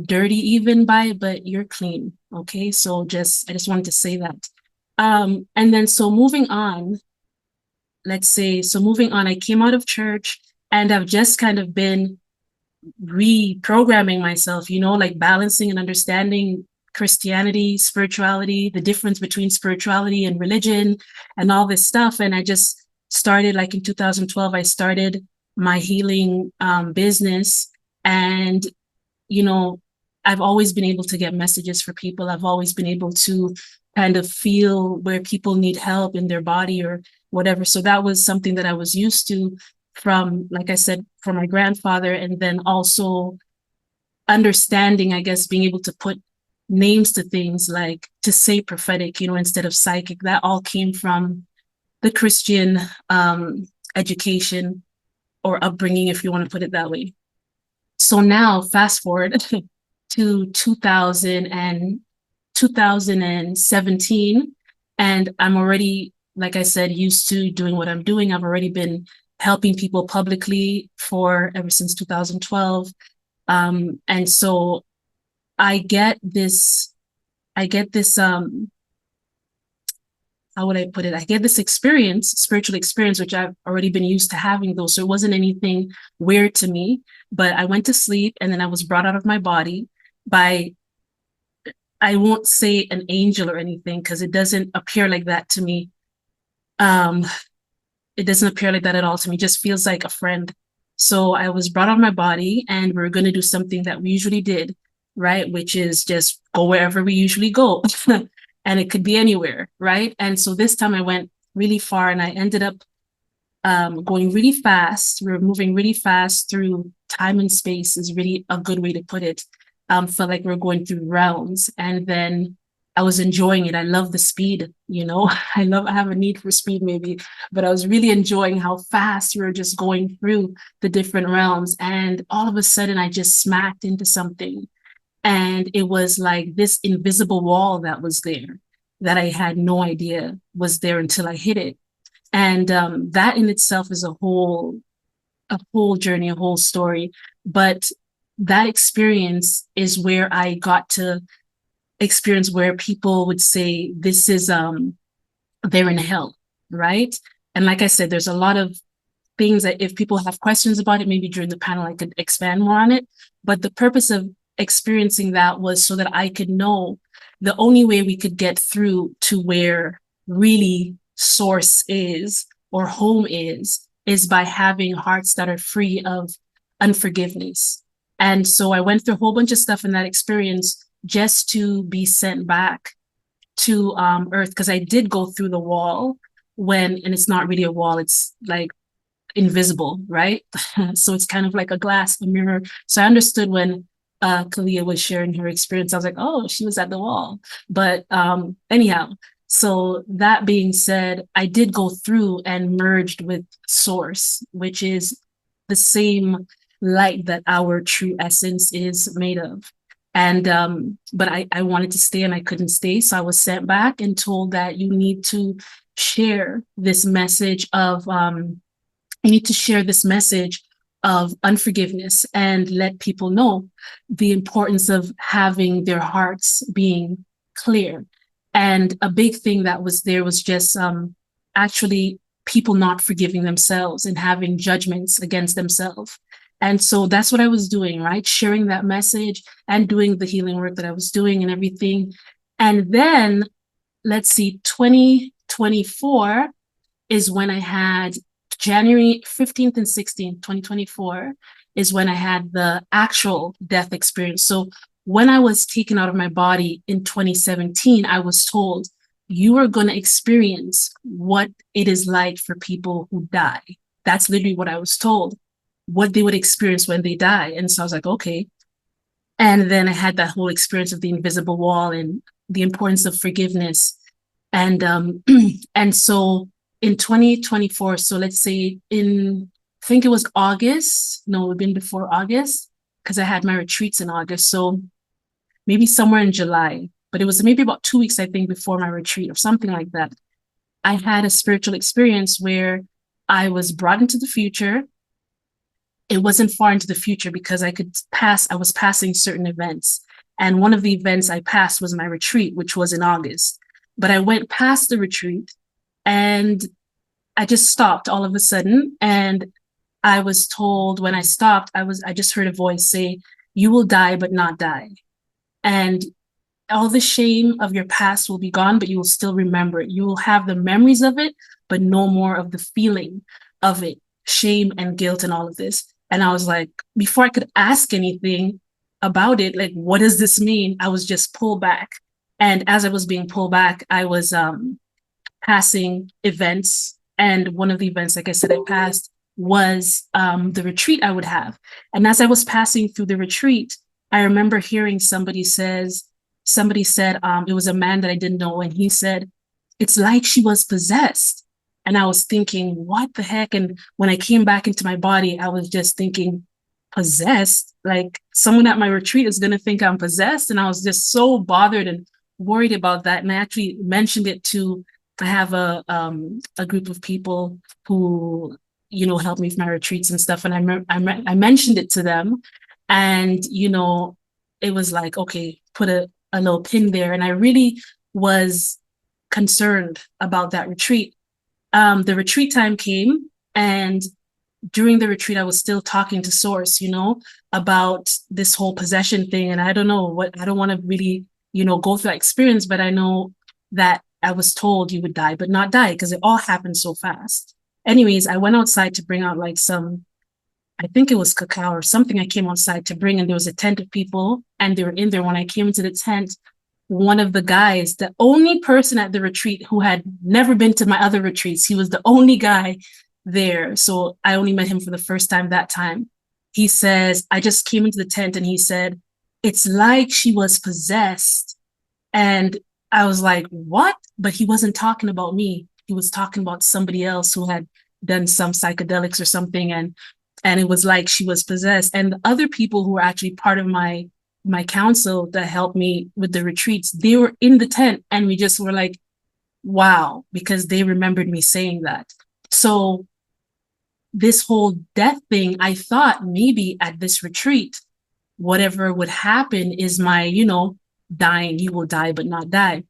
dirty even by it, but you're clean. Okay. So I just wanted to say that. And then, so moving on, I came out of church and I've just kind of been reprogramming myself, you know, like balancing and understanding Christianity, spirituality, the difference between spirituality and religion and all this stuff. And I just started, like in 2012, I started my healing business. And, you know, I've always been able to get messages for people. I've always been able to kind of feel where people need help in their body or whatever. So that was something that I was used to from, like I said, from my grandfather. And then also understanding, I guess, being able to put names to things, like to say prophetic, you know, instead of psychic. That all came from the Christian education or upbringing, if you want to put it that way. So now fast forward to 2017, and I'm already, like I said, used to doing what I'm doing. I've already been helping people publicly ever since 2012. And so I get this, how would I put it? I get this experience, spiritual experience, which I've already been used to having those. So it wasn't anything weird to me, but I went to sleep and then I was brought out of my body by, I won't say an angel or anything, because it doesn't appear like that to me. It doesn't appear like that at all to me. It just feels like a friend. So I was brought out of my body and we're going to do something that we usually did, right? Which is just go wherever we usually go. And it could be anywhere, right? And so this time I went really far and I ended up going really fast. We were moving really fast through time and space is really a good way to put it. Felt like we were going through realms. And then I was enjoying it. I love the speed, you know, I have a need for speed maybe, but I was really enjoying how fast we were just going through the different realms. And all of a sudden I just smacked into something. And it was like this invisible wall that was there that I had no idea was there until I hit it. And that in itself is a whole journey, a whole story. But that experience is where I got to experience where people would say this is they're in hell, right? And like I said, there's a lot of things that if people have questions about it, maybe during the panel I could expand more on it. But the purpose of experiencing that was so that I could know the only way we could get through to where really source is or home is by having hearts that are free of unforgiveness. And so I went through a whole bunch of stuff in that experience just to be sent back to Earth, because I did go through the wall and it's not really a wall, it's like invisible, right? So it's kind of like a glass, a mirror. So I understood when Khaliah was sharing her experience. I was like, oh, she was at the wall. But anyhow, so that being said, I did go through and merged with source, which is the same light that our true essence is made of. And but I wanted to stay and I couldn't stay. So I was sent back and told that you need to share this message of unforgiveness and let people know the importance of having their hearts being clear. And a big thing that was there was just actually people not forgiving themselves and having judgments against themselves. And so that's what I was doing, right? Sharing that message and doing the healing work that I was doing and everything. And then, let's see, 2024 is when I had January 15th and 16th, 2024 is when I had the actual death experience. So when I was taken out of my body in 2017, I was told, you are going to experience what it is like for people who die. That's literally what I was told, what they would experience when they die. And so I was like, okay. And then I had that whole experience of the invisible wall and the importance of forgiveness. And and so in 2024, so let's say in I think it was August. No, it would have been before August because I had my retreats in August. So maybe somewhere in July, but it was maybe about 2 weeks, I think, before my retreat or something like that. I had a spiritual experience where I was brought into the future. It wasn't far into the future because I was passing certain events. And one of the events I passed was my retreat, which was in August. But I went past the retreat and I just stopped all of a sudden. And I was told when I stopped, I just heard a voice say, "You will die, but not die." And all the shame of your past will be gone, but you will still remember it. You will have the memories of it, but no more of the feeling of it, shame and guilt and all of this. And I was like, before I could ask anything about it, like, what does this mean? I was just pulled back. And as I was being pulled back, I was passing events. And one of the events, like I said, I passed was the retreat I would have. And as I was passing through the retreat, I remember hearing somebody said, it was a man that I didn't know, and he said, "It's like she was possessed." And I was thinking, what the heck? And when I came back into my body, I was just thinking, possessed? Like someone at my retreat is going to think I'm possessed? And I was just so bothered and worried about that. And I actually mentioned it to, I have a group of people who, help me with my retreats and stuff. And I mentioned it to them, and, it was like, okay, put a little pin there. And I really was concerned about that retreat. The retreat time came, and during the retreat, I was still talking to Source, about this whole possession thing. And I don't know I don't want to really, go through that experience, but I know that I was told you would die, but not die, because it all happened so fast. Anyways, I went outside to bring out like I think it was cacao or something I came outside to bring, and there was a tent of people, and they were in there. When I came into the tent, one of the guys, the only person at the retreat who had never been to my other retreats, he was the only guy there. So I only met him for the first time that time. He says, I just came into the tent, and he said, "It's like she was possessed." And I was like, what? But he wasn't talking about me. He was talking about somebody else who had done some psychedelics or something. And it was like she was possessed. And the other people who were actually part of my council that helped me with the retreats, they were in the tent, and we just were like, wow, because they remembered me saying that. So this whole death thing, I thought maybe at this retreat, whatever would happen is my, dying, you will die, but not die.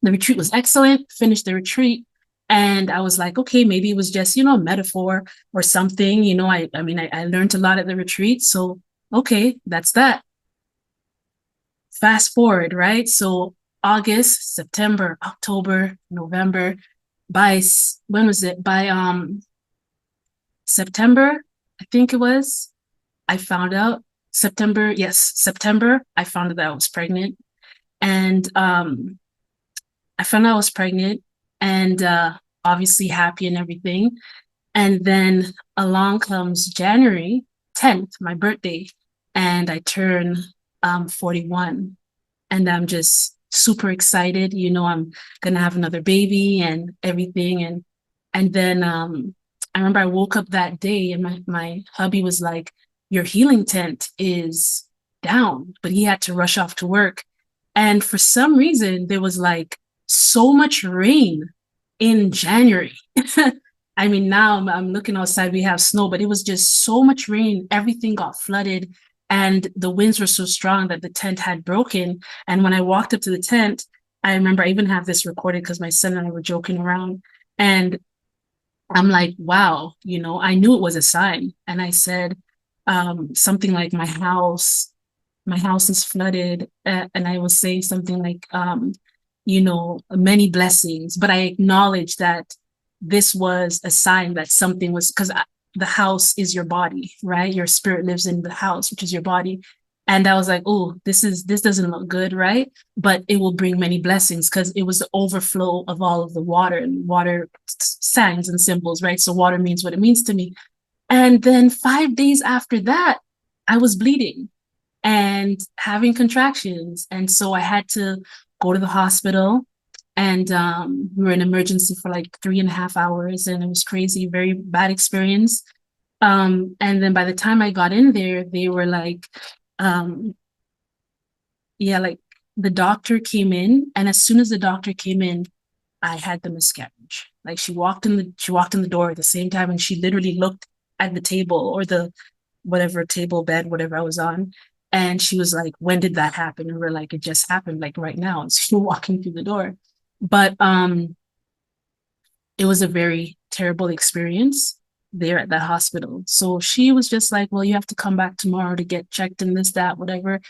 The retreat was excellent, finished the retreat. And I was like, okay, maybe it was just, metaphor or something, I learned a lot at the retreat. So, okay, that's that. Fast forward, right? So August, September, October, November, when was it? By September, I think it was, I found out. September, I found out that I was pregnant. And I found out I was pregnant, and obviously happy and everything. And then along comes January 10th, my birthday, and I turn 41. And I'm just super excited. I'm gonna have another baby and everything. And then I remember I woke up that day, and my hubby was like, "Your healing tent is down," but he had to rush off to work. And for some reason, there was like so much rain in January. Now I'm looking outside, we have snow, but it was just so much rain. Everything got flooded, and the winds were so strong that the tent had broken. And when I walked up to the tent, I remember I even have this recorded because my son and I were joking around. And I'm like, wow, I knew it was a sign. And I said something like, my house is flooded. And I was saying something like, many blessings. But I acknowledged that this was a sign that something was, because the house is your body, right? Your spirit lives in the house, which is your body. And I was like, oh, this doesn't look good, right? But it will bring many blessings, because it was the overflow of all of the water, and water signs and symbols, right? So water means what it means to me. And then 5 days after that, I was bleeding and having contractions. And so I had to go to the hospital, and we were in emergency for like 3.5 hours, and it was crazy, very bad experience. And then by the time I got in there, they were like, yeah, like the doctor came in, and as soon as the doctor came in, I had the miscarriage. Like she walked in the door at the same time, and she literally looked at the table or the whatever table, bed, whatever I was on. And she was like, when did that happen? And we're like, it just happened, like right now. And she was walking through the door. But it was a very terrible experience there at that hospital. So she was just like, well, you have to come back tomorrow to get checked and this, that, whatever.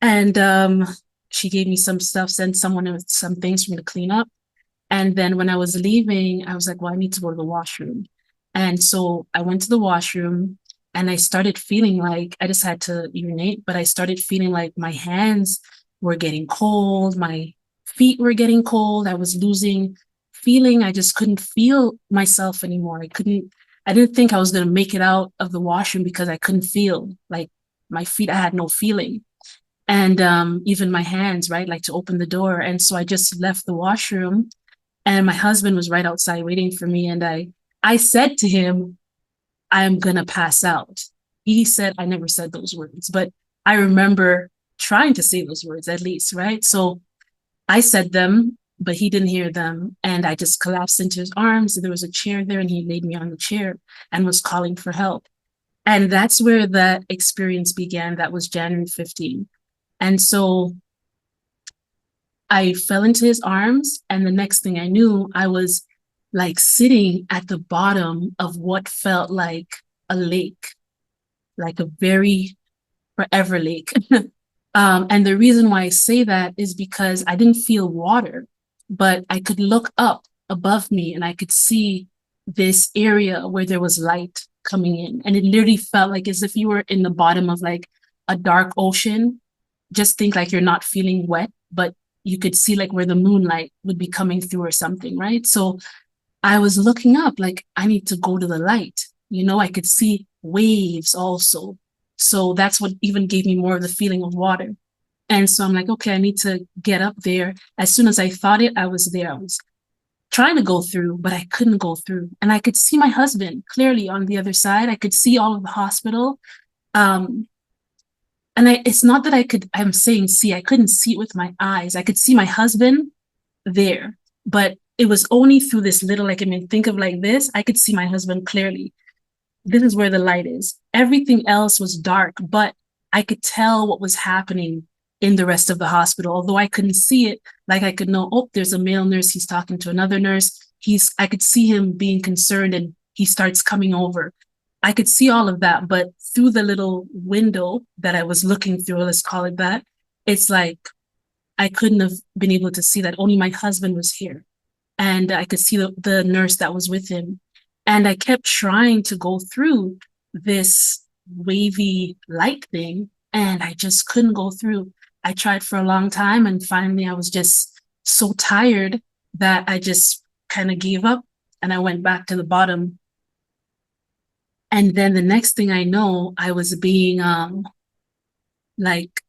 And she gave me some stuff, sent someone with some things for me to clean up. And then when I was leaving, I was like, well, I need to go to the washroom. And so I went to the washroom and I started feeling like I just had to urinate, but I started feeling like my hands were getting cold, my feet were getting cold. I was losing feeling. I just couldn't feel myself anymore. I didn't think I was going to make it out of the washroom because I couldn't feel like my feet, I had no feeling. And even my hands, right, like to open the door. And so I just left the washroom. And my husband was right outside waiting for me. And I said to him, I'm going to pass out. He said, I never said those words, but I remember trying to say those words at least, right? So I said them, but he didn't hear them. And I just collapsed into his arms. There was a chair there and he laid me on the chair and was calling for help. And that's where that experience began. That was January 15th. And so I fell into his arms, and the next thing I knew, I was like sitting at the bottom of what felt like a lake, like a very forever lake. And the reason why I say that is because I didn't feel water, but I could look up above me and I could see this area where there was light coming in. And it literally felt like as if you were in the bottom of like a dark ocean. Just think like you're not feeling wet, but you could see like where the moonlight would be coming through or something, right? So I was looking up like, I need to go to the light. You know, I could see waves also. So that's what even gave me more of the feeling of water. And so I'm like, okay, I need to get up there. As soon as I thought it, I was there. I was trying to go through, but I couldn't go through. And I could see my husband clearly on the other side. I could see all of the hospital. And it's not that I'm saying see, I couldn't see it with my eyes. I could see my husband there, but it was only through this little, like, I mean, think of like this, I could see my husband clearly. This is where the light is. Everything else was dark, but I could tell what was happening in the rest of the hospital. Although I couldn't see it, like I could know, oh, there's a male nurse, he's talking to another nurse. I could see him being concerned and he starts coming over. I could see all of that, but through the little window that I was looking through, let's call it that, it's like I couldn't have been able to see that. Only my husband was here. And I could see the nurse that was with him. And I kept trying to go through this wavy light thing, and I just couldn't go through. I tried for a long time, and finally I was just so tired that I just kind of gave up and I went back to the bottom. And then the next thing I know, I was being like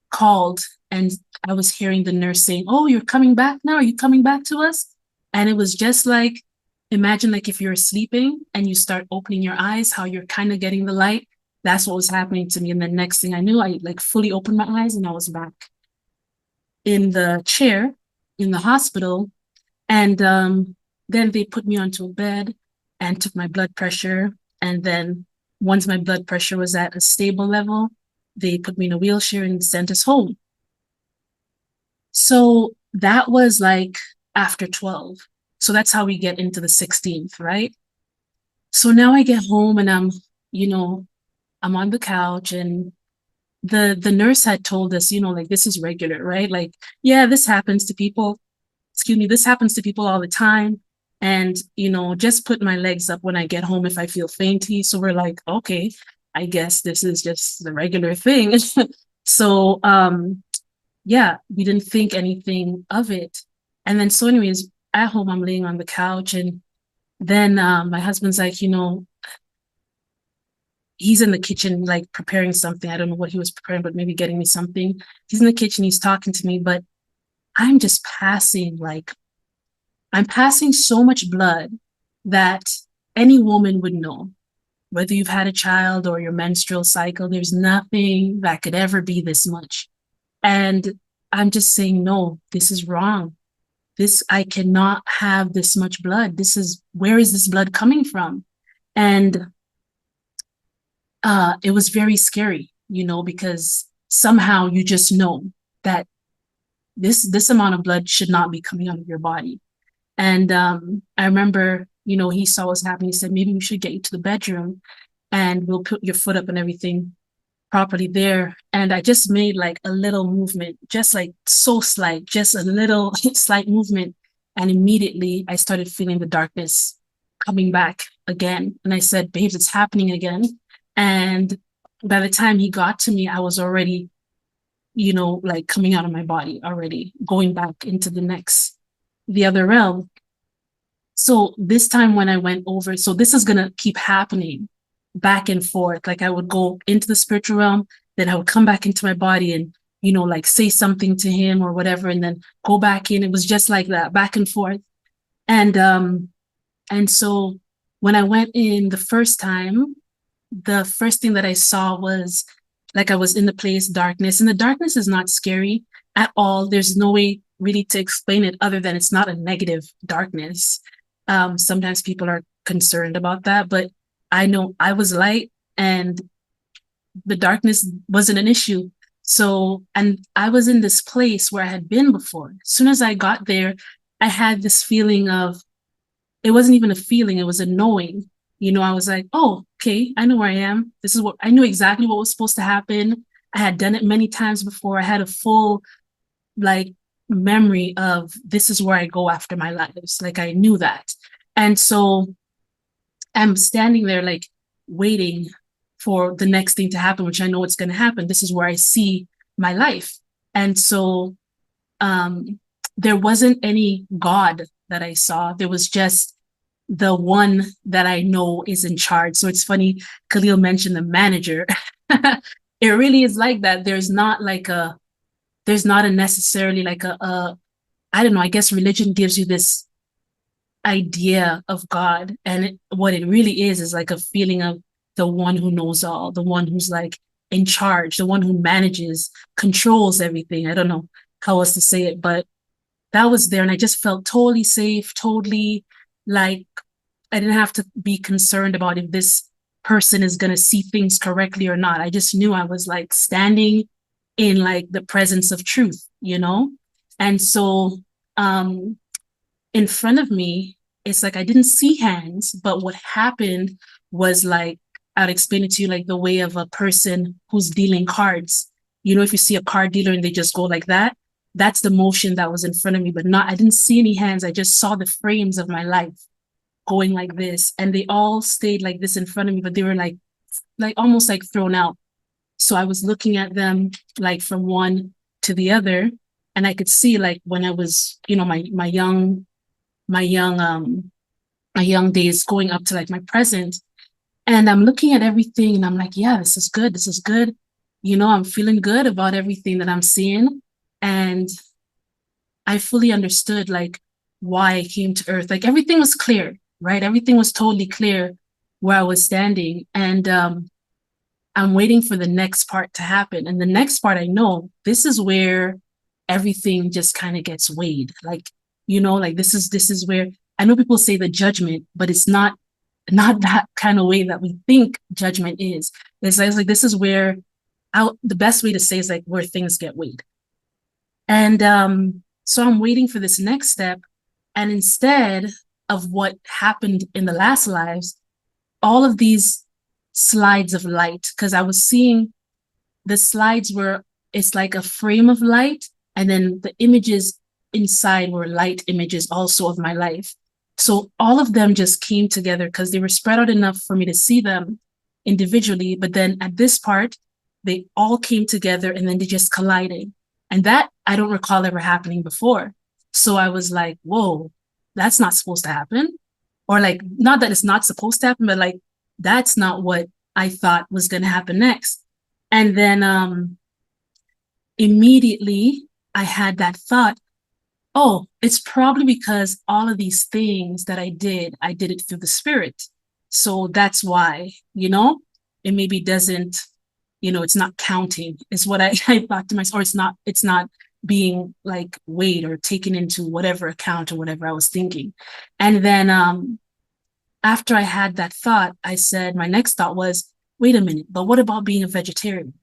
called, and I was hearing the nurse saying, oh, you're coming back now? Are you coming back to us? And it was just like, imagine like if you're sleeping and you start opening your eyes, how you're kind of getting the light. That's what was happening to me. And the next thing I knew, I like fully opened my eyes and I was back in the chair in the hospital. And then they put me onto a bed and took my blood pressure. And then once my blood pressure was at a stable level, they put me in a wheelchair and sent us home. So that was like after 12. So that's how we get into the 16th, right? So now I get home and I'm on the couch, and the nurse had told us, like, this is regular, right? Like, yeah, this happens to people. This happens to people all the time. And, just put my legs up when I get home if I feel fainty. So we're like, okay, I guess this is just the regular thing. So, yeah, we didn't think anything of it. And then, so anyways, at home, I'm laying on the couch, and then my husband's like, he's in the kitchen, like preparing something. I don't know what he was preparing, but maybe getting me something. He's in the kitchen, he's talking to me, but I'm just passing so much blood that any woman would know whether you've had a child or your menstrual cycle, there's nothing that could ever be this much. And I'm just saying, no, this is wrong. I cannot have this much blood. Where is this blood coming from? And it was very scary, because somehow you just know that this amount of blood should not be coming out of your body. And I remember, he saw what's happening. He said, maybe we should get you to the bedroom and we'll put your foot up and everything properly there. And I just made like a little movement, just like so slight, just a little slight movement. And immediately I started feeling the darkness coming back again. And I said, babes, it's happening again. And by the time he got to me, I was already, like coming out of my body already, going back into the other realm. So this time when I went over, so this is going to keep happening back and forth. Like I would go into the spiritual realm, then I would come back into my body and, like say something to him or whatever, and then go back in. It was just like that, back and forth. And so when I went in the first time, the first thing that I saw was like I was in the place, darkness, and the darkness is not scary at all. There's no way really to explain it other than it's not a negative darkness. Sometimes people are concerned about that, but I know I was light and the darkness wasn't an issue. So, and I was in this place where I had been before. As soon as I got there, I had this feeling of, it wasn't even a feeling, it was a knowing. I was like, oh, okay, I know where I am. This is what I knew exactly what was supposed to happen. I had done it many times before. I had a full like memory of this is where I go after my lives. Like I knew that. And so I'm standing there like waiting for the next thing to happen, which I know it's going to happen. This is where I see my life. And so there wasn't any God that I saw. There was just the one that I know is in charge. So it's funny, Khaliah mentioned the manager. It really is like that. There's not a necessarily like I don't know, I guess religion gives you this idea of God. And what it really is like a feeling of the one who knows all, the one who's like in charge, the one who manages, controls everything. I don't know how else to say it, but that was there. And I just felt totally safe, totally like I didn't have to be concerned about if this person is going to see things correctly or not. I just knew I was like standing in like the presence of truth, And so in front of me, it's like I didn't see hands, but what happened was like, I'll explain it to you like the way of a person who's dealing cards. If you see a card dealer and they just go like that, that's the motion that was in front of me, but I didn't see any hands. I just saw the frames of my life going like this. And they all stayed like this in front of me, but they were like almost like thrown out. So I was looking at them like from one to the other. And I could see like when I was, my young days going up to like my present. And I'm looking at everything and I'm like, yeah, this is good. This is good. I'm feeling good about everything that I'm seeing. And I fully understood like why I came to Earth. Like everything was clear, right? Everything was totally clear where I was standing. And I'm waiting for the next part to happen. And the next part, I know this is where everything just kind of gets weighed. Like, like this is where I know people say the judgment, but it's not that kind of way that we think judgment is. It's like this is where the best way to say is like where things get weighed. And so I'm waiting for this next step. And instead of what happened in the last lives, all of these slides of light, because I was seeing the slides where it's like a frame of light, and then the images inside were light images also of my life. So all of them just came together because they were spread out enough for me to see them individually. But then at this part, they all came together and then they just collided. And that I don't recall ever happening before. So I was like, whoa, that's not supposed to happen. Or like, not that it's not supposed to happen, but like, that's not what I thought was going to happen next. And then immediately I had that thought, oh, it's probably because all of these things that I did it through the spirit. So that's why, it maybe doesn't, it's not counting is what I thought to myself, or it's not being like weighed or taken into whatever account or whatever I was thinking. And then after I had that thought, I said, my next thought was, wait a minute, but what about being a vegetarian?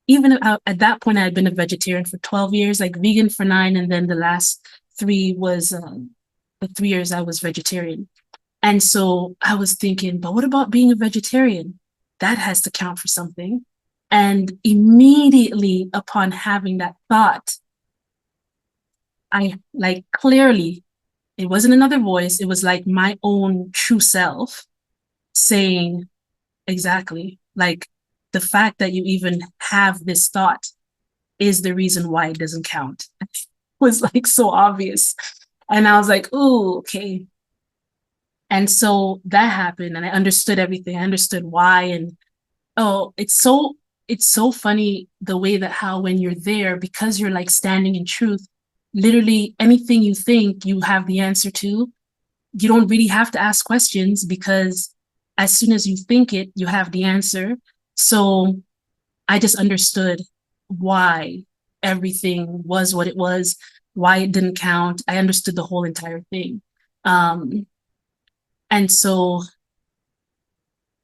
Even at that point, I had been a vegetarian for 12 years, like vegan for 9. And then the last 3 was the 3 years I was vegetarian. And so I was thinking, but what about being a vegetarian? That has to count for something. And immediately upon having that thought, I like clearly, it wasn't another voice. It was like my own true self saying, exactly, like the fact that you even have this thought is the reason why it doesn't count. It was like so obvious. And I was like, oh, okay. And so that happened and I understood everything. I understood why. And it's so funny the way that how when you're there, because you're like standing in truth, literally anything you think you have the answer to, you don't really have to ask questions because as soon as you think it, you have the answer. So I just understood why everything was what it was, why it didn't count. I understood the whole entire thing. And so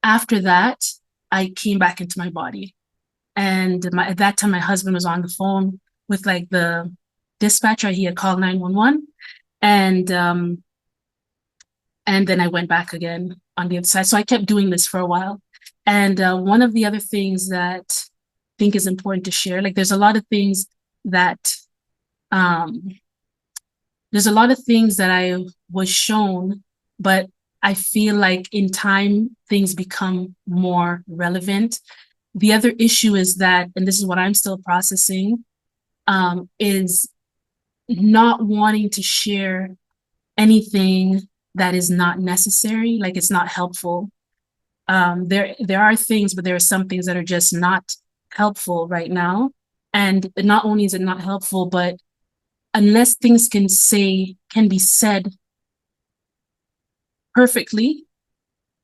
after that, I came back into my body. And at that time, my husband was on the phone with like the dispatcher. He had called 911. And then I went back again on the other side. So I kept doing this for a while. And one of the other things that I think is important to share, like there's a lot of things that I was shown, but I feel like in time, things become more relevant. The other issue is that, and this is what I'm still processing, is not wanting to share anything that is not necessary, like it's not helpful. There are things, but there are some things that are just not helpful right now. And not only is it not helpful, but unless things can be said perfectly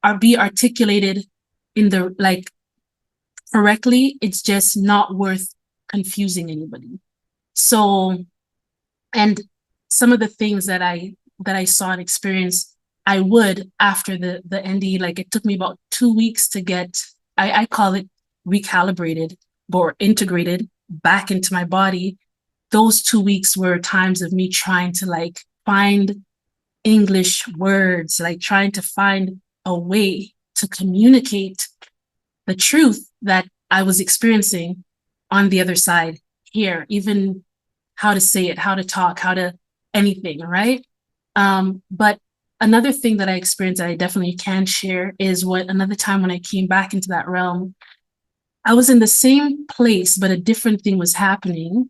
or be articulated in the like correctly, it's just not worth confusing anybody. So, and some of the things that I saw and experienced, I would after the NDE, like it took me about 2 weeks to get, I call it recalibrated or integrated back into my body. Those 2 weeks were times of me trying to like find English words, like trying to find a way to communicate the truth that I was experiencing on the other side here, even how to say it, how to talk, how to anything, right? But another thing that I experienced that I definitely can share is another time when I came back into that realm, I was in the same place, but a different thing was happening,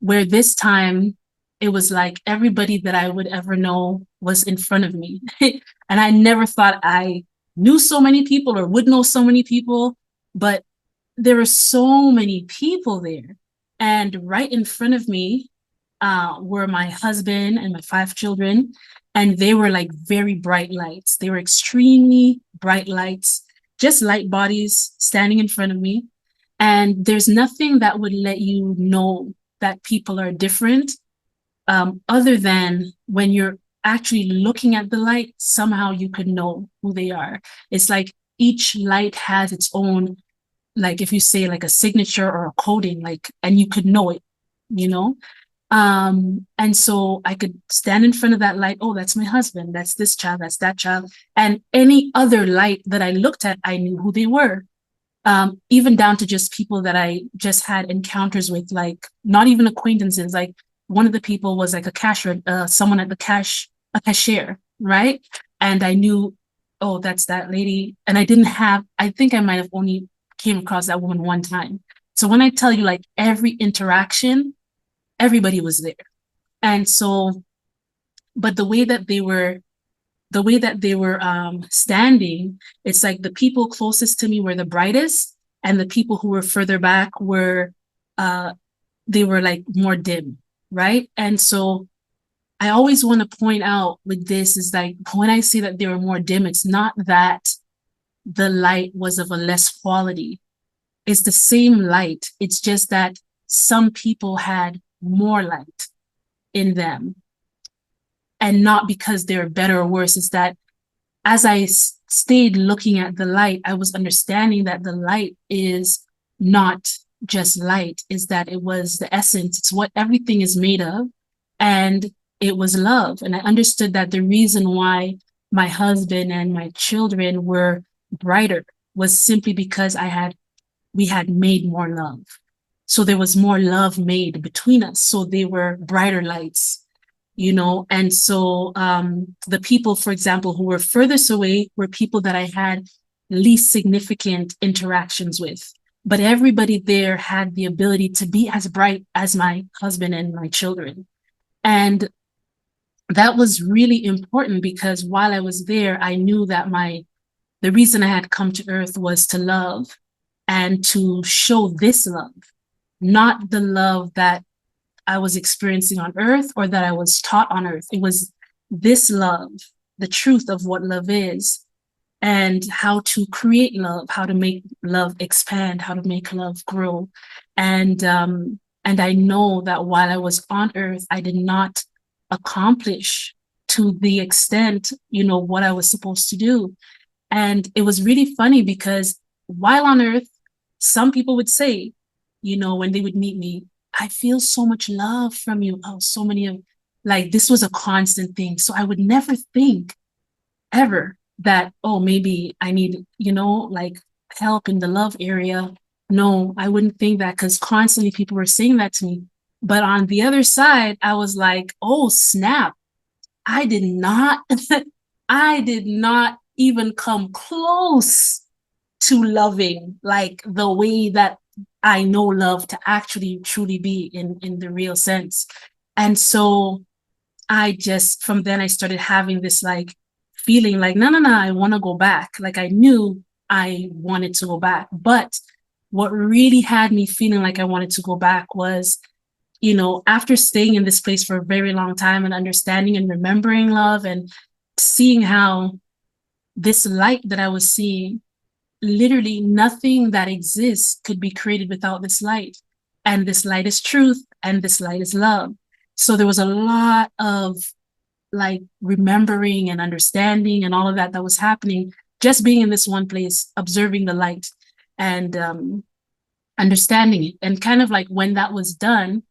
where this time it was like everybody that I would ever know was in front of me. And I never thought I knew so many people or would know so many people, but there were so many people there. And right in front of me were my husband and my 5 children. And they were like very bright lights. They were extremely bright lights, just light bodies standing in front of me. And there's nothing that would let you know that people are different other than when you're actually looking at the light, somehow you could know who they are. It's like each light has its own, like if you say like a signature or a coding, like, and you could know it, you know? And so I could stand in front of that light. Oh, that's my husband. That's this child. That's that child. And any other light that I looked at, I knew who they were. Even down to just people that I just had encounters with, like not even acquaintances. Like one of the people was like a cashier, someone at the a cashier, right? And I knew, oh, that's that lady. And I think I might have only came across that woman one time. So when I tell you like every interaction, everybody was there. And so, but the way that they were standing, it's like the people closest to me were the brightest, and the people who were further back were they were like more dim, right? And so I always want to point out with this is like when I say that they were more dim, it's not that the light was of a less quality. It's the same light. It's just that some people had more light in them. And not because they're better or worse. It's that as I stayed looking at the light, I was understanding that the light is not just light, is that it was the essence. It's what everything is made of. And it was love. And I understood that the reason why my husband and my children were brighter was simply because we had made more love. So there was more love made between us. So they were brighter lights. And so the people, for example, who were furthest away were people that I had least significant interactions with. But everybody there had the ability to be as bright as my husband and my children. And that was really important because while I was there, I knew that the reason I had come to earth was to love and to show this love, not the love that I was experiencing on earth or that I was taught on earth. It was this love, the truth of what love is and how to create love, how to make love expand, how to make love grow. And I know that while I was on earth, I did not accomplish to the extent, what I was supposed to do. And it was really funny because while on earth, some people would say, when they would meet me, I feel so much love from you. Oh, so many of, this was a constant thing. So I would never think ever that, oh, maybe I need, help in the love area. No, I wouldn't think that because constantly people were saying that to me. But on the other side, I was like, oh, snap. I did not even come close to loving the way that I know love to actually truly be in the real sense. And so from then I started having this feeling no, I want to go back. I knew I wanted to go back. But what really had me feeling like I wanted to go back was, after staying in this place for a very long time and understanding and remembering love and seeing how this light that I was seeing, literally nothing that exists could be created without this light. And this light is truth and this light is love. So there was a lot of remembering and understanding and all of that was happening, just being in this one place, observing the light and understanding it. And kind of when that was done,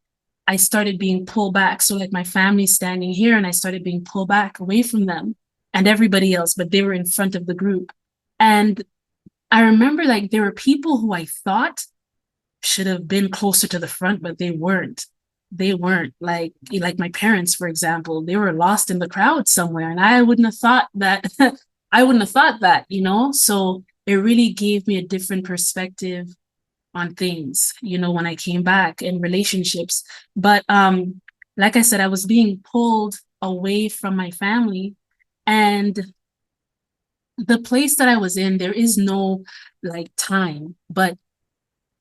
I started being pulled back. So my family's standing here and I started being pulled back away from them and everybody else, but they were in front of the group. And I remember there were people who I thought should have been closer to the front, but they weren't. They weren't like my parents, for example, they were lost in the crowd somewhere. And I wouldn't have thought that, So it really gave me a different perspective on things, when I came back in relationships. But like I said, I was being pulled away from my family. And the place that I was in, there is no time, but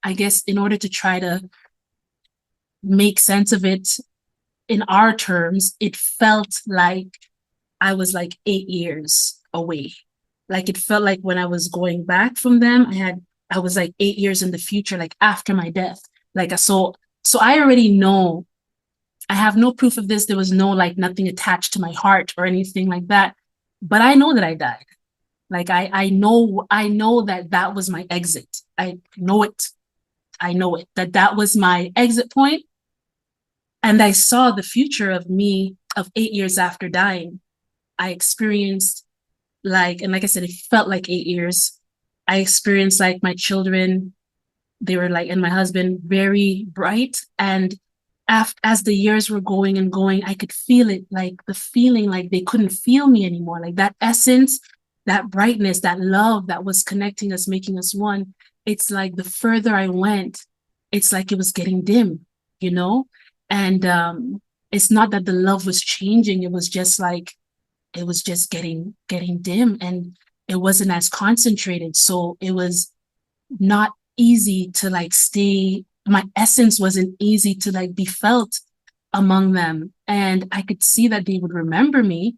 I guess in order to try to make sense of it in our terms, it felt like I was 8 years away. It felt like when I was going back from them, I was 8 years in the future, after my death. So I already know, I have no proof of this. There was no nothing attached to my heart or anything like that. But I know that I died. I know that was my exit. I know it. That was my exit point. And I saw the future of me of 8 years after dying. I experienced and like I said, it felt like 8 years. I experienced my children, they were and my husband, very bright. And as the years were going and going, I could feel it, the feeling they couldn't feel me anymore. That essence, that brightness, that love that was connecting us, making us one. It's the further I went, it's it was getting dim, And it's not that the love was changing. It was just it was just getting dim and it wasn't as concentrated. So it was not easy to stay. My essence wasn't easy to be felt among them. And I could see that they would remember me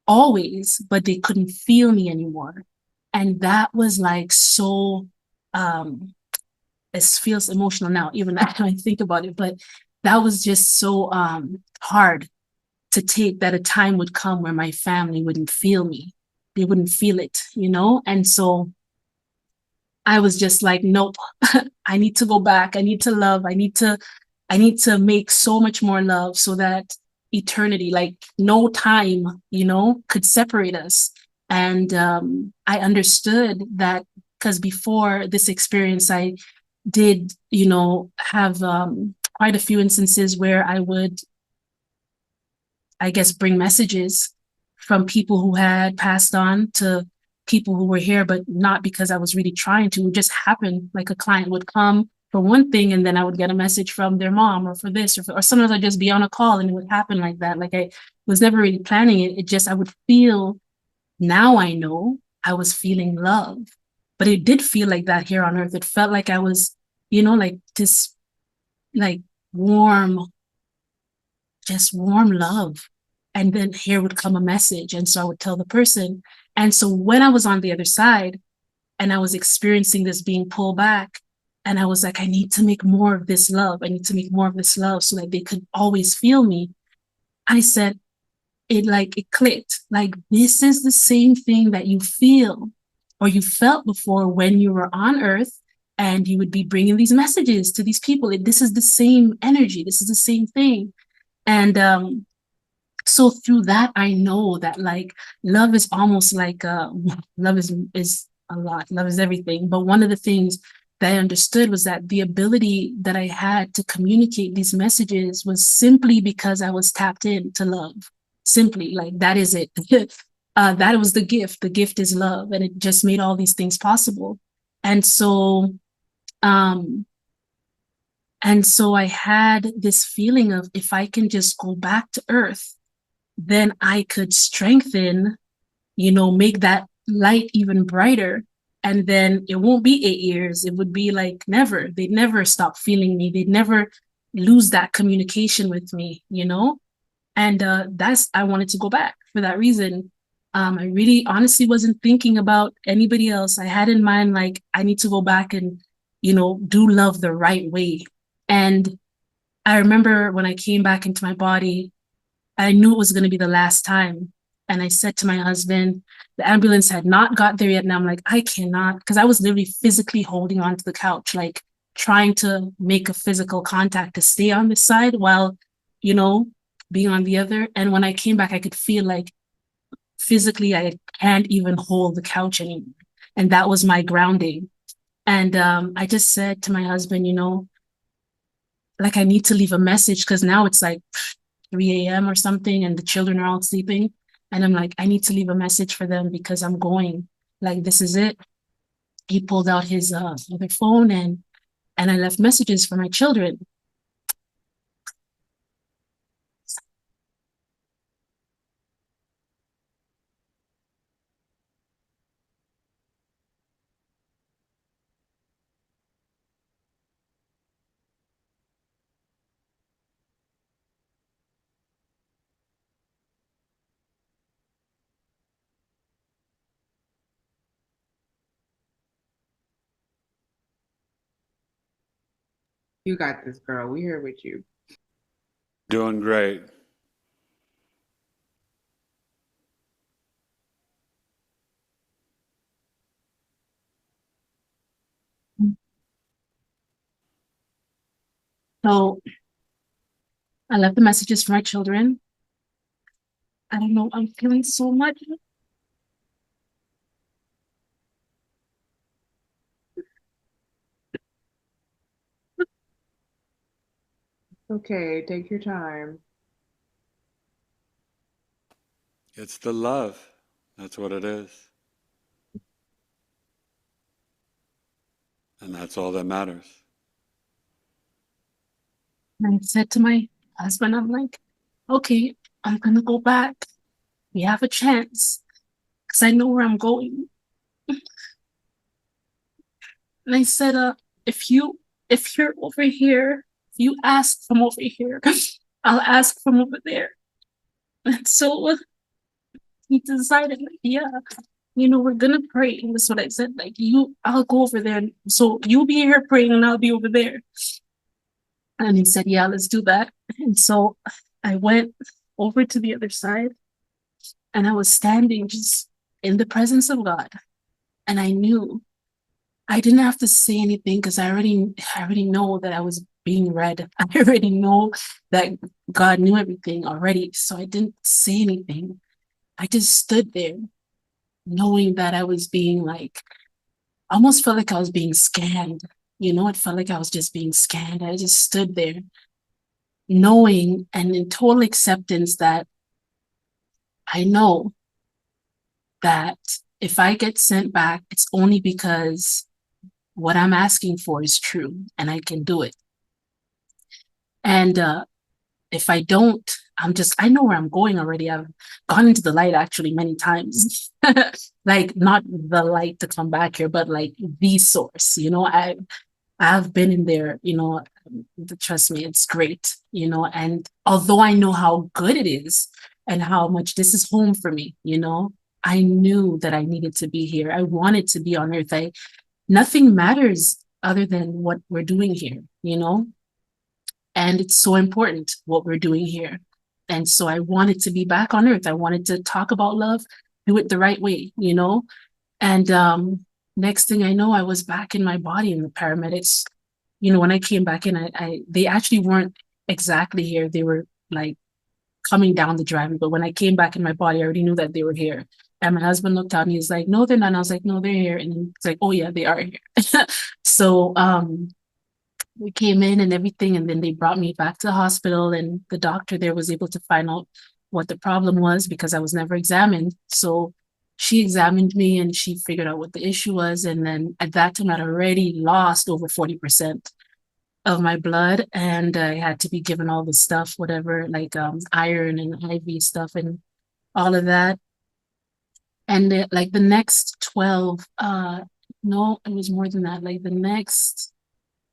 always, but they couldn't feel me anymore. And that was like so, it feels emotional now, even after I think about it, but that was just so hard to take, that a time would come where my family wouldn't feel me. They wouldn't feel it, you know? And so I was just like, nope, I need to go back. I need to love. I need to make so much more love so that eternity, like no time, you know, could separate us. And I understood that, because before this experience, I did, you know, have quite a few instances where I would, I guess, bring messages from people who had passed on to people who were here, but not because I was really trying to. It just happened. Like a client would come for one thing, and then I would get a message from their mom, or for this, or sometimes I'd just be on a call and it would happen like that. Like I was never really planning it. It just, I would feel, now I know I was feeling love, but it did feel like that here on earth. It felt like I was, you know, like this, like warm, just warm love. And then here would come a message. And so I would tell the person. And so when I was on the other side and I was experiencing this being pulled back, and I was like, I need to make more of this love. I need to make more of this love so that they could always feel me. I said, it clicked. Like, this is the same thing that you feel or you felt before when you were on earth, and you would be bringing these messages to these people. This is the same energy. This is the same thing. And so through that, I know that like love is almost like love is a lot. Love is everything. But one of the things that I understood was that the ability that I had to communicate these messages was simply because I was tapped in to love. Simply, like, that is it. That was the gift. The gift is love, and it just made all these things possible. And so I had this feeling of, if I can just go back to earth, then I could strengthen, you know, make that light even brighter. And then it won't be 8 years. It would be like never. They'd never stop feeling me. They'd never lose that communication with me, you know? And I wanted to go back for that reason. I really honestly wasn't thinking about anybody else. I had in mind, like, I need to go back and, you know, do love the right way. And I remember when I came back into my body, I knew it was going to be the last time. And I said to my husband, the ambulance had not got there yet. And I'm like, I cannot, because I was literally physically holding onto the couch, like trying to make a physical contact to stay on this side while, you know, being on the other. And when I came back, I could feel like physically I can't even hold the couch anymore. And that was my grounding. And I just said to my husband, you know, like, I need to leave a message, because now it's like 3 a.m. or something, and the children are all sleeping. And I'm like, I need to leave a message for them, because I'm going. Like, this is it. He pulled out his other phone, and I left messages for my children. You got this, girl. We here with you. Doing great. So I left the messages for my children. I don't know, I'm feeling so much. Okay, take your time. It's the love. That's what it is. And that's all that matters. And I said to my husband, I'm like, okay, I'm gonna go back. We have a chance, because I know where I'm going. And I said, if you're over here, if you ask from over here, I'll ask from over there. And so he decided, yeah, we're gonna pray. And that's what I said. Like, I'll go over there. So you'll be here praying and I'll be over there. And he said, yeah, let's do that. And so I went over to the other side and I was standing just in the presence of God. And I knew I didn't have to say anything because I already know that I was being read. I already know that God knew everything already. So I didn't say anything. I just stood there knowing that I was being like, almost felt like I was being scanned. It felt like I was just being scanned. I just stood there knowing and in total acceptance that I know that if I get sent back, it's only because what I'm asking for is true and I can do it. And if I don't, I know where I'm going already. I've gone into the light actually many times. Like, not the light to come back here, but like the source, I've been in there, trust me, it's great, and although I know how good it is and how much this is home for me, I knew that I needed to be here. I wanted to be on earth. Nothing matters other than what we're doing here, and it's so important what we're doing here. And so I wanted to be back on earth. I wanted to talk about love, do it the right way, and next thing I know, I was back in my body, and the paramedics, when I came back in, they actually weren't exactly here. They were like coming down the driveway. But when I came back in my body, I already knew that they were here. And my husband looked out and he's like, no, they're not. And I was like, no, they're here. And it's like, oh yeah, they are here. So we came in and everything. And then they brought me back to the hospital, and the doctor there was able to find out what the problem was because I was never examined. So she examined me and she figured out what the issue was. And then at that time, I'd already lost over 40% of my blood, and I had to be given all the stuff, whatever, like iron and IV stuff and all of that. And like the next 12, no, it was more than that. Like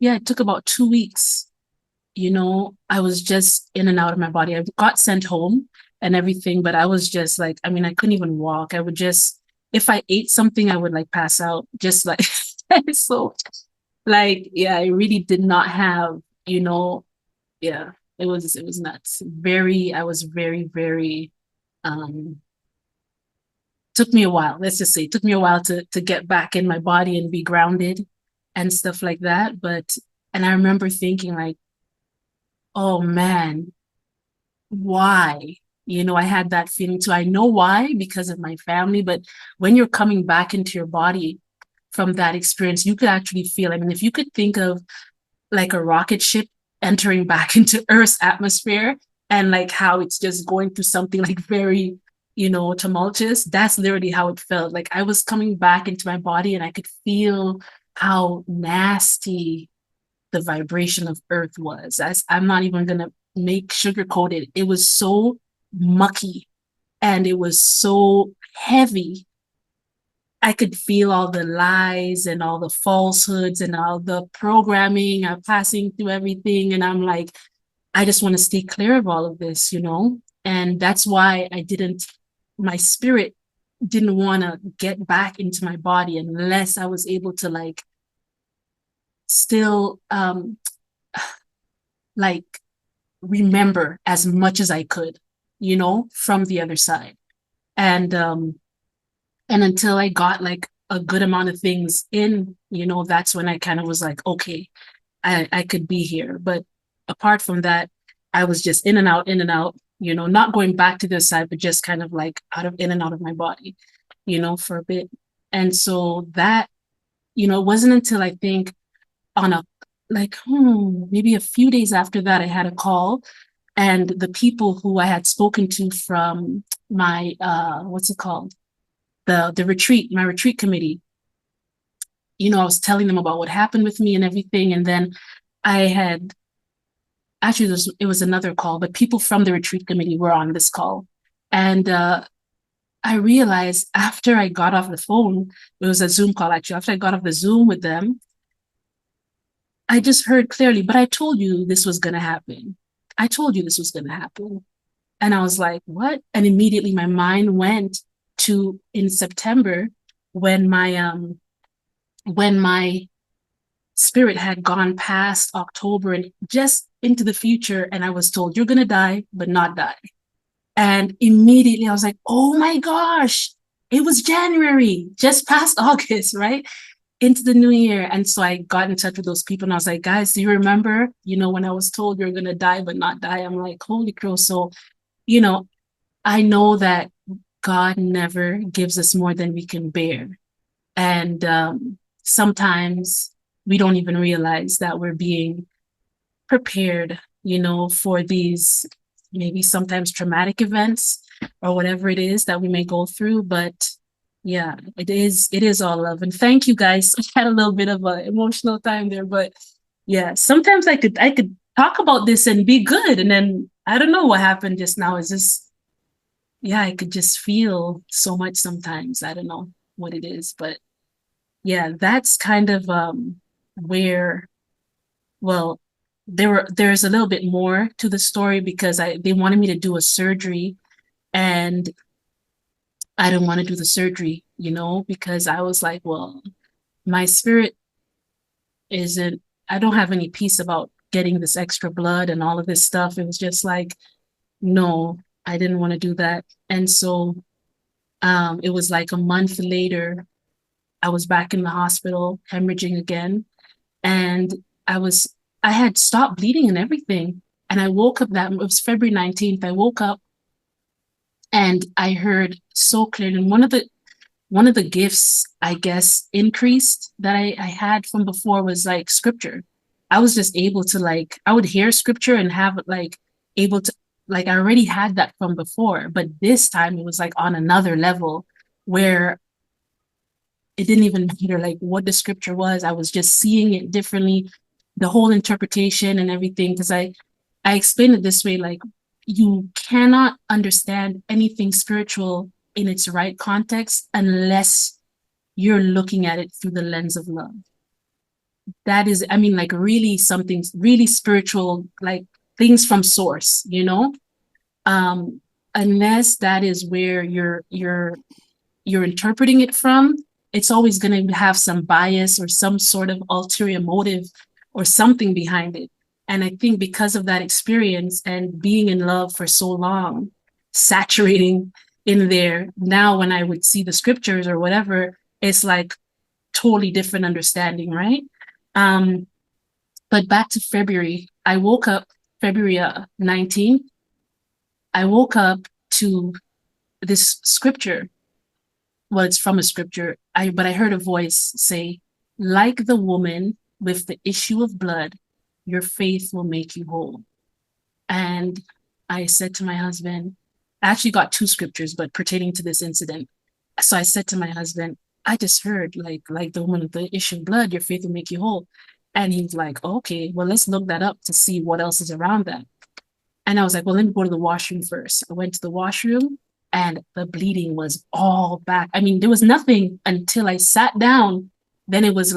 it took about 2 weeks. I was just in and out of my body. I got sent home and everything, but I was just like, I couldn't even walk. I would just, if I ate something, I would like pass out, just like, so like, yeah, I really did not have, yeah, it was nuts. I was very, very, took me a while, let's just say, it took me a while to get back in my body and be grounded and stuff like that. And I remember thinking like, oh man, why? I had that feeling too. I know why, because of my family, but when you're coming back into your body from that experience, you could actually feel, if you could think of like a rocket ship entering back into Earth's atmosphere and like how it's just going through something like very, tumultuous, that's literally how it felt. Like I was coming back into my body and I could feel how nasty the vibration of Earth was. I'm not even going to make sugarcoated. It was so mucky and it was so heavy. I could feel all the lies and all the falsehoods and all the programming passing through everything. And I'm like, I just want to stay clear of all of this, And that's why my spirit didn't want to get back into my body unless I was able to like still like remember as much as I could, from the other side. And until I got like a good amount of things in, that's when I kind of was like, okay, I could be here. But apart from that, I was just in and out, not going back to the side, but just kind of like in and out of my body, for a bit. And so that, it wasn't until I think on maybe a few days after that, I had a call, and the people who I had spoken to from my, what's it called? The retreat, my retreat committee, I was telling them about what happened with me and everything. And then it was another call, but people from the retreat committee were on this call. And I realized after I got off the phone, it was a Zoom call actually, after I got off the Zoom with them, I just heard clearly, but I told you this was going to happen. I told you this was going to happen. And I was like, what? And immediately my mind went to in September when my spirit had gone past October and just into the future, and I was told, you're gonna die, but not die. And immediately I was like, oh my gosh, it was January, just past August, right? Into the new year. And so I got in touch with those people and I was like, guys, do you remember, when I was told you're gonna die, but not die? I'm like, holy crow. So, I know that God never gives us more than we can bear. And sometimes we don't even realize that we're being prepared, for these maybe sometimes traumatic events or whatever it is that we may go through. But yeah, it is all love. And thank you guys. I had a little bit of an emotional time there, but yeah, sometimes I could talk about this and be good. And then I don't know what happened just now. Is this, yeah, I could just feel so much sometimes. I don't know what it is, but yeah, that's kind of where, well, there's a little bit more to the story because they wanted me to do a surgery and I didn't want to do the surgery, because I was like, well, my spirit I don't have any peace about getting this extra blood and all of this stuff. It was just like, no, I didn't want to do that. And so it was like a month later, I was back in the hospital, hemorrhaging again. And I had stopped bleeding and everything. And I woke up it was February 19th. I woke up and I heard so clearly. And one of the gifts, I guess, increased that I had from before was like scripture. I was just able to I would hear scripture and have it able to, I already had that from before, but this time it was on another level where it didn't even matter what the scripture was. I was just seeing it differently, the whole interpretation and everything. Because I explain it this way, you cannot understand anything spiritual in its right context unless you're looking at it through the lens of love. That is, really something really spiritual, things from source, unless that is where you're interpreting it from, it's always going to have some bias or some sort of ulterior motive or something behind it. And I think because of that experience and being in love for so long, saturating in there, now when I would see the scriptures or whatever, it's totally different understanding, right? But back to February, I woke up February 19th. I woke up to this scripture. Well, it's from a scripture, but I heard a voice say, like the woman with the issue of blood, your faith will make you whole. And I said to my husband, I actually got two scriptures, but pertaining to this incident. So I said to my husband, I just heard like the woman with the issue of blood, your faith will make you whole. And he's like, okay, well, let's look that up to see what else is around that. And I was like, well, let me go to the washroom first. I went to the washroom and the bleeding was all back. There was nothing until I sat down. Then it was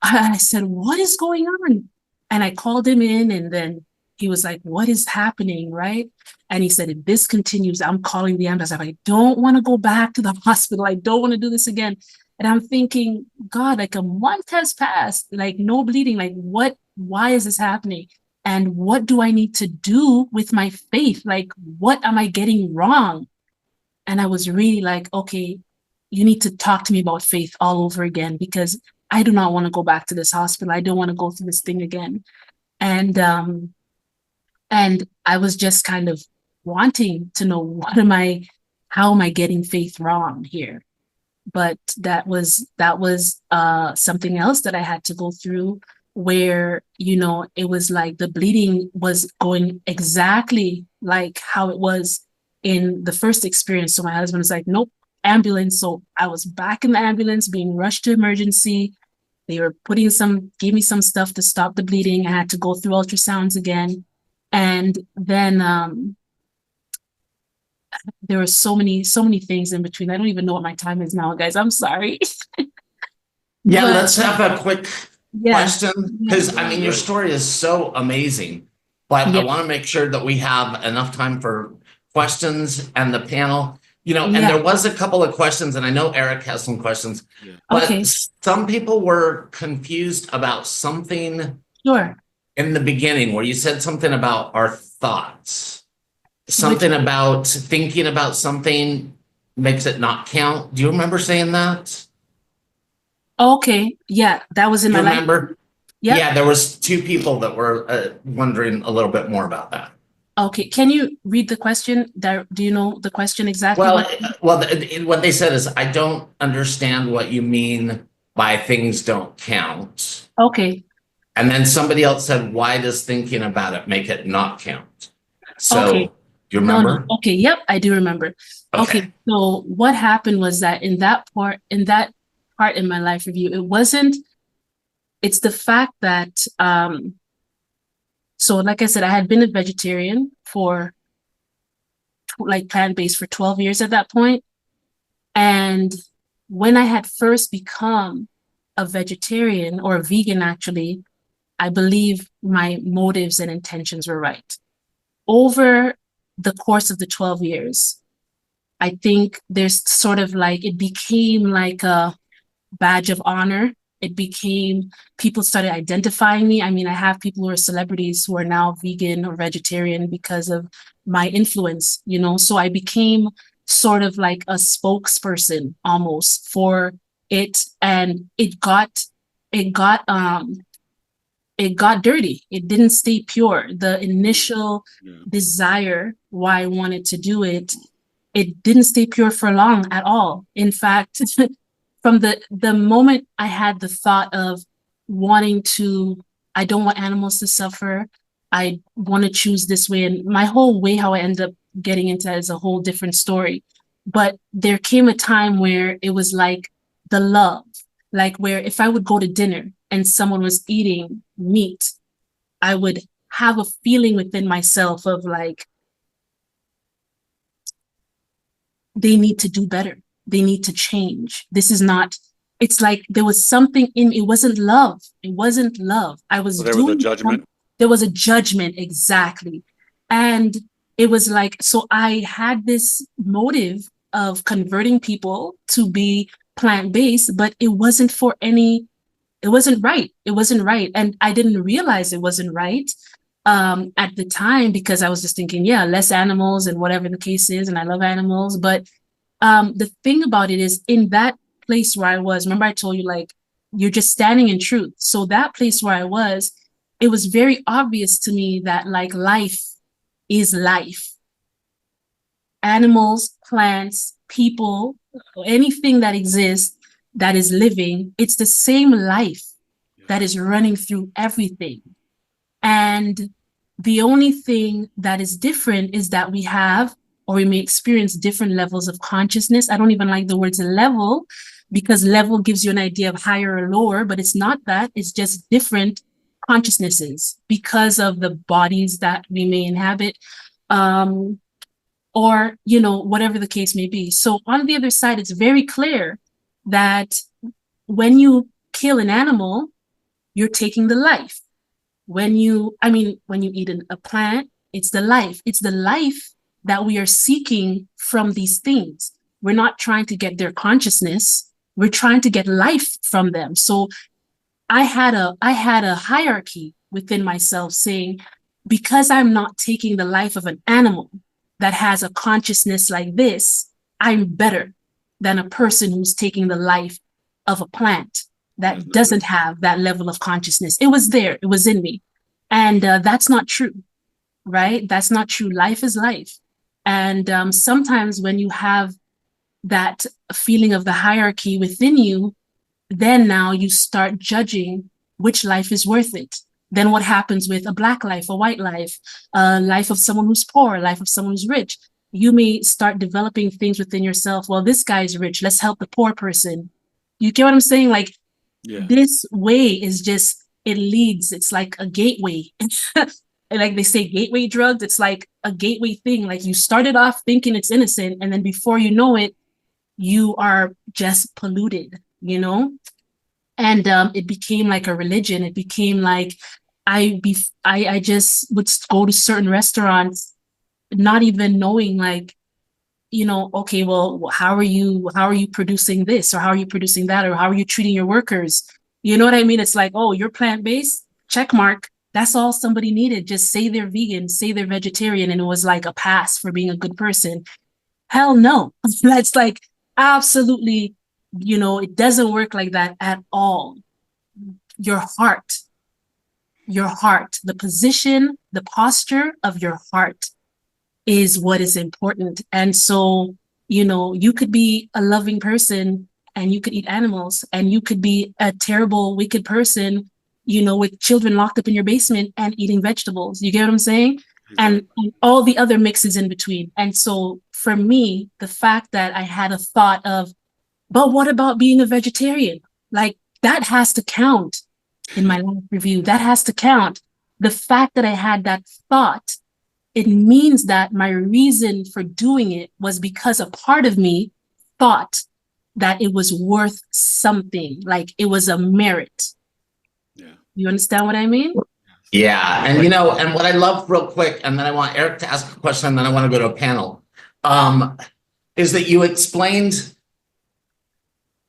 I said, what is going on? And I called him in and then he was like, what is happening, right? And he said, if this continues, I'm calling the ambulance. I don't want to go back to the hospital. I don't want to do this again. And I'm thinking, God, a month has passed, no bleeding. Why is this happening? And what do I need to do with my faith? What am I getting wrong? And I was really okay, you need to talk to me about faith all over again, because I do not want to go back to this hospital. I don't want to go through this thing again. And I was just kind of wanting to know how am I getting faith wrong here? But that was something else that I had to go through, where, it was the bleeding was going exactly like how it was in the first experience. So my husband was like, nope, ambulance. So I was back in the ambulance being rushed to emergency. They were gave me some stuff to stop the bleeding. I had to go through ultrasounds again. And then there were so many things in between. I don't even know what my time is now, guys. I'm sorry. Yeah, But, let's have a quick question, because your story is so amazing, but I want to make sure that we have enough time for questions and the panel. and Yeah. there was a couple of questions, and I know Eric has some questions, Yeah. but Okay. some people were confused about something Sure. in the beginning where you said something about our thoughts, something about thinking about something makes it not count. Do you remember saying that? Okay. Yeah, that was in Do my you life. remember? Yep. Yeah, there was two people that were wondering a little bit more about that. Okay. Can you read the question? Do you know the question exactly? Well, what they said is, I don't understand what you mean by things don't count. Okay. And then somebody else said, why does thinking about it make it not count? So, Okay. do you No. remember? Okay. Yep, I do remember. Okay. So what happened was that in that part in my life review, it's the fact that so like I said, I had been a vegetarian for like plant-based for 12 years at that point. And when I had first become a vegetarian or a vegan, actually, I believe my motives and intentions were right. Over the course of the 12 years, I think there's sort of like, it became like a badge of honor. It became, people started identifying me. I mean, I have people who are celebrities who are now vegan or vegetarian because of my influence, so I became sort of like a spokesperson almost for it. And it got dirty. It didn't stay pure. The initial desire why I wanted to do it, it didn't stay pure for long at all. In fact, from the moment I had the thought of I don't want animals to suffer. I want to choose this way. And my whole way, how I ended up getting into that is a whole different story. But there came a time where it was like the love, like where if I would go to dinner and someone was eating meat, I would have a feeling within myself of like, they need to do better. They need to change. This is not, it's like there was something in, it wasn't love. It wasn't love. I was there was a judgment. There was a judgment, exactly. And it was like, so I had this motive of converting people to be plant-based, but it wasn't it wasn't right. It wasn't right. And I didn't realize it wasn't right at the time because I was just thinking, yeah, less animals and whatever the case is. And I love animals. But the thing about it is in that place where I was, remember I told you, like, you're just standing in truth. So that place where I was, it was very obvious to me that like life is life. Animals, plants, people, anything that exists that is living, it's the same life that is running through everything. And the only thing that is different is that we have, or we may experience different levels of consciousness. I don't even like the words level because level gives you an idea of higher or lower, but it's not that. It's just different consciousnesses because of the bodies that we may inhabit, or, whatever the case may be. So on the other side, it's very clear that when you kill an animal, you're taking the life. When you eat a plant, it's the life. It's the life that we are seeking from these things. We're not trying to get their consciousness. We're trying to get life from them. So I had a hierarchy within myself saying, because I'm not taking the life of an animal that has a consciousness like this, I'm better than a person who's taking the life of a plant that doesn't have that level of consciousness. It was there, it was in me. And that's not true, right? That's not true. Life is life. And sometimes when you have that feeling of the hierarchy within you, then now you start judging which life is worth it. Then what happens with a Black life, a white life, a life of someone who's poor, a life of someone who's rich? You may start developing things within yourself. Well, this guy's rich. Let's help the poor person. You get what I'm saying? Like, this way is just, it leads. It's like a gateway. Like they say, gateway drugs. It's like a gateway thing. Like you started off thinking it's innocent, and then before you know it, you are just polluted, And it became like a religion. It became like I just would go to certain restaurants, not even knowing like okay, well, how are you producing this, or how are you producing that, or how are you treating your workers? You know what I mean? It's like, oh, you're plant-based, check mark. That's all somebody needed. Just say they're vegan, say they're vegetarian, and it was like a pass for being a good person. Hell no. That's like absolutely, it doesn't work like that at all. Your heart, the position, the posture of your heart is what is important. And so, you could be a loving person and you could eat animals, and you could be a terrible, wicked person, with children locked up in your basement and eating vegetables. You get what I'm saying? And all the other mixes in between. And so for me, the fact that I had a thought of, but what about being a vegetarian? Like, that has to count in my life review. That has to count. The fact that I had that thought, it means that my reason for doing it was because a part of me thought that it was worth something, like it was a merit. Yeah. You understand what I mean? Yeah. And, and what I love real quick, and then I want Eric to ask a question, and then I want to go to a panel, is that you explained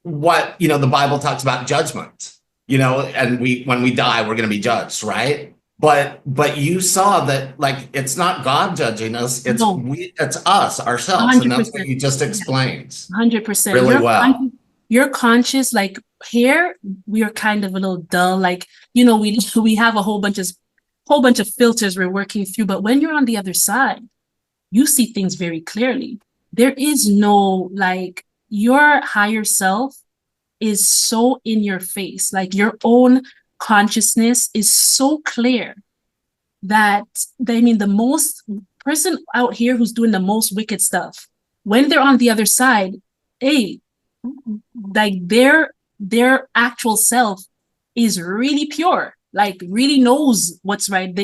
what, the Bible talks about judgment, and when we die, we're going to be judged, right? But you saw that, like, it's not God judging us, it's it's us, ourselves. 100%. And that's what you just explained. 100%. Really well. You're conscious, like here, we are kind of a little dull, like, we have a whole bunch of filters we're working through, but when you're on the other side, you see things very clearly. There is no, like, your higher self is so in your face, like your own consciousness is so clear that, the most person out here who's doing the most wicked stuff, when they're on the other side, hey, like their actual self is really pure, like really knows what's right.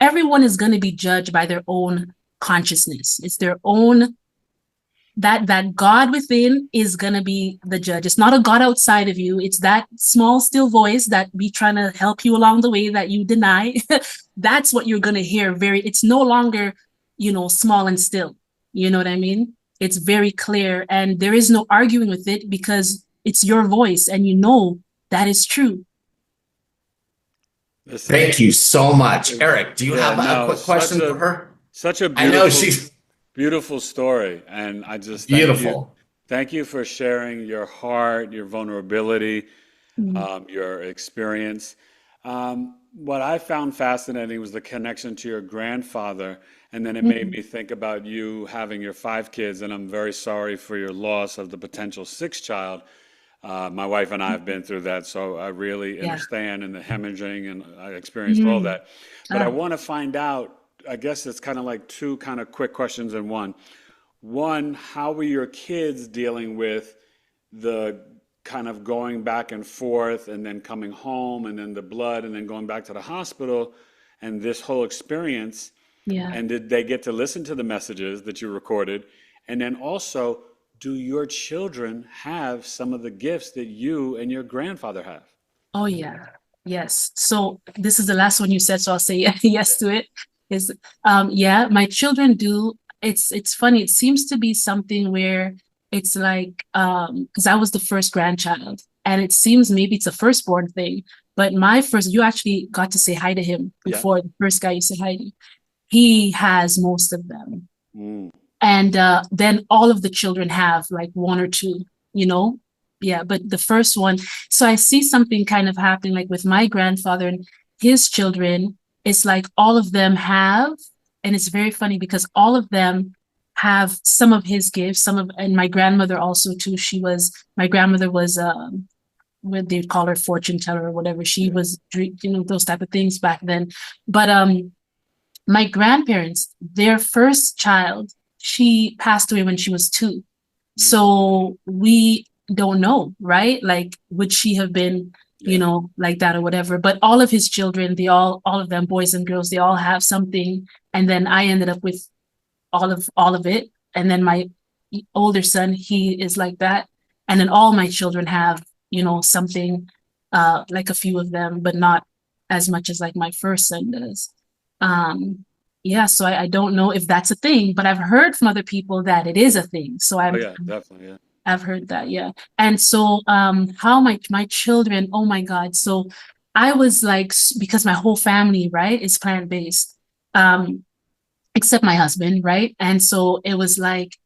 Everyone is going to be judged by their own consciousness. It's their own, that God within is going to be the judge. It's not a God outside of you. It's that small, still voice that be trying to help you along the way that you deny. That's what you're going to hear. It's no longer, small and still. You know what I mean? It's very clear, and there is no arguing with it because it's your voice and that is true. Thank you so much. Eric, do you have a quick question for her? Such a beautiful story. And I just thank you for sharing your heart, your vulnerability, your experience. What I found fascinating was the connection to your grandfather. And then it made me think about you having your 5 kids. And I'm very sorry for your loss of the potential 6th child. My wife and I have been through that, so I really understand, and the hemorrhaging, and I experienced all that. But I want to find out, I guess it's kind of like 2 kind of quick questions in one. One, how were your kids dealing with the kind of going back and forth and then coming home and then the blood and then going back to the hospital and this whole experience? Yeah. And did they get to listen to the messages that you recorded? And then also, do your children have some of the gifts that you and your grandfather have? Oh, yeah. Yes. So this is the last one you said, so I'll say yes to it. Yeah, my children do. It's funny. It seems to be something where it's like, because I was the first grandchild, and it seems maybe it's a firstborn thing, but you actually got to say hi to him before the first guy you said hi to. He has most of them. And then all of the children have like 1 or 2, Yeah, but the first one, so I see something kind of happening like with my grandfather and his children. It's like all of them have, and it's very funny because all of them have some of his gifts, and my grandmother also too. My grandmother was, what they'd call her fortune teller or whatever. She was, those type of things back then. But my grandparents, their first child, she passed away when she was 2. So we don't know, right? Like, would she have been, like that or whatever? But all of his children, all of them, boys and girls, they all have something. And then I ended up with all of it. And then my older son, he is like that. And then all my children have, something, like a few of them, but not as much as like my first son does. yeah, so I don't know if that's a thing, but I've heard from other people that it is a thing. So Oh yeah, definitely. Yeah. I've heard that, yeah. And so how my children, oh my God. So I was like, because my whole family, right, is plant-based, except my husband, right? And so it was like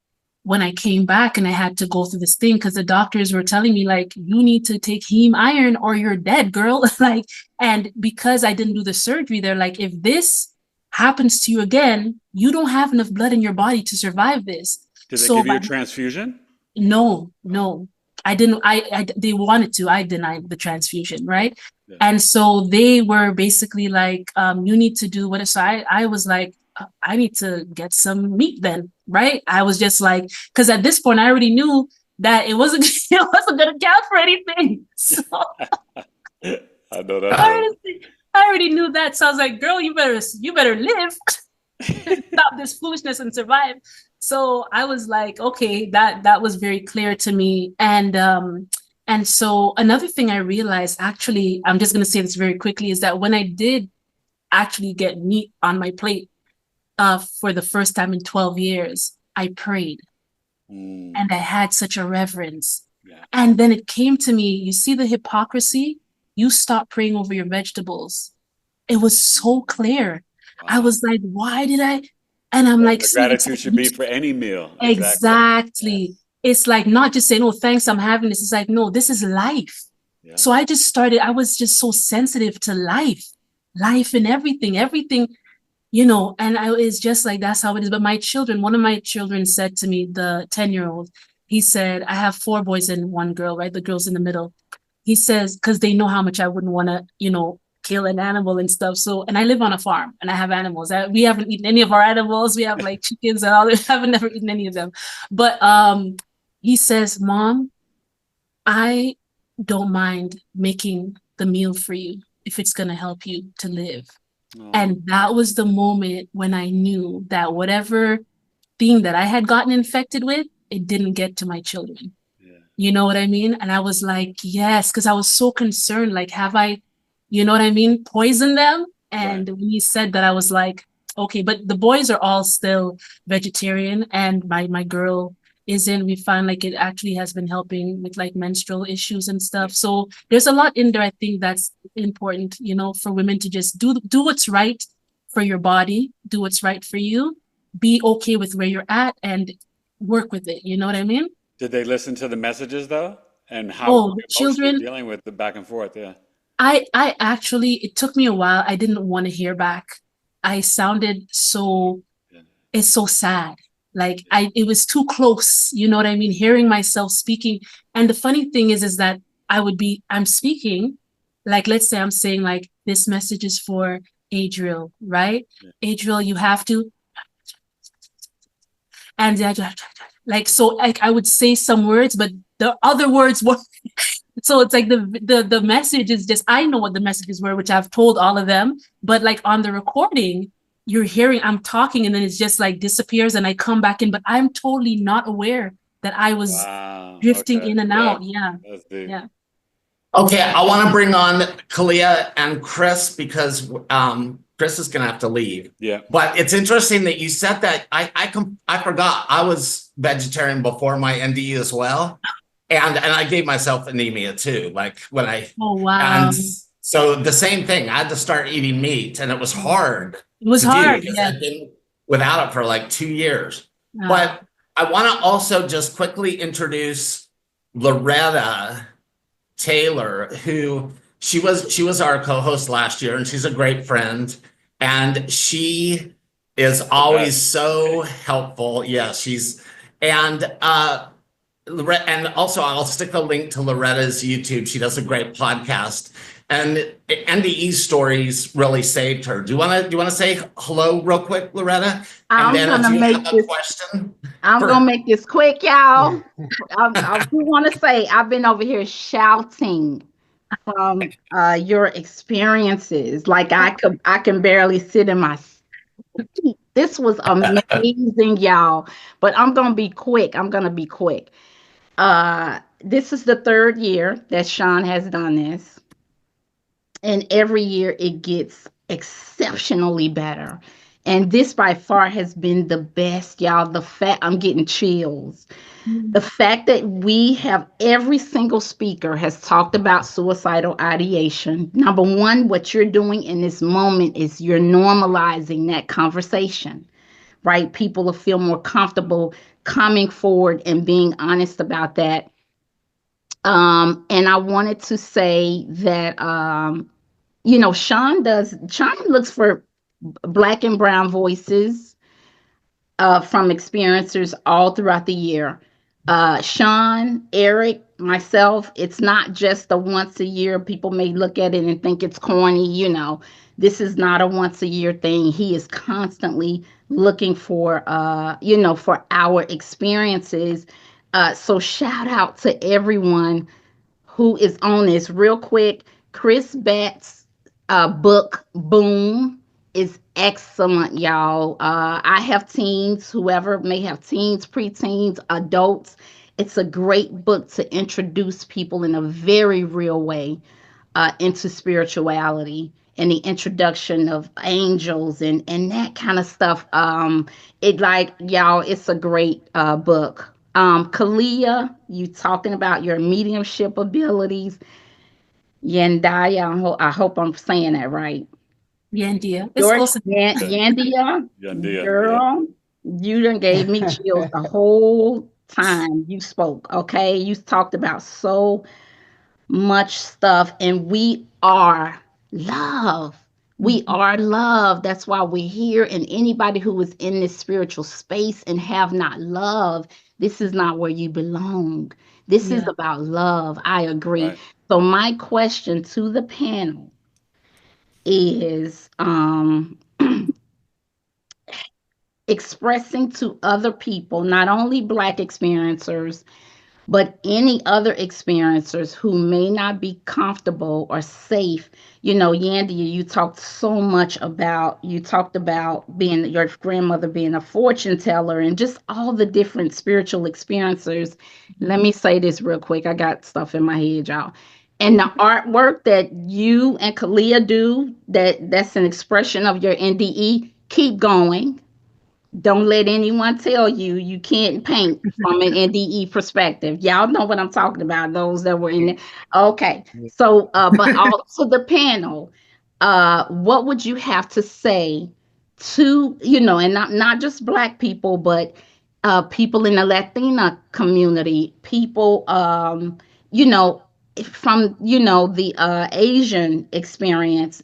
when I came back and I had to go through this thing because the doctors were telling me like, you need to take heme iron or you're dead, girl. Like, and because I didn't do the surgery, they're like, if this happens to you again, you don't have enough blood in your body to survive this. Did they So give you a transfusion? no, no, I didn't. They wanted to. I denied the transfusion, right? Yeah. And so they were basically like, you need to do what. So I was like, I need to get some meat then, right? I was just like, because at this point I already knew that it wasn't it wasn't going to count for anything. So I know that. I already knew that. So I was like, girl, you better live, stop this foolishness and survive. So I was like, okay, that was very clear to me. And so another thing I realized, actually, I'm just going to say this very quickly, is that when I did actually get meat on my plate for the first time in 12 years, I prayed and I had such a reverence. Yeah. And then it came to me, you see the hypocrisy? You stop praying over your vegetables. It was so clear. Wow. I was like, why did I? And I'm like, the gratitude should be for any meal. Exactly. Yes. It's like not just saying, oh, thanks, I'm having this. It's like, no, this is life. Yeah. So I was just so sensitive to life and everything, and it's just like, that's how it is. But my children, one of my children said to me, the 10-year-old, he said, I have 4 boys and 1 girl, right? The girl's in the middle. He says, because they know how much I wouldn't want to, kill an animal and stuff. So, and I live on a farm and I have animals. We haven't eaten any of our animals. We have like chickens and all. I haven't never eaten any of them. But he says, Mom, I don't mind making the meal for you if it's going to help you to live. Oh. And that was the moment when I knew that whatever thing that I had gotten infected with, it didn't get to my children. Yeah. You know what I mean? And I was like, yes, because I was so concerned. Like, have I, you know what I mean, poisoned them? And right. When he said that, I was like, okay, but the boys are all still vegetarian and my girl isn't. We find like it actually has been helping with like menstrual issues and stuff. So there's a lot in there. I think that's important, for women to just do what's right for your body, do what's right for you, be okay with where you're at and work with it. You know what I mean? Did they listen to the messages though? And how children dealing with the back and forth? Yeah. I actually, it took me a while. I didn't want to hear back. I sounded it's so sad. Like it was too close. You know what I mean? Hearing myself speaking. And the funny thing is that I'm speaking, like, let's say I'm saying like, this message is for Adriel, right? Yeah. Adriel, you have to. And like, so like I would say some words, but the other words were, so it's like the message is just, I know what the messages were, which I've told all of them, but like on the recording, you're hearing, I'm talking and then it's just like disappears and I come back in, but I'm totally not aware that I was drifting in and out. Yeah. Yeah. Okay. I want to bring on Khaliah and Chris because Chris is going to have to leave. Yeah. But it's interesting that you said that. I forgot I was vegetarian before my NDE as well. And I gave myself anemia too. Like when oh, wow. And so the same thing, I had to start eating meat and it was hard. It was hard. Yeah. I'd been without it for like 2 years. Oh. But I want to also just quickly introduce Loretta Taylor, who she was our co-host last year and she's a great friend. And she is always so helpful. Yeah, and also I'll stick a link to Loretta's YouTube. She does a great podcast, and NDE stories really saved her. Do you want to say hello real quick, Loretta? I'm gonna make this quick, y'all. I do want to say I've been over here shouting from your experiences. Like I can barely sit in my seat. This was amazing, y'all. But I'm gonna be quick. This is the 3rd year that Sean has done this. And every year it gets exceptionally better. And this by far has been the best, y'all. The fact, I'm getting chills. The fact that we have every single speaker has talked about suicidal ideation. Number one, what you're doing in this moment is you're normalizing that conversation, right? People will feel more comfortable coming forward and being honest about that. And I wanted to say that, Sean looks for Black and brown voices from experiencers all throughout the year. Sean, Eric, myself, it's not just a once a year. People may look at it and think it's corny. This is not a once a year thing. He is constantly looking for, for our experiences. So shout out to everyone who is on this. Real quick, Chris Batts' book, Boom, is excellent, y'all. I have teens, whoever may have teens, preteens, adults. It's a great book to introduce people in a very real way into spirituality and the introduction of angels and that kind of stuff. It's a great book. Khaliah, you talking about your mediumship abilities. Yandea, I hope I'm saying that right. Yandea. It's close. Yandea, Yandea, girl, you done gave me chills the whole time you spoke. Okay, you talked about so much stuff, and we are love. We are love. That's why we're here. And anybody who is in this spiritual space and have not love, this is not where you belong. This is about love. I agree. Right. So my question to the panel is expressing to other people, not only Black experiencers, but any other experiencers who may not be comfortable or safe. Yandea, you talked about being your grandmother being a fortune teller and just all the different spiritual experiences. Let me say this real quick. I got stuff in my head, y'all. And the artwork that you and Khaliah do, that's an expression of your NDE, keep going. Don't let anyone tell you can't paint from an NDE perspective. Y'all know what I'm talking about, those that were in there. Okay. So, but also the panel, what would you have to say to, and not just Black people, but people in the Latina community, people, from the Asian experience,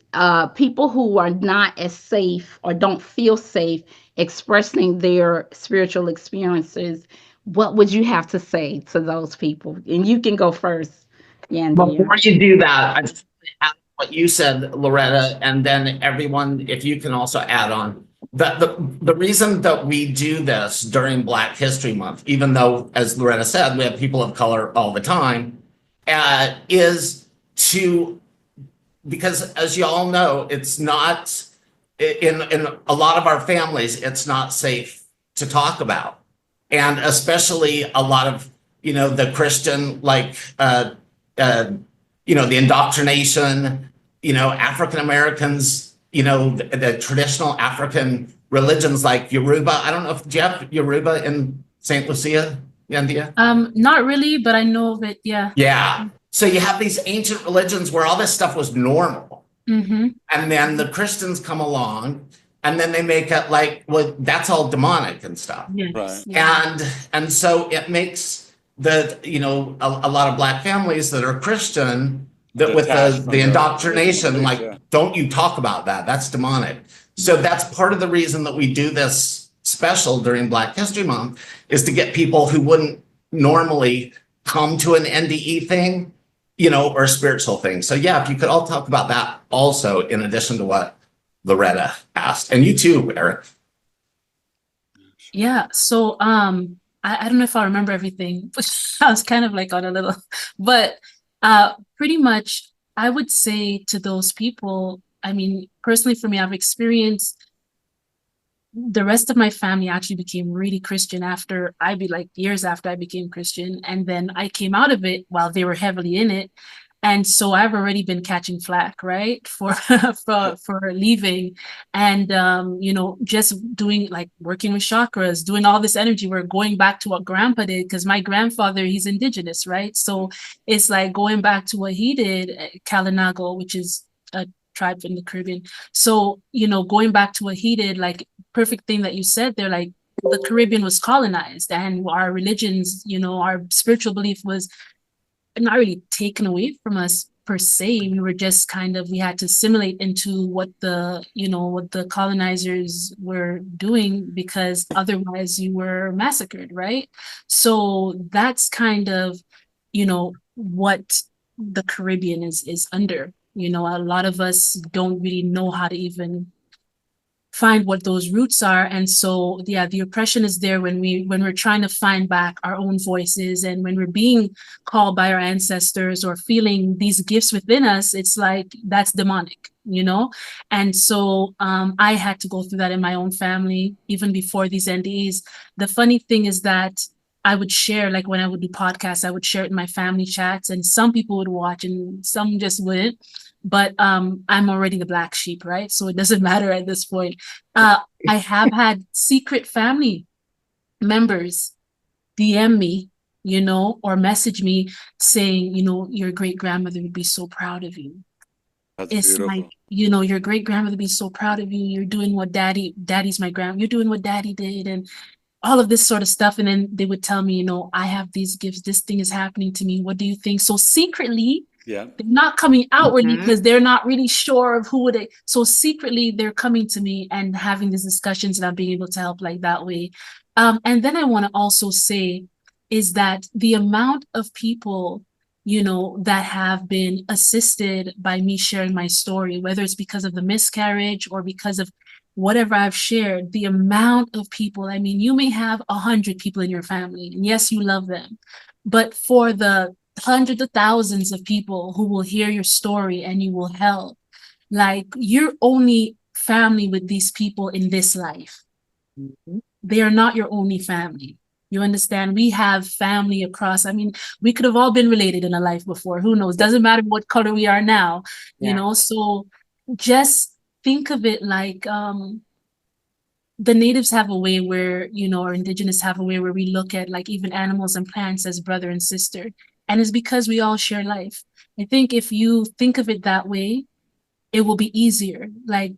people who are not as safe or don't feel safe expressing their spiritual experiences. What would you have to say to those people? And you can go first, Yandea. Before you do that, I just add what you said, Loretta, and then everyone, if you can also add on. The reason that we do this during Black History Month, even though, as Loretta said, we have people of color all the time, is because as you all know, it's not, in a lot of our families, it's not safe to talk about. And especially a lot of, the Christian, the indoctrination, African Americans, the traditional African religions like Yoruba. I don't know if, do you have Yoruba in St. Lucia, Yandea? Not really, but I know of it. Yeah. Yeah. So you have these ancient religions where all this stuff was normal. And then the Christians come along and then they make it like, well, that's all demonic and stuff. Yes. Right. Yeah. And so it makes a lot of Black families that are Christian that with the indoctrination, don't you talk about that? That's demonic. So that's part of the reason that we do this special during Black History Month, is to get people who wouldn't normally come to an NDE thing, or a spiritual thing. So yeah, if you could all talk about that also, in addition to what Loretta asked, and you too, Eric. Yeah. So I don't know if I remember everything, but I was kind of like on a little, but pretty much I would say to those people, I mean, personally for me, I've experienced the rest of my family actually became really Christian after years after I became Christian. And then I came out of it while they were heavily in it. And so I've already been catching flack, right, for for leaving, and just doing like working with chakras, doing all this energy. We're going back to what Grandpa did, because my grandfather, he's indigenous, right? So it's like going back to what he did at Kalinago, which is a tribe in the Caribbean. So going back to what he did, like perfect thing that you said there, like the Caribbean was colonized, and our religions, our spiritual belief was not really taken away from us per se. We were just we had to assimilate into what the colonizers were doing, because otherwise you were massacred, right? So that's what the Caribbean is under. A lot of us don't really know how to even find what those roots are. And so yeah, the oppression is there when we're trying to find back our own voices, and when we're being called by our ancestors or feeling these gifts within us. It's like that's demonic. And so I had to go through that in my own family even before these NDEs. The funny thing is that I would share, like when I would do podcasts, I would share it in my family chats, and some people would watch and some just wouldn't. But I'm already the black sheep, right? So it doesn't matter at this point. I have had secret family members DM me, or message me saying, your great grandmother would be so proud of you. That's It's beautiful. like, your great grandmother would be so proud of you. You're doing what daddy's my grand. You're doing what daddy did, and all of this sort of stuff. And then they would tell me, I have these gifts. This thing is happening to me. What do you think? So secretly, Yeah. they're not coming outwardly Mhm. because they're not really sure of who they. So secretly, they're coming to me and having these discussions, and I'm being able to help like that way. And then I want to also say is that the amount of people, that have been assisted by me sharing my story, whether it's because of the miscarriage or because of whatever I've shared, the amount of people, I mean, you may have 100 people in your family, and yes, you love them, but for the hundreds of thousands of people who will hear your story and you will help, like you're only family with these people in this life. They are not your only family. You understand? We have family across. I mean, we could have all been related in a life before. Who knows? Doesn't matter what color we are now, So just think of it like the natives have a way where, or indigenous have a way where we look at like even animals and plants as brother and sister. And it's because we all share life. I think if you think of it that way, it will be easier. Like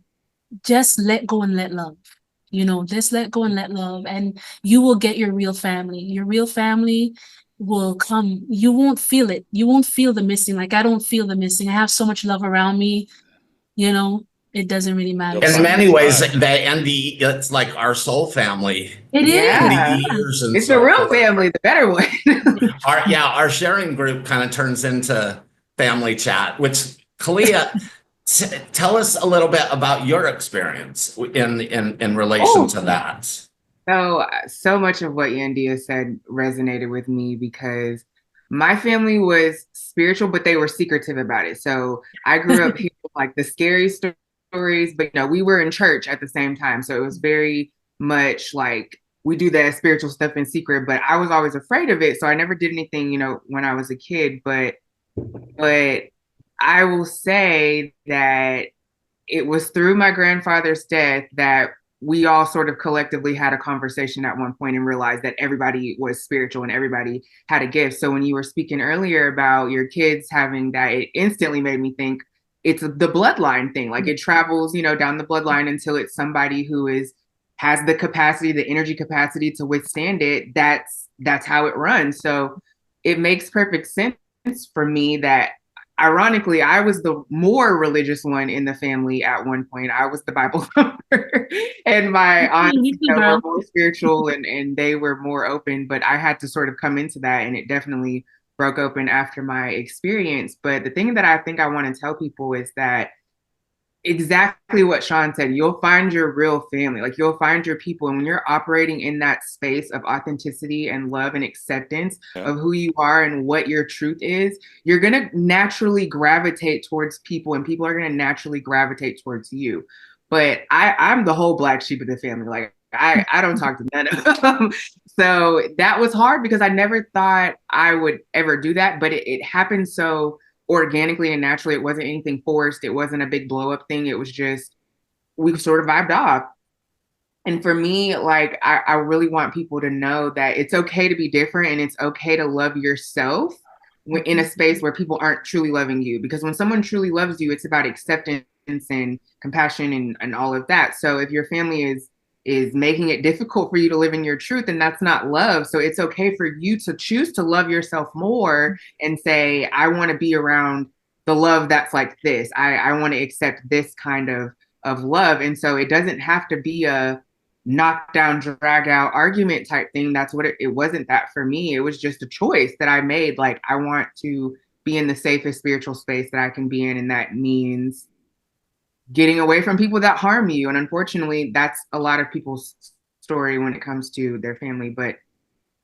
just let go and let love. Just let go and let love, and you will get your real family. Your real family will come. You won't feel it. You won't feel the missing. Like I don't feel the missing. I have so much love around me. It doesn't really matter. You'll In find many the ways, tribe. the NDE, it's like our soul family. It is. Yeah. NDErs and It's the so real forth. family, the better one. Our sharing group kind of turns into family chat, which Khaliah, tell us a little bit about your experience in relation Oh. to that. So much of what Yandea said resonated with me because my family was spiritual, but they were secretive about it. So I grew up hearing like the scary stories, but we were in church at the same time. So it was very much like we do that spiritual stuff in secret, but I was always afraid of it. So I never did anything, when I was a kid. But I will say that it was through my grandfather's death that we all sort of collectively had a conversation at one point and realized that everybody was spiritual and everybody had a gift. So when you were speaking earlier about your kids having that, it instantly made me think it's the bloodline thing. Like it travels, down the bloodline until it's somebody who has the capacity, the energy capacity to withstand it. That's how it runs. So it makes perfect sense for me that ironically, I was the more religious one in the family at one point. I was the Bible thumper, and my aunts were more spiritual and they were more open. But I had to sort of come into that, and it definitely broke open after my experience. But the thing that I think I want to tell people is that exactly what Sean said, you'll find your real family, like you'll find your people. And when you're operating in that space of authenticity and love and acceptance of who you are and what your truth is, you're going to naturally gravitate towards people, and people are going to naturally gravitate towards you. But I'm the whole black sheep of the family. Like I don't talk to none of them. So that was hard because I never thought I would ever do that, but it happened so organically and naturally. It wasn't anything forced. It wasn't a big blow up thing. It was just, we sort of vibed off. And for me, like, I really want people to know that it's okay to be different and it's okay to love yourself in a space where people aren't truly loving you. Because when someone truly loves you, it's about acceptance and compassion and all of that. So if your family is making it difficult for you to live in your truth, and that's not love. So it's okay for you to choose to love yourself more and say, I want to be around the love that's like this. I want to accept this kind of love. And so it doesn't have to be a knockdown, drag out argument type thing. That's what it wasn't that for me. It was just a choice that I made. Like, I want to be in the safest spiritual space that I can be in. And that means getting away from people that harm you. And unfortunately, that's a lot of people's story when it comes to their family, but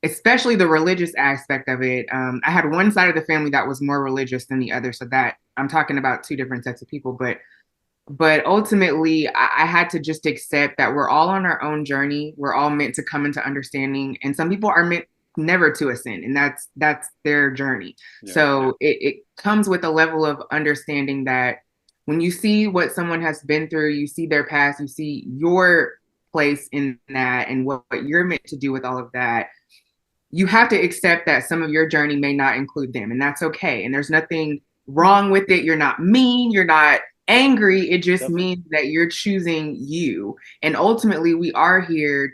especially the religious aspect of it. I had one side of the family that was more religious than the other. So that I'm talking about two different sets of people, but ultimately I had to just accept that we're all on our own journey. We're all meant to come into understanding, and some people are meant never to ascend, and that's their journey. Yeah. So it comes with a level of understanding that when you see what someone has been through, you see their past, you see your place in that and what you're meant to do with all of that. You have to accept that some of your journey may not include them, and that's okay. And there's nothing wrong with it. You're not mean, you're not angry. It just means that you're choosing you. And ultimately, we are here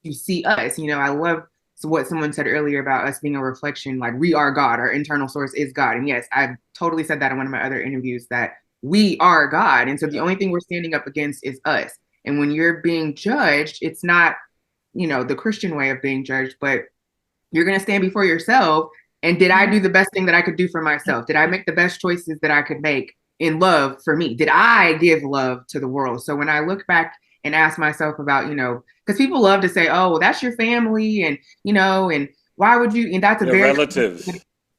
to see us. You know, I love what someone said earlier about us being a reflection, like we are God, our internal source is God. And yes, I've totally said that in one of my other interviews, that we are God. And so the only thing we're standing up against is us. And when you're being judged, it's not, you know, the Christian way of being judged, but you're going to stand before yourself. And did I do the best thing that I could do for myself? Did I make the best choices that I could make in love for me? Did I give love to the world? So when I look back and ask myself about, you know, because people love to say, oh, well, that's your family, and, you know, and why would you, and that's a very relatives.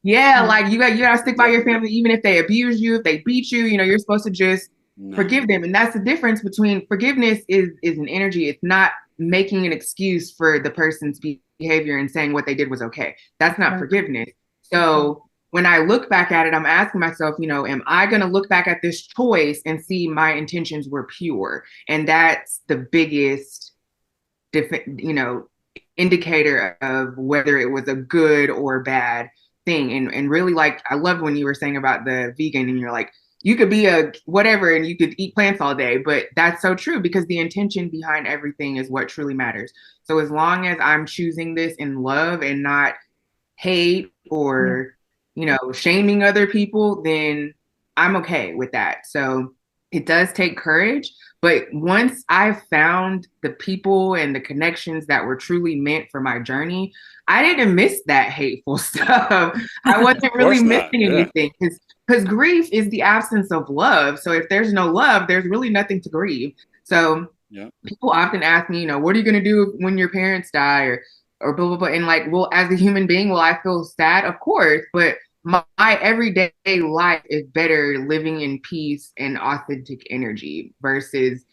Yeah, like you gotta stick by your family, even if they abuse you, if they beat you, you know, you're supposed to just forgive them. And that's the difference between forgiveness is an energy. It's not making an excuse for the person's behavior and saying what they did was okay. That's not forgiveness. So when I look back at it, I'm asking myself, you know, am I going to look back at this choice and see my intentions were pure? And that's the biggest, you know, indicator of whether it was a good or bad thing. And really, like, I loved when you were saying about the vegan, and you're like, you could be a whatever and you could eat plants all day, but that's so true, because the intention behind everything is what truly matters. So as long as I'm choosing this in love and not hate or, you know, shaming other people, then I'm okay with that. So it does take courage. But once I found the people and the connections that were truly meant for my journey, I didn't miss that hateful stuff. I wasn't really missing anything, because grief is the absence of love. So if there's no love, there's really nothing to grieve. So people often ask me, you know, what are you going to do when your parents die, or blah, blah, blah. And like, well, as a human being, will I feel sad? Of course. But my everyday life is better living in peace and authentic energy versus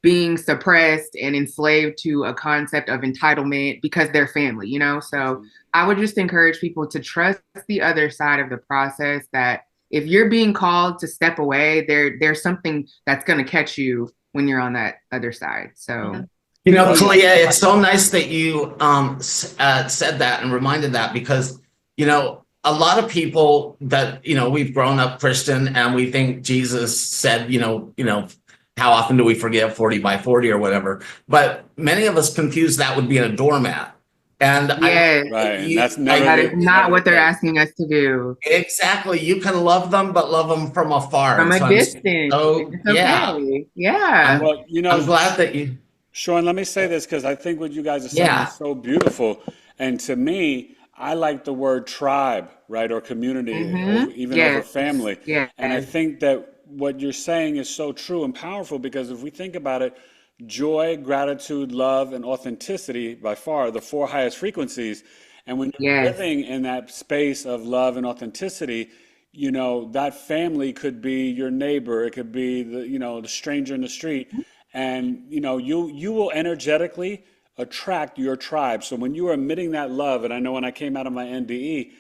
being suppressed and enslaved to a concept of entitlement because they're family, you know? So I would just encourage people to trust the other side of the process, that if you're being called to step away, there's something that's going to catch you when you're on that other side. So, you know, Khaliah, it's so nice that you said that and reminded that, because, you know, a lot of people that, you know, we've grown up Christian and we think Jesus said, you know, how often do we forgive? 40 by 40 or whatever. But many of us confuse that with being a doormat. And that's that is not what they're asking us to do. Exactly. You can love them, but love them from afar. From a distance. So, yeah. Well, you know, I'm glad that you... Sean, let me say this, because I think what you guys are saying is so beautiful. And to me, I like the word tribe, right? Or community, even over family. Yeah. And I think that what you're saying is so true and powerful, because if we think about it, joy, gratitude, love, and authenticity, by far the 4 highest frequencies. And when you're living in that space of love and authenticity, you know, that family could be your neighbor. It could be the stranger in the street. And, you know, you will energetically attract your tribe. So when you are emitting that love, and I know when I came out of my NDE,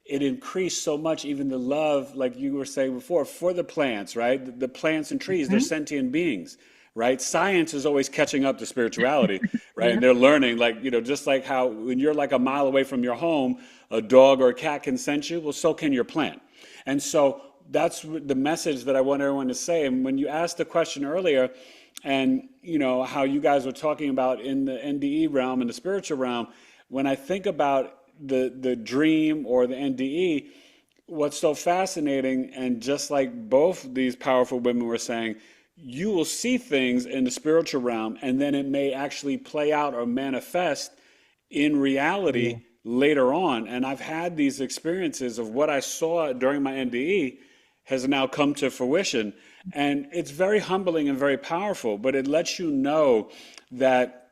it increased so much, even the love, like you were saying before, for the plants, right? The plants and trees, they're sentient beings, right? Science is always catching up to spirituality, right? And they're learning, like, just like how when you're like a mile away from your home, a dog or a cat can sense you, well, so can your plant. And so that's the message that I want everyone to say. And when you asked the question earlier, and how you guys were talking about in the NDE realm and the spiritual realm, when I think about the dream or the NDE, what's so fascinating, and just like both these powerful women were saying, you will see things in the spiritual realm, and then it may actually play out or manifest in reality later on. And I've had these experiences of what I saw during my NDE has now come to fruition. And it's very humbling and very powerful, but it lets you know that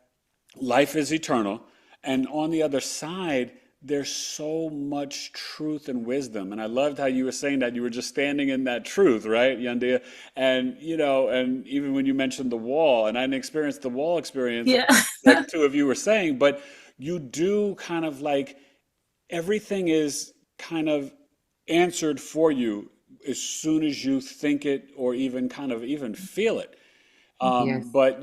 life is eternal. And on the other side, there's so much truth and wisdom. And I loved how you were saying that you were just standing in that truth, right, Yandea? And, and even when you mentioned the wall, and I didn't experience the wall experience, Yeah. like two of you were saying, but you do kind of like everything is kind of answered for you as soon as you think it or even kind of even feel it. Yes. But,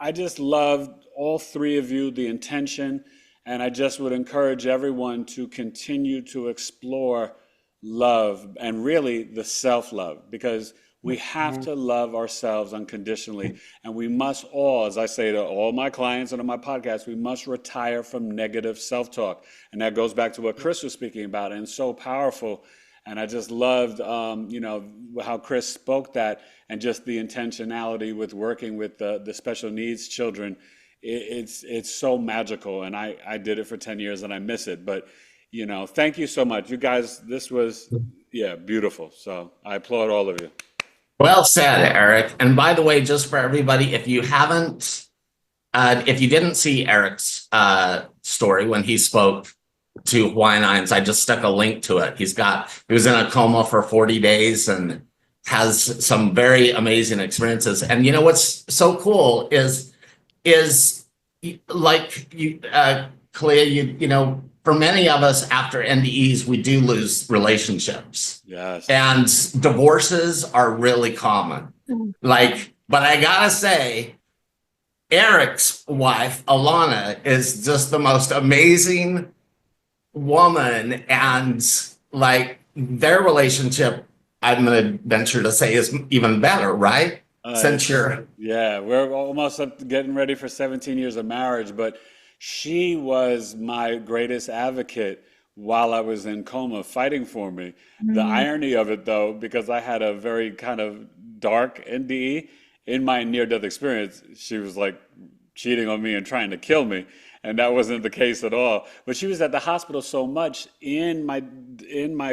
I just loved all three of you, the intention, and I just would encourage everyone to continue to explore love and really the self-love, because we have to love ourselves unconditionally. And we must all, as I say to all my clients and on my podcast, we must retire from negative self-talk. And that goes back to what Chris was speaking about, and so powerful. And I just loved, how Chris spoke that, and just the intentionality with working with the special needs children. It's so magical, and I did it for 10 years and I miss it. But, thank you so much. You guys, this was, beautiful. So I applaud all of you. Well said, Eric. And by the way, just for everybody, if you didn't see Eric's story when he spoke to Hawaiian IANDS, I just stuck a link to it. He was in a coma for 40 days and has some very amazing experiences. And what's so cool is like you, Khaliah, for many of us after NDEs, we do lose relationships. Yes. And divorces are really common. But I gotta say, Eric's wife, Alana, is just the most amazing woman, and like their relationship, I'm gonna venture to say, is even better, right? We're almost up to getting ready for 17 years of marriage, but she was my greatest advocate while I was in coma, fighting for me. The irony of it, though, because I had a very kind of dark NDE in my near-death experience, she was like cheating on me and trying to kill me. And that wasn't the case at all. But she was at the hospital so much in my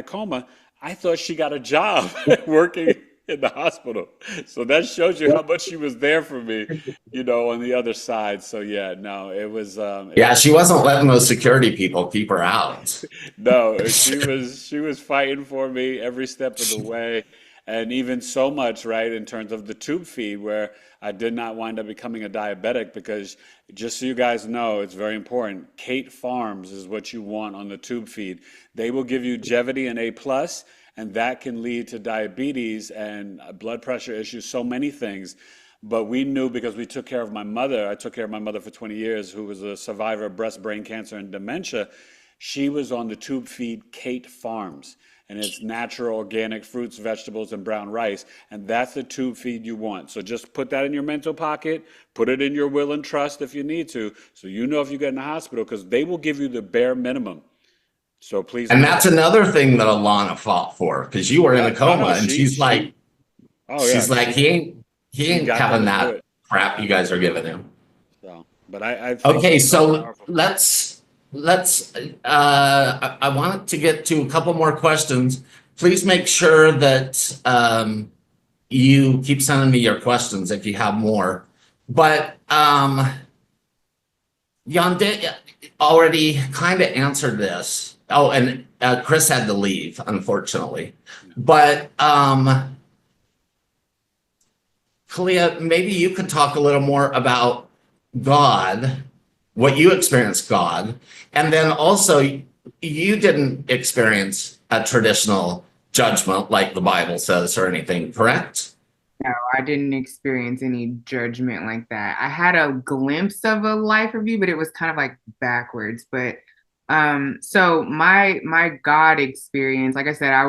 coma, I thought she got a job working in the hospital. So that shows you how much she was there for me, on the other side. So it was. She wasn't letting those security people keep her out. No, she was fighting for me every step of the way. And even so much, right, in terms of the tube feed, where I did not wind up becoming a diabetic, because just so you guys know, it's very important. Kate Farms is what you want on the tube feed. They will give you Jevity and A+, and that can lead to diabetes and blood pressure issues, so many things. But we knew, because we took care of my mother. I took care of my mother for 20 years, who was a survivor of breast, brain cancer, and dementia. She was on the tube feed Kate Farms. And it's natural, organic fruits, vegetables, and brown rice. And that's the tube feed you want. So just put that in your mental pocket, put it in your will and trust if you need to, so if you get in the hospital, because they will give you the bare minimum. So please. And that's another thing that Alana fought for, because you were in a coma, and she's like, he ain't having that crap you guys are giving him. So, but I think okay, so I wanted to get to a couple more questions. Please make sure that you keep sending me your questions if you have more. But Yandea already kind of answered this. Oh, and Chris had to leave, unfortunately. But Khaliah, maybe you could talk a little more about God, what you experienced God, and then also you didn't experience a traditional judgment like the Bible says or anything, correct? No, I didn't experience any judgment like that. I had a glimpse of a life review, but it was kind of like backwards. But so my God experience, like I said, I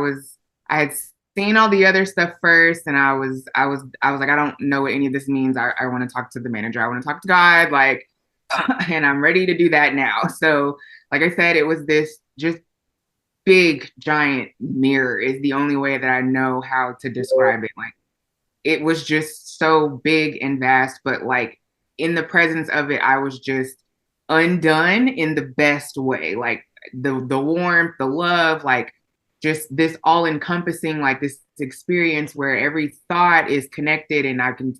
had seen all the other stuff first, and I was like, I don't know what any of this means. I want to talk to the manager. I want to talk to God, like, and I'm ready to do that now. So, like I said, it was this just big giant mirror is the only way that I know how to describe it. Like it was just so big and vast, but like in the presence of it, I was just undone in the best way. Like the warmth, the love, like just this all encompassing, like this experience where every thought is connected and I can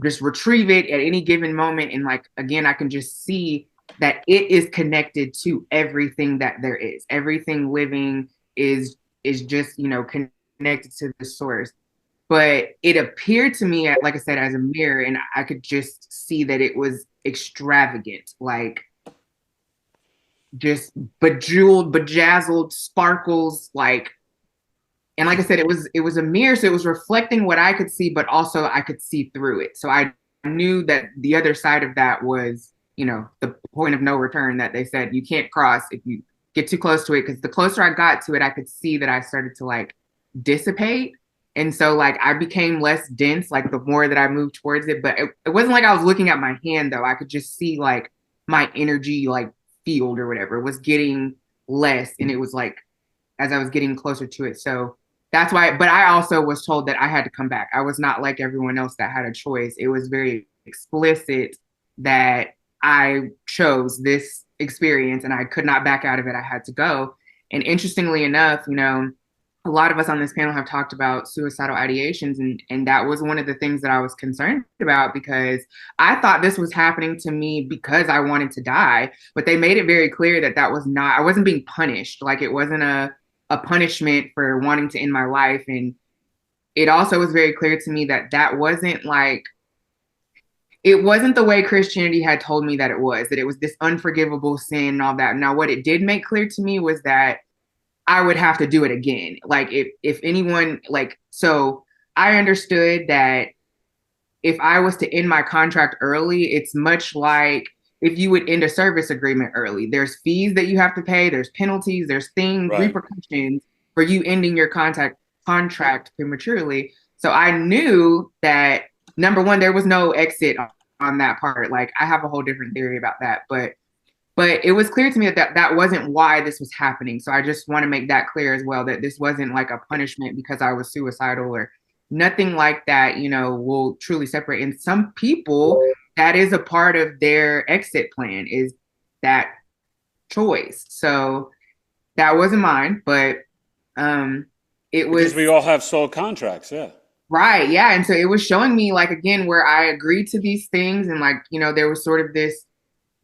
just retrieve it at any given moment. And like, again, I can just see that it is connected to everything that there is. Everything living is just, you know, connected to the source. But it appeared to me, like I said, as a mirror, and I could just see that it was extravagant, like just bejeweled, bejazzled, sparkles, like, and like I said, it was a mirror, so it was reflecting what I could see, but also I could see through it. So I knew that the other side of that was, you know, the point of no return that they said you can't cross if you get too close to it. Because the closer I got to it, I could see that I started to like dissipate. And so like I became less dense, like the more that I moved towards it. But it wasn't like I was looking at my hand though. I could just see like my energy like field or whatever was getting less. And it was like as I was getting closer to it. So that's why, but I also was told that I had to come back. I was not like everyone else that had a choice. It was very explicit that I chose this experience and I could not back out of it. I had to go. And interestingly enough, you know, a lot of us on this panel have talked about suicidal ideations, and that was one of the things that I was concerned about because I thought this was happening to me because I wanted to die, but they made it very clear that that was not, I wasn't being punished. Like it wasn't a punishment for wanting to end my life. And it also was very clear to me that that wasn't like, it wasn't the way Christianity had told me that it was this unforgivable sin and all that. Now, what it did make clear to me was that I would have to do it again. Like if anyone, like, so I understood that if I was to end my contract early, it's much like if you would end a service agreement early. There's fees that you have to pay, there's penalties, there's things, Right. repercussions for you ending your contract prematurely. So I knew that number one, there was no exit on that part. Like I have a whole different theory about that, but it was clear to me that that wasn't why this was happening. So I just want to make that clear as well, that this wasn't like a punishment because I was suicidal or nothing like that, you know, will truly separate. And some people, that is a part of their exit plan is that choice. So that wasn't mine, but it was. Because we all have soul contracts, yeah. Right, yeah. And so it was showing me like, again, where I agreed to these things and like, you know, there was sort of this,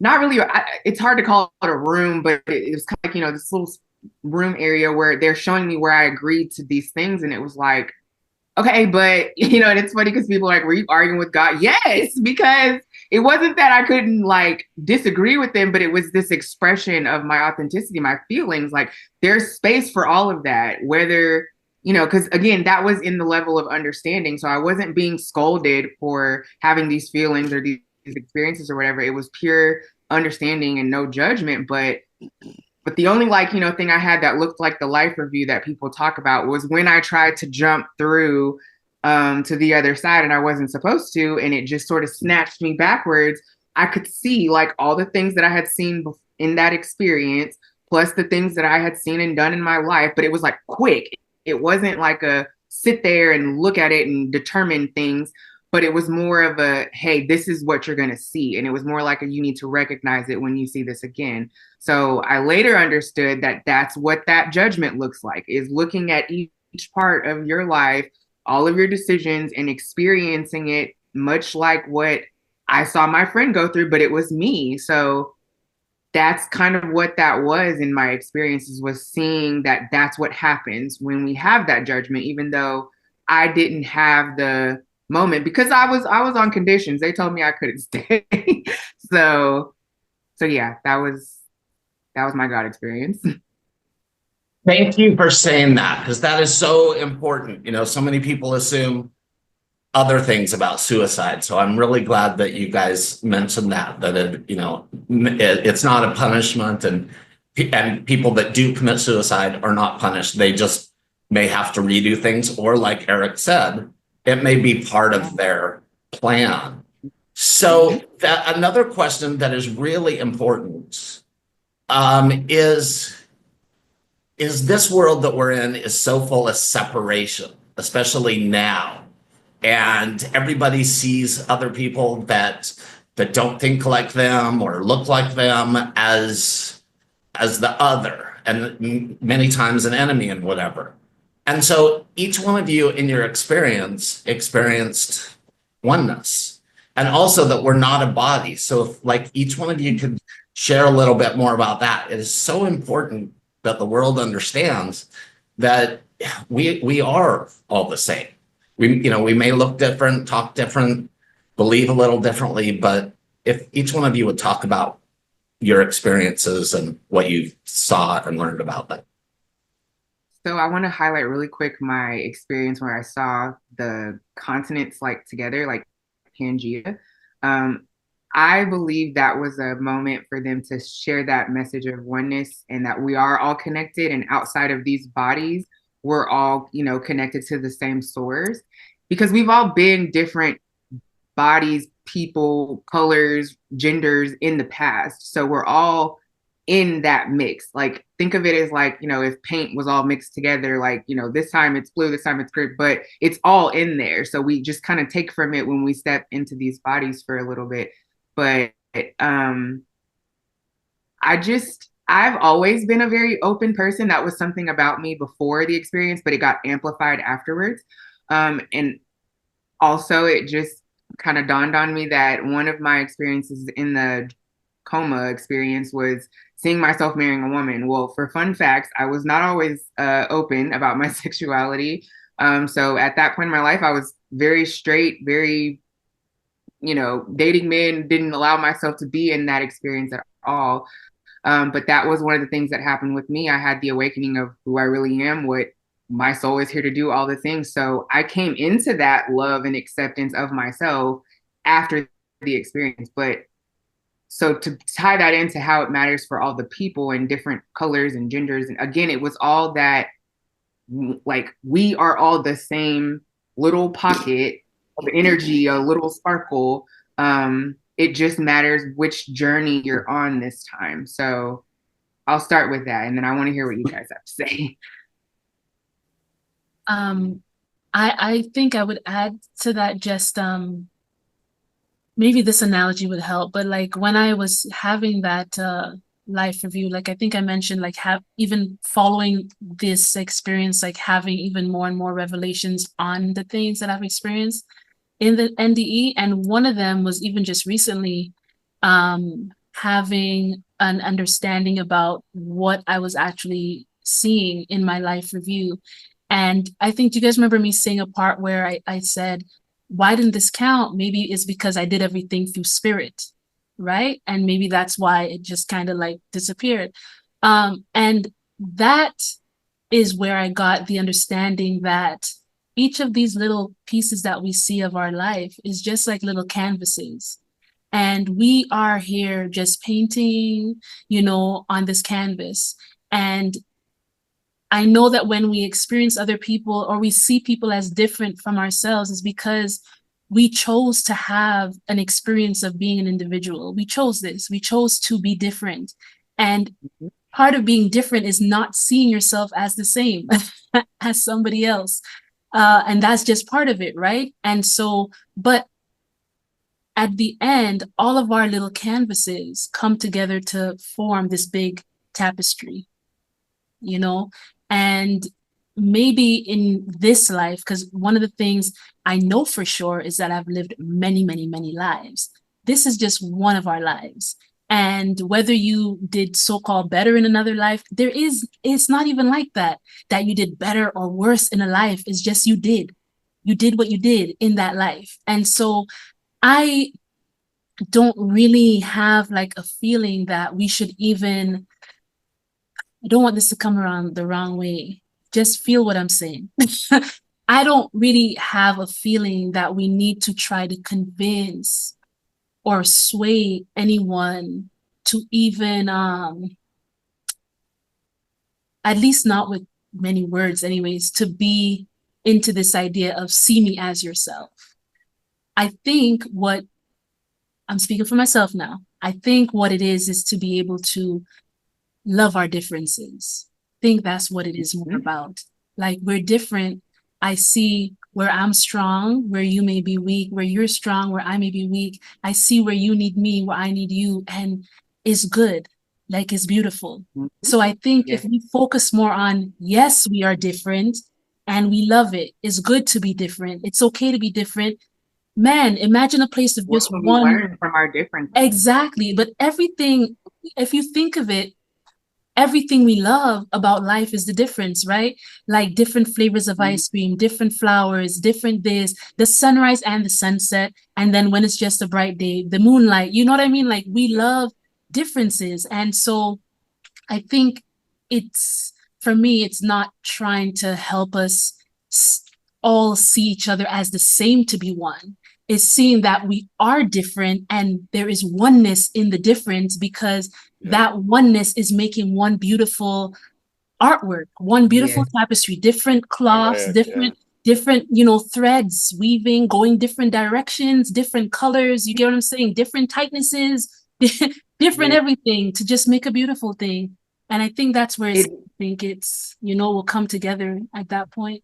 not really, it's hard to call it a room, but it was kind of like, you know, this little room area where they're showing me where I agreed to these things. And it was like, okay, but, you know, and it's funny because people are like, were you arguing with God? Yes, because it wasn't that I couldn't like disagree with them, but it was this expression of my authenticity, my feelings. Like there's space for all of that, whether, you know, because again, that was in the level of understanding. So I wasn't being scolded for having these feelings or these experiences or whatever. It was pure understanding and no judgment. But the only like, you know, thing I had that looked like the life review that people talk about was when I tried to jump through to the other side and I wasn't supposed to, and it just sort of snatched me backwards. I could see like all the things that I had seen in that experience, plus the things that I had seen and done in my life, but it was like quick. It wasn't like a sit there and look at it and determine things, but it was more of a, hey, this is what you're going to see. And it was more like you need to recognize it when you see this again. So I later understood that that's what that judgment looks like, is looking at each part of your life, all of your decisions, and experiencing it much like what I saw my friend go through, but it was me. So that's kind of what that was in my experiences, was seeing that that's what happens when we have that judgment, even though I didn't have the moment because I was on conditions. They told me I couldn't stay. so yeah, that was my God experience. Thank you for saying that, because that is so important. You know, so many people assume other things about suicide. So I'm really glad that you guys mentioned that it, you know, it's not a punishment, and people that do commit suicide are not punished. They just may have to redo things, or like Eric said, it may be part of their plan. So that another question that is really important is this world that we're in is so full of separation, especially now. And everybody sees other people that don't think like them or look like them as the other, and many times an enemy and whatever. And so each one of you in your experience experienced oneness, and also that we're not a body. So if, like, each one of you could share a little bit more about that. It is so important that the world understands that we are all the same. We may look different, talk different, believe a little differently, but if each one of you would talk about your experiences and what you saw and learned about them. So I want to highlight really quick my experience where I saw the continents like together, like Pangea. Um, I believe that was a moment for them to share that message of oneness, and that we are all connected, and outside of these bodies, we're all, connected to the same source, because we've all been different bodies, people, colors, genders in the past. So we're all in that mix. Like, think of it as like, if paint was all mixed together, like, this time it's blue, this time it's green, but it's all in there. So we just kind of take from it when we step into these bodies for a little bit. But I've always been a very open person. That was something about me before the experience, but it got amplified afterwards. And also, it just kind of dawned on me that one of my experiences in the coma experience was seeing myself marrying a woman. Well, for fun facts, I was not always open about my sexuality. So at that point in my life, I was very straight, very, dating men, didn't allow myself to be in that experience at all. But that was one of the things that happened with me. I had the awakening of who I really am, what my soul is here to do, all the things. So I came into that love and acceptance of myself after the experience. But so to tie that into how it matters for all the people and different colors and genders, and again, it was all that, like, we are all the same little pocket of energy, a little sparkle. It just matters which journey you're on this time. So I'll start with that, and then I want to hear what you guys have to say. I think I would add to that, just maybe this analogy would help, but like when I was having that life review, like I think I mentioned, like even following this experience, like having even more and more revelations on the things that I've experienced in the NDE. And one of them was even just recently having an understanding about what I was actually seeing in my life review. And I think, do you guys remember me saying a part where I said, why didn't this count? Maybe it's because I did everything through spirit, right? And maybe that's why it just kind of like disappeared. And that is where I got the understanding that each of these little pieces that we see of our life is just like little canvases. And we are here just painting, on this canvas. And I know that when we experience other people or we see people as different from ourselves, is because we chose to have an experience of being an individual. We chose this. We chose to be different. And part of being different is not seeing yourself as the same as somebody else. And that's just part of it, right? And so, but at the end, all of our little canvases come together to form this big tapestry, and maybe in this life, because one of the things I know for sure is that I've lived many, many, many lives. This is just one of our lives. And whether you did so-called better in another life, it's not even like that you did better or worse in a life. It's just you did what you did in that life. And so I don't really have like a feeling that we should even I don't want this to come around the wrong way. Just feel what I'm saying. I don't really have a feeling that we need to try to convince or sway anyone to even, at least not with many words anyways, to be into this idea of see me as yourself. I think what, I'm speaking for myself now, I think what it is to be able to love our differences. I think that's what it is more about. Like, we're different. I see where I'm strong, where you may be weak, where you're strong, where I may be weak. I see where you need me, where I need you, and it's good. Like, it's beautiful. So I think if we focus more on, yes, we are different and we love it. It's good to be different. It's okay to be different. Man, imagine a place of just What can we one. learn from our differences? Exactly. But everything, if you think of it, everything we love about life is the difference, right? Like different flavors of ice cream, different flowers, different days, the sunrise and the sunset. And then when it's just a bright day, the moonlight, you know what I mean? Like, we love differences. And so I think it's, for me, it's not trying to help us all see each other as the same to be one. It's seeing that we are different and there is oneness in the difference, because that oneness is making one beautiful artwork, one beautiful tapestry, different cloths, different, you know, threads weaving, going different directions, different colors, you get what I'm saying? Different tightnesses, different everything to just make a beautiful thing. And I think that's where I think it's, you know, will come together at that point.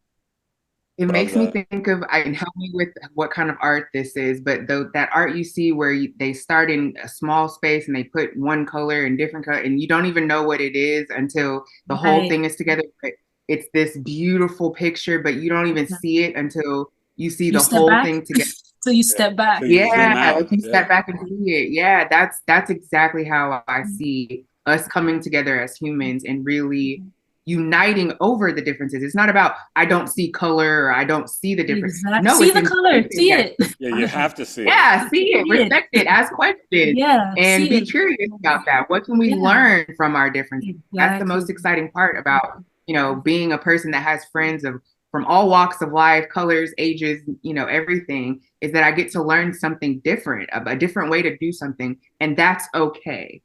It makes me think of, I can help me with what kind of art this is, but that art you see where they start in a small space and they put one color and different color, and you don't even know what it is until the whole thing is together. But it's this beautiful picture, but you don't even see it until you see the whole thing together. So you step back. Like you step back and see it. Yeah, that's exactly how I see us coming together as humans and really uniting over the differences. It's not about I don't see color or I don't see the difference. Exactly. No, see the color, see it. Yeah, you have to see it. Yeah, see it, respect it, ask questions, and be curious about that. What can we learn from our differences? That's the most exciting part about, you know, being a person that has friends from all walks of life, colors, ages, you know, everything, is that I get to learn something different, a different way to do something, and that's okay.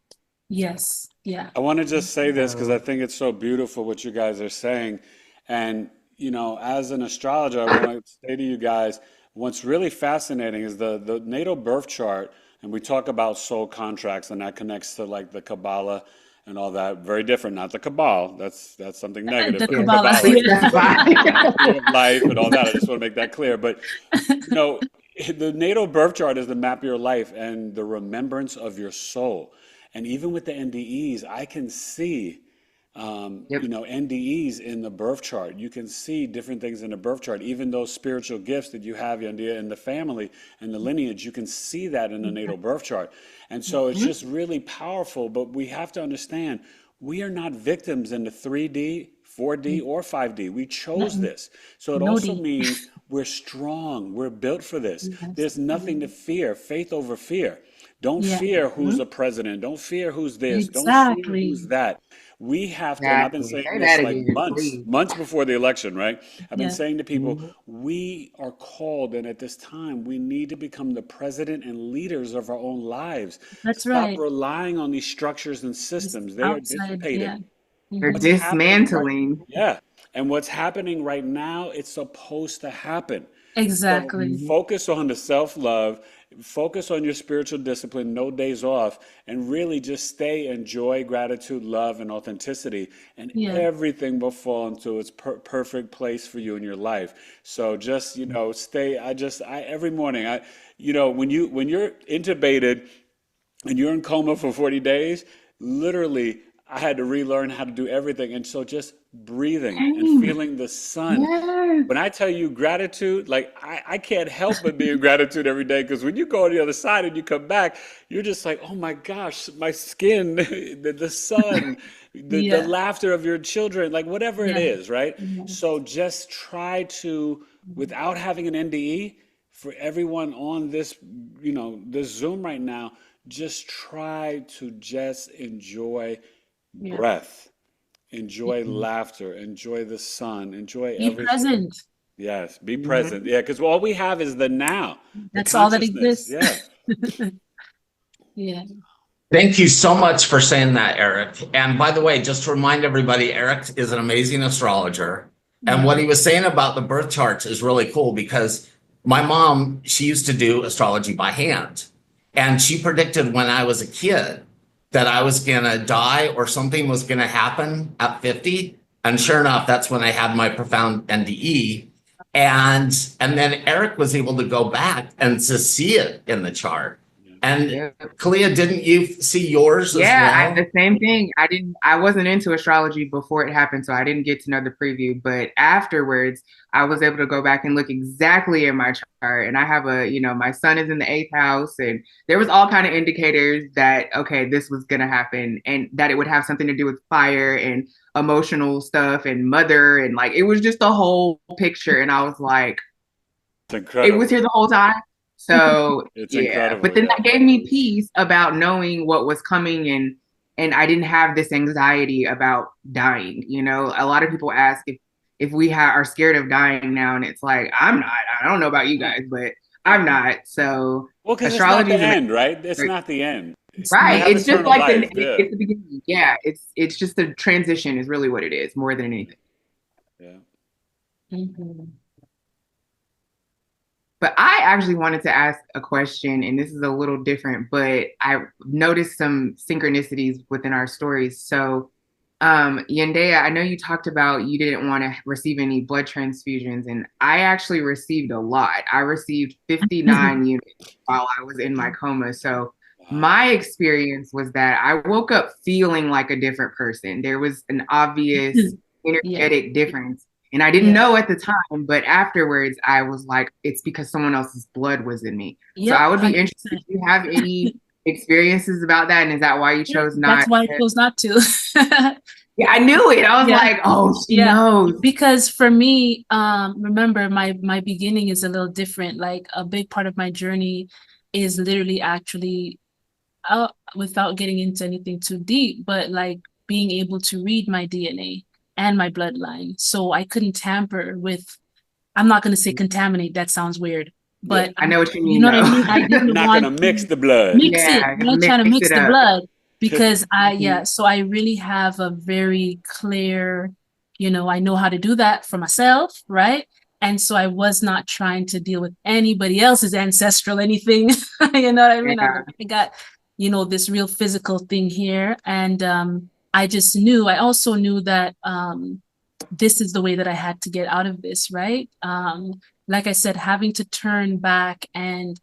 Yes. Yeah. I want to just say this because I think it's so beautiful what you guys are saying. And, you know, as an astrologer, I want to say to you guys, what's really fascinating is the natal birth chart. And we talk about soul contracts, and that connects to like the Kabbalah and all that. Very different, not the Cabal. That's something negative. The but Kabbalah. The life and all that. I just want to make that clear. But, you know, the natal birth chart is the map of your life and the remembrance of your soul. And even with the NDEs, I can see, you know, NDEs in the birth chart. You can see different things in the birth chart. Even those spiritual gifts that you have, Yandea, in the family and the lineage, you can see that in the natal birth chart. And so it's just really powerful. But we have to understand, we are not victims in the 3D, 4D, or 5D. We chose this. So it also means we're strong. We're built for this. There's nothing to fear. Faith over fear. Don't fear who's the president. Don't fear who's this. Don't fear who's that. We have to, and I've been saying this like months before the election, right? I've been saying to people, we are called, and at this time, we need to become the president and leaders of our own lives. That's Stop relying on these structures and systems. They are dissipated. They're dismantling. And what's happening right now, it's supposed to happen. Exactly. So focus on the self-love, focus on your spiritual discipline, no days off, and really just stay in joy, gratitude, love, and authenticity, and everything will fall into its perfect place for you in your life. So just, you know, stay. Every morning, you know, when you're intubated and you're in coma for 40 days, literally, I had to relearn how to do everything. And so just breathing and feeling the sun. When I tell you gratitude, like I can't help but be in gratitude every day, because when you go on the other side and you come back, you're just like, oh my gosh, my skin, the sun, the laughter of your children, like whatever it is, right? So just try to, without having an NDE, for everyone on this, you know, this Zoom right now, just try to just enjoy breath. enjoy laughter, enjoy the sun, enjoy Be everything. present. Yes, be present. Yeah, because all we have is the now, the That's all that consciousness. exists. Yeah. Yeah. Thank you so much for saying that, Eric. And by the way, just to remind everybody, Eric is an amazing astrologer. And what he was saying about the birth charts is really cool because my mom, she used to do astrology by hand. And she predicted when I was a kid that I was going to die or something was going to happen at 50. And sure enough, that's when I had my profound NDE. And then Eric was able to go back and to see it in the chart. And Yeah. Khaliah, didn't you see yours as well? The same thing. I wasn't into astrology before it happened, so I didn't get to know the preview. But afterwards, I was able to go back and look exactly at my chart. And I have my son is in the 8th house, and there was all kind of indicators that, okay, this was going to happen and that it would have something to do with fire and emotional stuff and mother. And like, it was just a whole picture. And I was like, It's incredible. it was here the whole time. So It's yeah, incredible, but then yeah. that gave me peace about knowing what was coming, and I didn't have this anxiety about dying. You know, a lot of people ask if we are scared of dying now, and it's like, I'm not. I don't know about you guys, but I'm not. So Well, because it's not astrology the is end, right? It's not the end. right. have It's just eternal like life, yeah. it's the beginning. Yeah, it's just a transition is really what it is, more than anything. Yeah. Mm-hmm. But I actually wanted to ask a question, and this is a little different, but I noticed some synchronicities within our stories. So, Yandea, I know you talked about you didn't want to receive any blood transfusions, and I actually received a lot. I received 59 units while I was in my coma. So my experience was that I woke up feeling like a different person. There was an obvious energetic difference. And I didn't know at the time, but afterwards I was like, it's because someone else's blood was in me. So I would be interested if you have any experiences about that. And is that why you chose not? That's why I chose not to. Yeah, I knew it. I was like, oh, she knows. Because for me, remember my beginning is a little different. Like a big part of my journey is literally actually, without getting into anything too deep, but like being able to read my DNA and my bloodline. So I couldn't tamper with, I'm not going to say contaminate, that sounds weird, but I know what you mean. You know what I mean? I didn't Not want going to mix the blood. I'm not trying to mix the blood because Mhm. so I really have a very clear, I know how to do that for myself, right? And so I was not trying to deal with anybody else's ancestral anything, you know what I mean? Yeah. I got, this real physical thing here. And I also knew that this is the way that I had to get out of this, right? Like I said, having to turn back and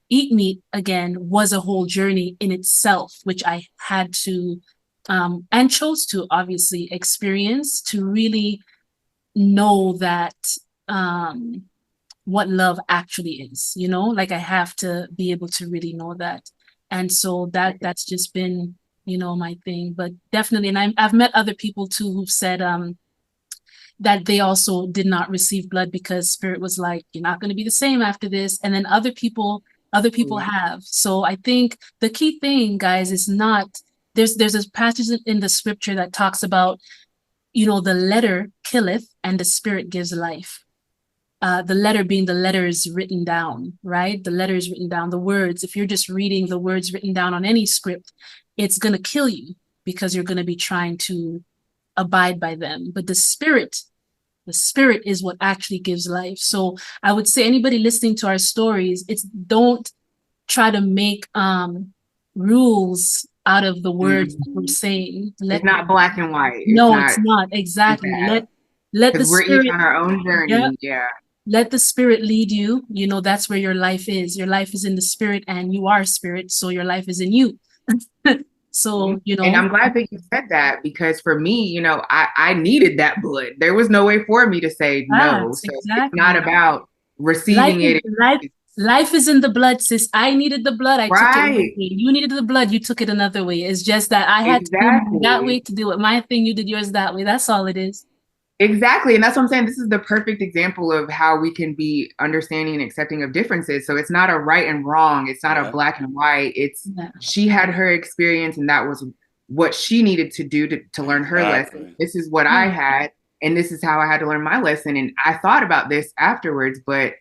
eat meat again was a whole journey in itself, which I had to and chose to obviously experience to really know that what love actually is, like I have to be able to really know that. And so that's just been, my thing. But definitely, and I've met other people too who've said that they also did not receive blood because spirit was like, you're not going to be the same after this. And then other people have. So I think the key thing, guys, is not, there's a passage in the scripture that talks about, the letter killeth and the spirit gives life. The letter being the letters written down, right? The letters written down, the words. If you're just reading the words written down on any script, it's going to kill you because you're going to be trying to abide by them. But the spirit is what actually gives life. So I would say anybody listening to our stories, don't try to make rules out of the words that we're saying. It's not black and white. It's not. Exactly. Let the we're spirit, each on our own journey. Let the spirit lead you. That's where your life is. Your life is in the spirit and you are spirit. So your life is in you. So, And I'm glad that you said that because for me, I needed that blood. There was no way for me to say no. So it's not about receiving it. Life is in the blood, sis. I needed the blood. I took it another way. You needed the blood. You took it another way. It's just that I had to do that way to do it. My thing, you did yours that way. That's all it is. Exactly. And that's what I'm saying. This is the perfect example of how we can be understanding and accepting of differences. So it's not a right and wrong. It's not a black and white. It's she had her experience and that was what she needed to do to learn her lesson. This is what I had, and this is how I had to learn my lesson. And I thought about this afterwards, but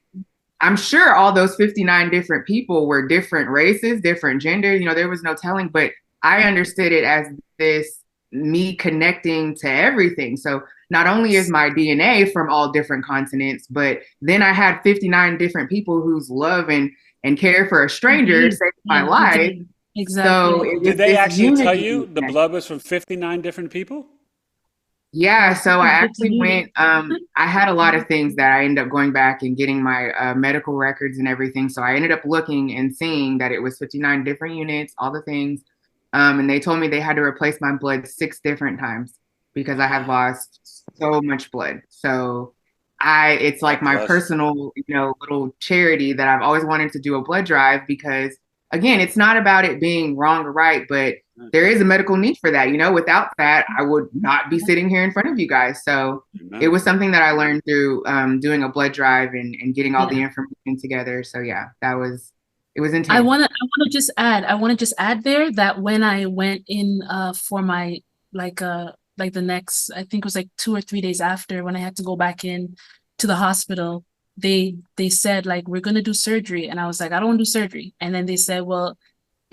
I'm sure all those 59 different people were different races, different genders. There was no telling, but I understood it as this me connecting to everything. So not only is my DNA from all different continents, but then I had 59 different people whose love and care for a stranger saved my life. Exactly. So did they actually tell you the blood was from 59 different people? Yeah, so I actually went, I had a lot of things that I ended up going back and getting my medical records and everything. So I ended up looking and seeing that it was 59 different units, all the things. And they told me they had to replace my blood 6 different times because I had lost so much blood. So it's like my personal, little charity that I've always wanted to do a blood drive because, again, it's not about it being wrong or right, but there is a medical need for that. Without that, I would not be sitting here in front of you guys. So it was something that I learned through doing a blood drive and getting all the information together. So yeah, it was intense. I want to just add there that when I went in for my the next, I think it was like 2 or 3 days after, when I had to go back in to the hospital, they said, like, we're going to do surgery. And I was like, I don't want to do surgery. And then they said, well,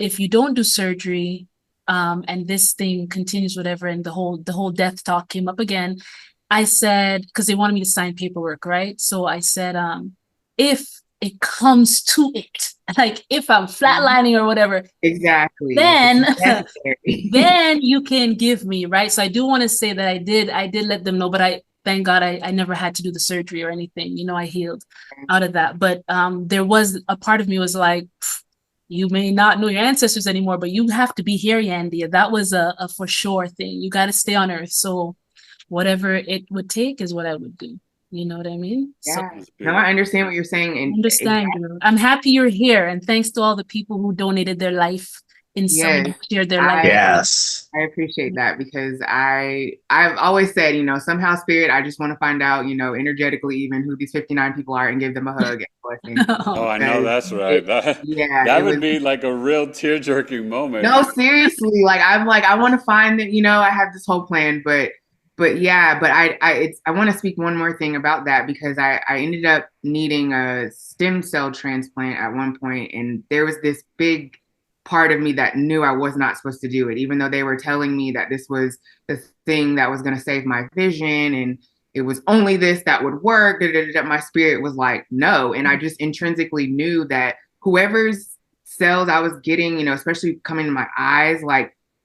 if you don't do surgery, and this thing continues, whatever, and the whole death talk came up again, I said, because they wanted me to sign paperwork, right? So I said, if it comes to it, like if I'm flatlining or whatever, exactly, then then you can give me, right? So I do want to say that I did let them know, but thank God I never had to do the surgery or anything. I healed out of that. But there was a part of me was like, you may not know your ancestors anymore, but you have to be here, Yandea. That was a for sure thing. You got to stay on Earth. So whatever it would take is what I would do. You know what I mean? Yeah. No, I understand what you're saying. And understand. I'm happy you're here. And thanks to all the people who donated their life in some shared their life. Yes. I appreciate that because I've always said, somehow spirit, I just want to find out, energetically even who these 59 people are and give them a hug and blessing. Oh, I know that's right. That would be like a real tear-jerking moment. No, seriously. I want to find that, I have this whole plan, but I want to speak one more thing about that because I ended up needing a stem cell transplant at one point, and there was this big part of me that knew I was not supposed to do it, even though they were telling me that this was the thing that was going to save my vision and it was only this that would work. My spirit was like, no. And I just intrinsically knew that whoever's cells I was getting, especially coming to my eyes,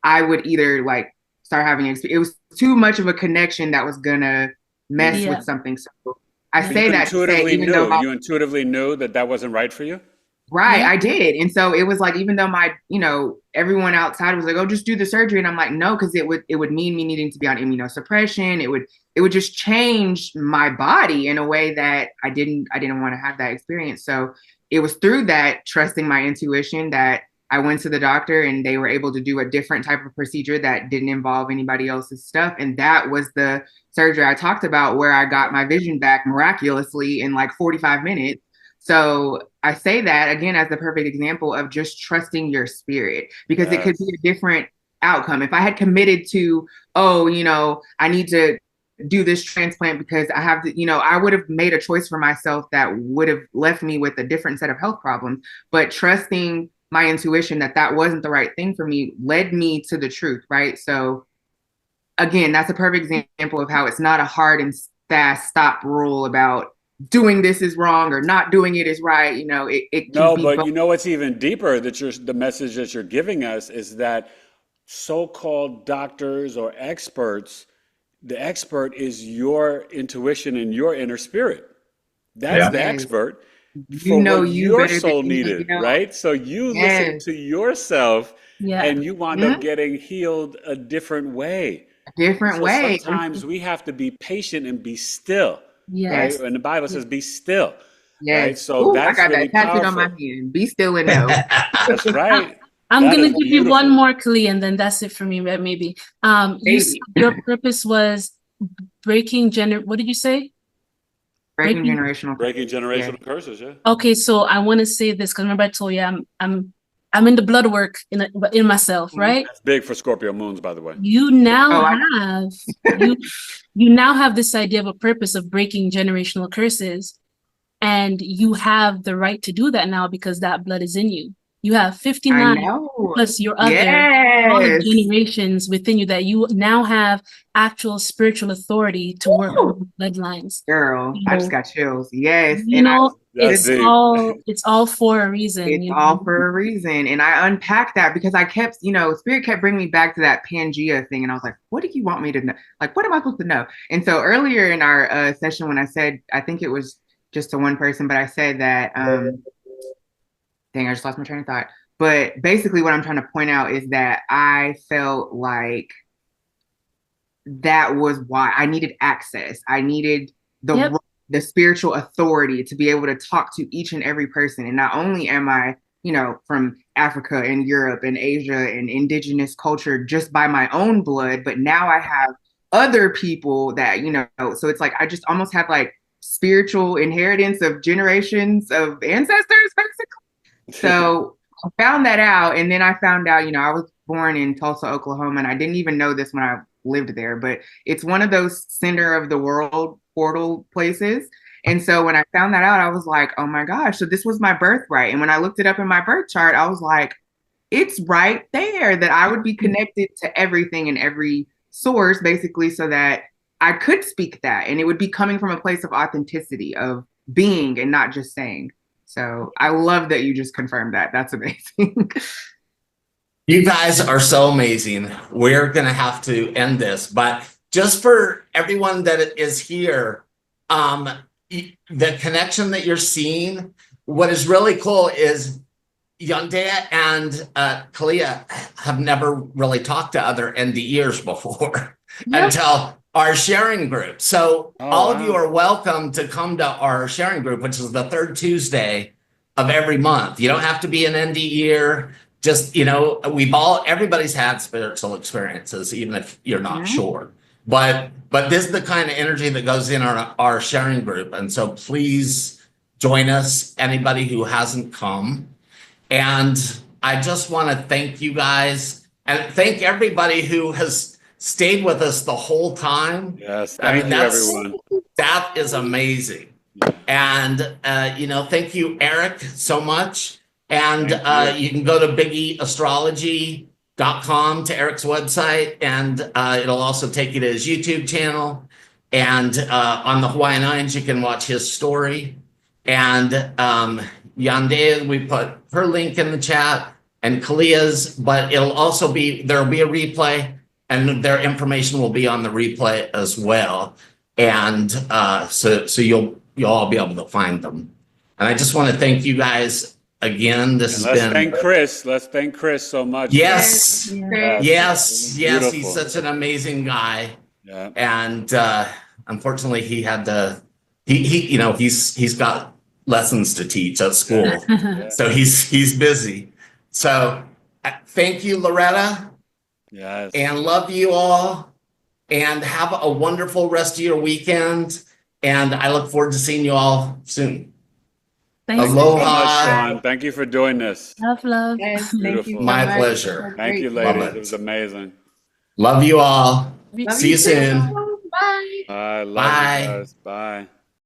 I would either start having it was too much of a connection that was gonna mess with something. So I say that intuitively you intuitively knew that wasn't right for you. Right, I did. And so it was like, even though my, everyone outside was like, oh, just do the surgery. And I'm like, no, because it would mean me needing to be on immunosuppression. It would just change my body in a way that I didn't want to have that experience. So it was through that, trusting my intuition, that I went to the doctor and they were able to do a different type of procedure that didn't involve anybody else's stuff. And that was the surgery I talked about where I got my vision back miraculously in 45 minutes. So I say that again as the perfect example of just trusting your spirit, because it could be a different outcome. If I had committed to, I need to do this transplant because I have to, I would have made a choice for myself that would have left me with a different set of health problems. But trusting my intuition that wasn't the right thing for me led me to the truth, right? So again, that's a perfect example of how it's not a hard and fast stop rule about doing this is wrong or not doing it is right. It can be but both. what's even deeper, the message that you're giving us is that so-called doctors or experts, the expert is your intuition and your inner spirit. That's the expert for what your soul needed, right? So you listen to yourself and you wind up getting healed a different way. Sometimes we have to be patient and be still. Right? And the Bible says, be still. Right? So that's I got really that tattooed on my hand. Be still and know. That's right. I'm going to give you one more clue and then that's it for me, maybe. Your purpose was breaking what did you say? Breaking generational curses, yeah. Okay, so I want to say this because remember I told you I'm I'm in the blood work in myself, right? That's big for Scorpio moons, by the way. You now Oh, you now have this idea of a purpose of breaking generational curses, and you have the right to do that now because that blood is in you. You have I 59 know. plus your other all Yes. of generations within you that you now have actual spiritual authority to work Woo! with bloodlines. Girl, You I just know, got chills. Yes. you And I know, That's deep. it's all for a reason. it's You all know? for a reason. And I unpacked that because I kept, Spirit kept bringing me back to that Pangea thing. And I was like, what do you want me to know? Like, what am I supposed to know? And so earlier in our session, when I said, I think it was just to one person, but I said that, dang, I just lost my train of thought. But basically, what I'm trying to point out is that I felt like that was why I needed access. I needed Yep. the spiritual authority to be able to talk to each and every person. And not only am I, from Africa and Europe and Asia and indigenous culture just by my own blood, but now I have other people that, so it's like I just almost have like spiritual inheritance of generations of ancestors, basically. So I found that out. And then I found out, I was born in Tulsa, Oklahoma, and I didn't even know this when I lived there, but it's one of those center of the world portal places. And so when I found that out, I was like, oh my gosh, so this was my birthright. And when I looked it up in my birth chart, I was like, it's right there that I would be connected to everything and every source, basically, so that I could speak that. And it would be coming from a place of authenticity, of being and not just saying. So I love that you just confirmed that. That's amazing. You guys are so amazing. We're going to have to end this, but just for everyone that is here, the connection that you're seeing, what is really cool is Yandea and Khaliah have never really talked to other NDErs before until our sharing group. So all of you are welcome to come to our sharing group, which is the third Tuesday of every month. You don't have to be an NDEr. Just, everybody's had spiritual experiences, even if you're not sure. But this is the kind of energy that goes in our sharing group. And so please join us, anybody who hasn't come. And I just want to thank you guys and thank everybody who has stayed with us the whole time. Yes, thank you, everyone. That is amazing. And, thank you, Eric, so much. And you can go to biggieastrology.com to Eric's website, and it'll also take you to his YouTube channel. And on the Hawaiian Islands, you can watch his story. And Yandea, we put her link in the chat, and Khaliah's, but it'll also there'll be a replay, and their information will be on the replay as well. And so you'll all be able to find them. And I just want to thank you guys again. Let's thank Chris. Let's thank Chris so much. Yes. Yes. He's such an amazing guy. Yeah. And unfortunately, he had to. He's got lessons to teach at school, so he's busy. So thank you, Loretta. Yes. And love you all. And have a wonderful rest of your weekend. And I look forward to seeing you all soon. Thanks. Aloha. Sean. Thank you for doing this. Love. Yes, Beautiful. so My much. pleasure. Thank you, Love ladies. it. It was amazing. Love you all. Love See you soon. Bye. I love Bye. you guys. Bye.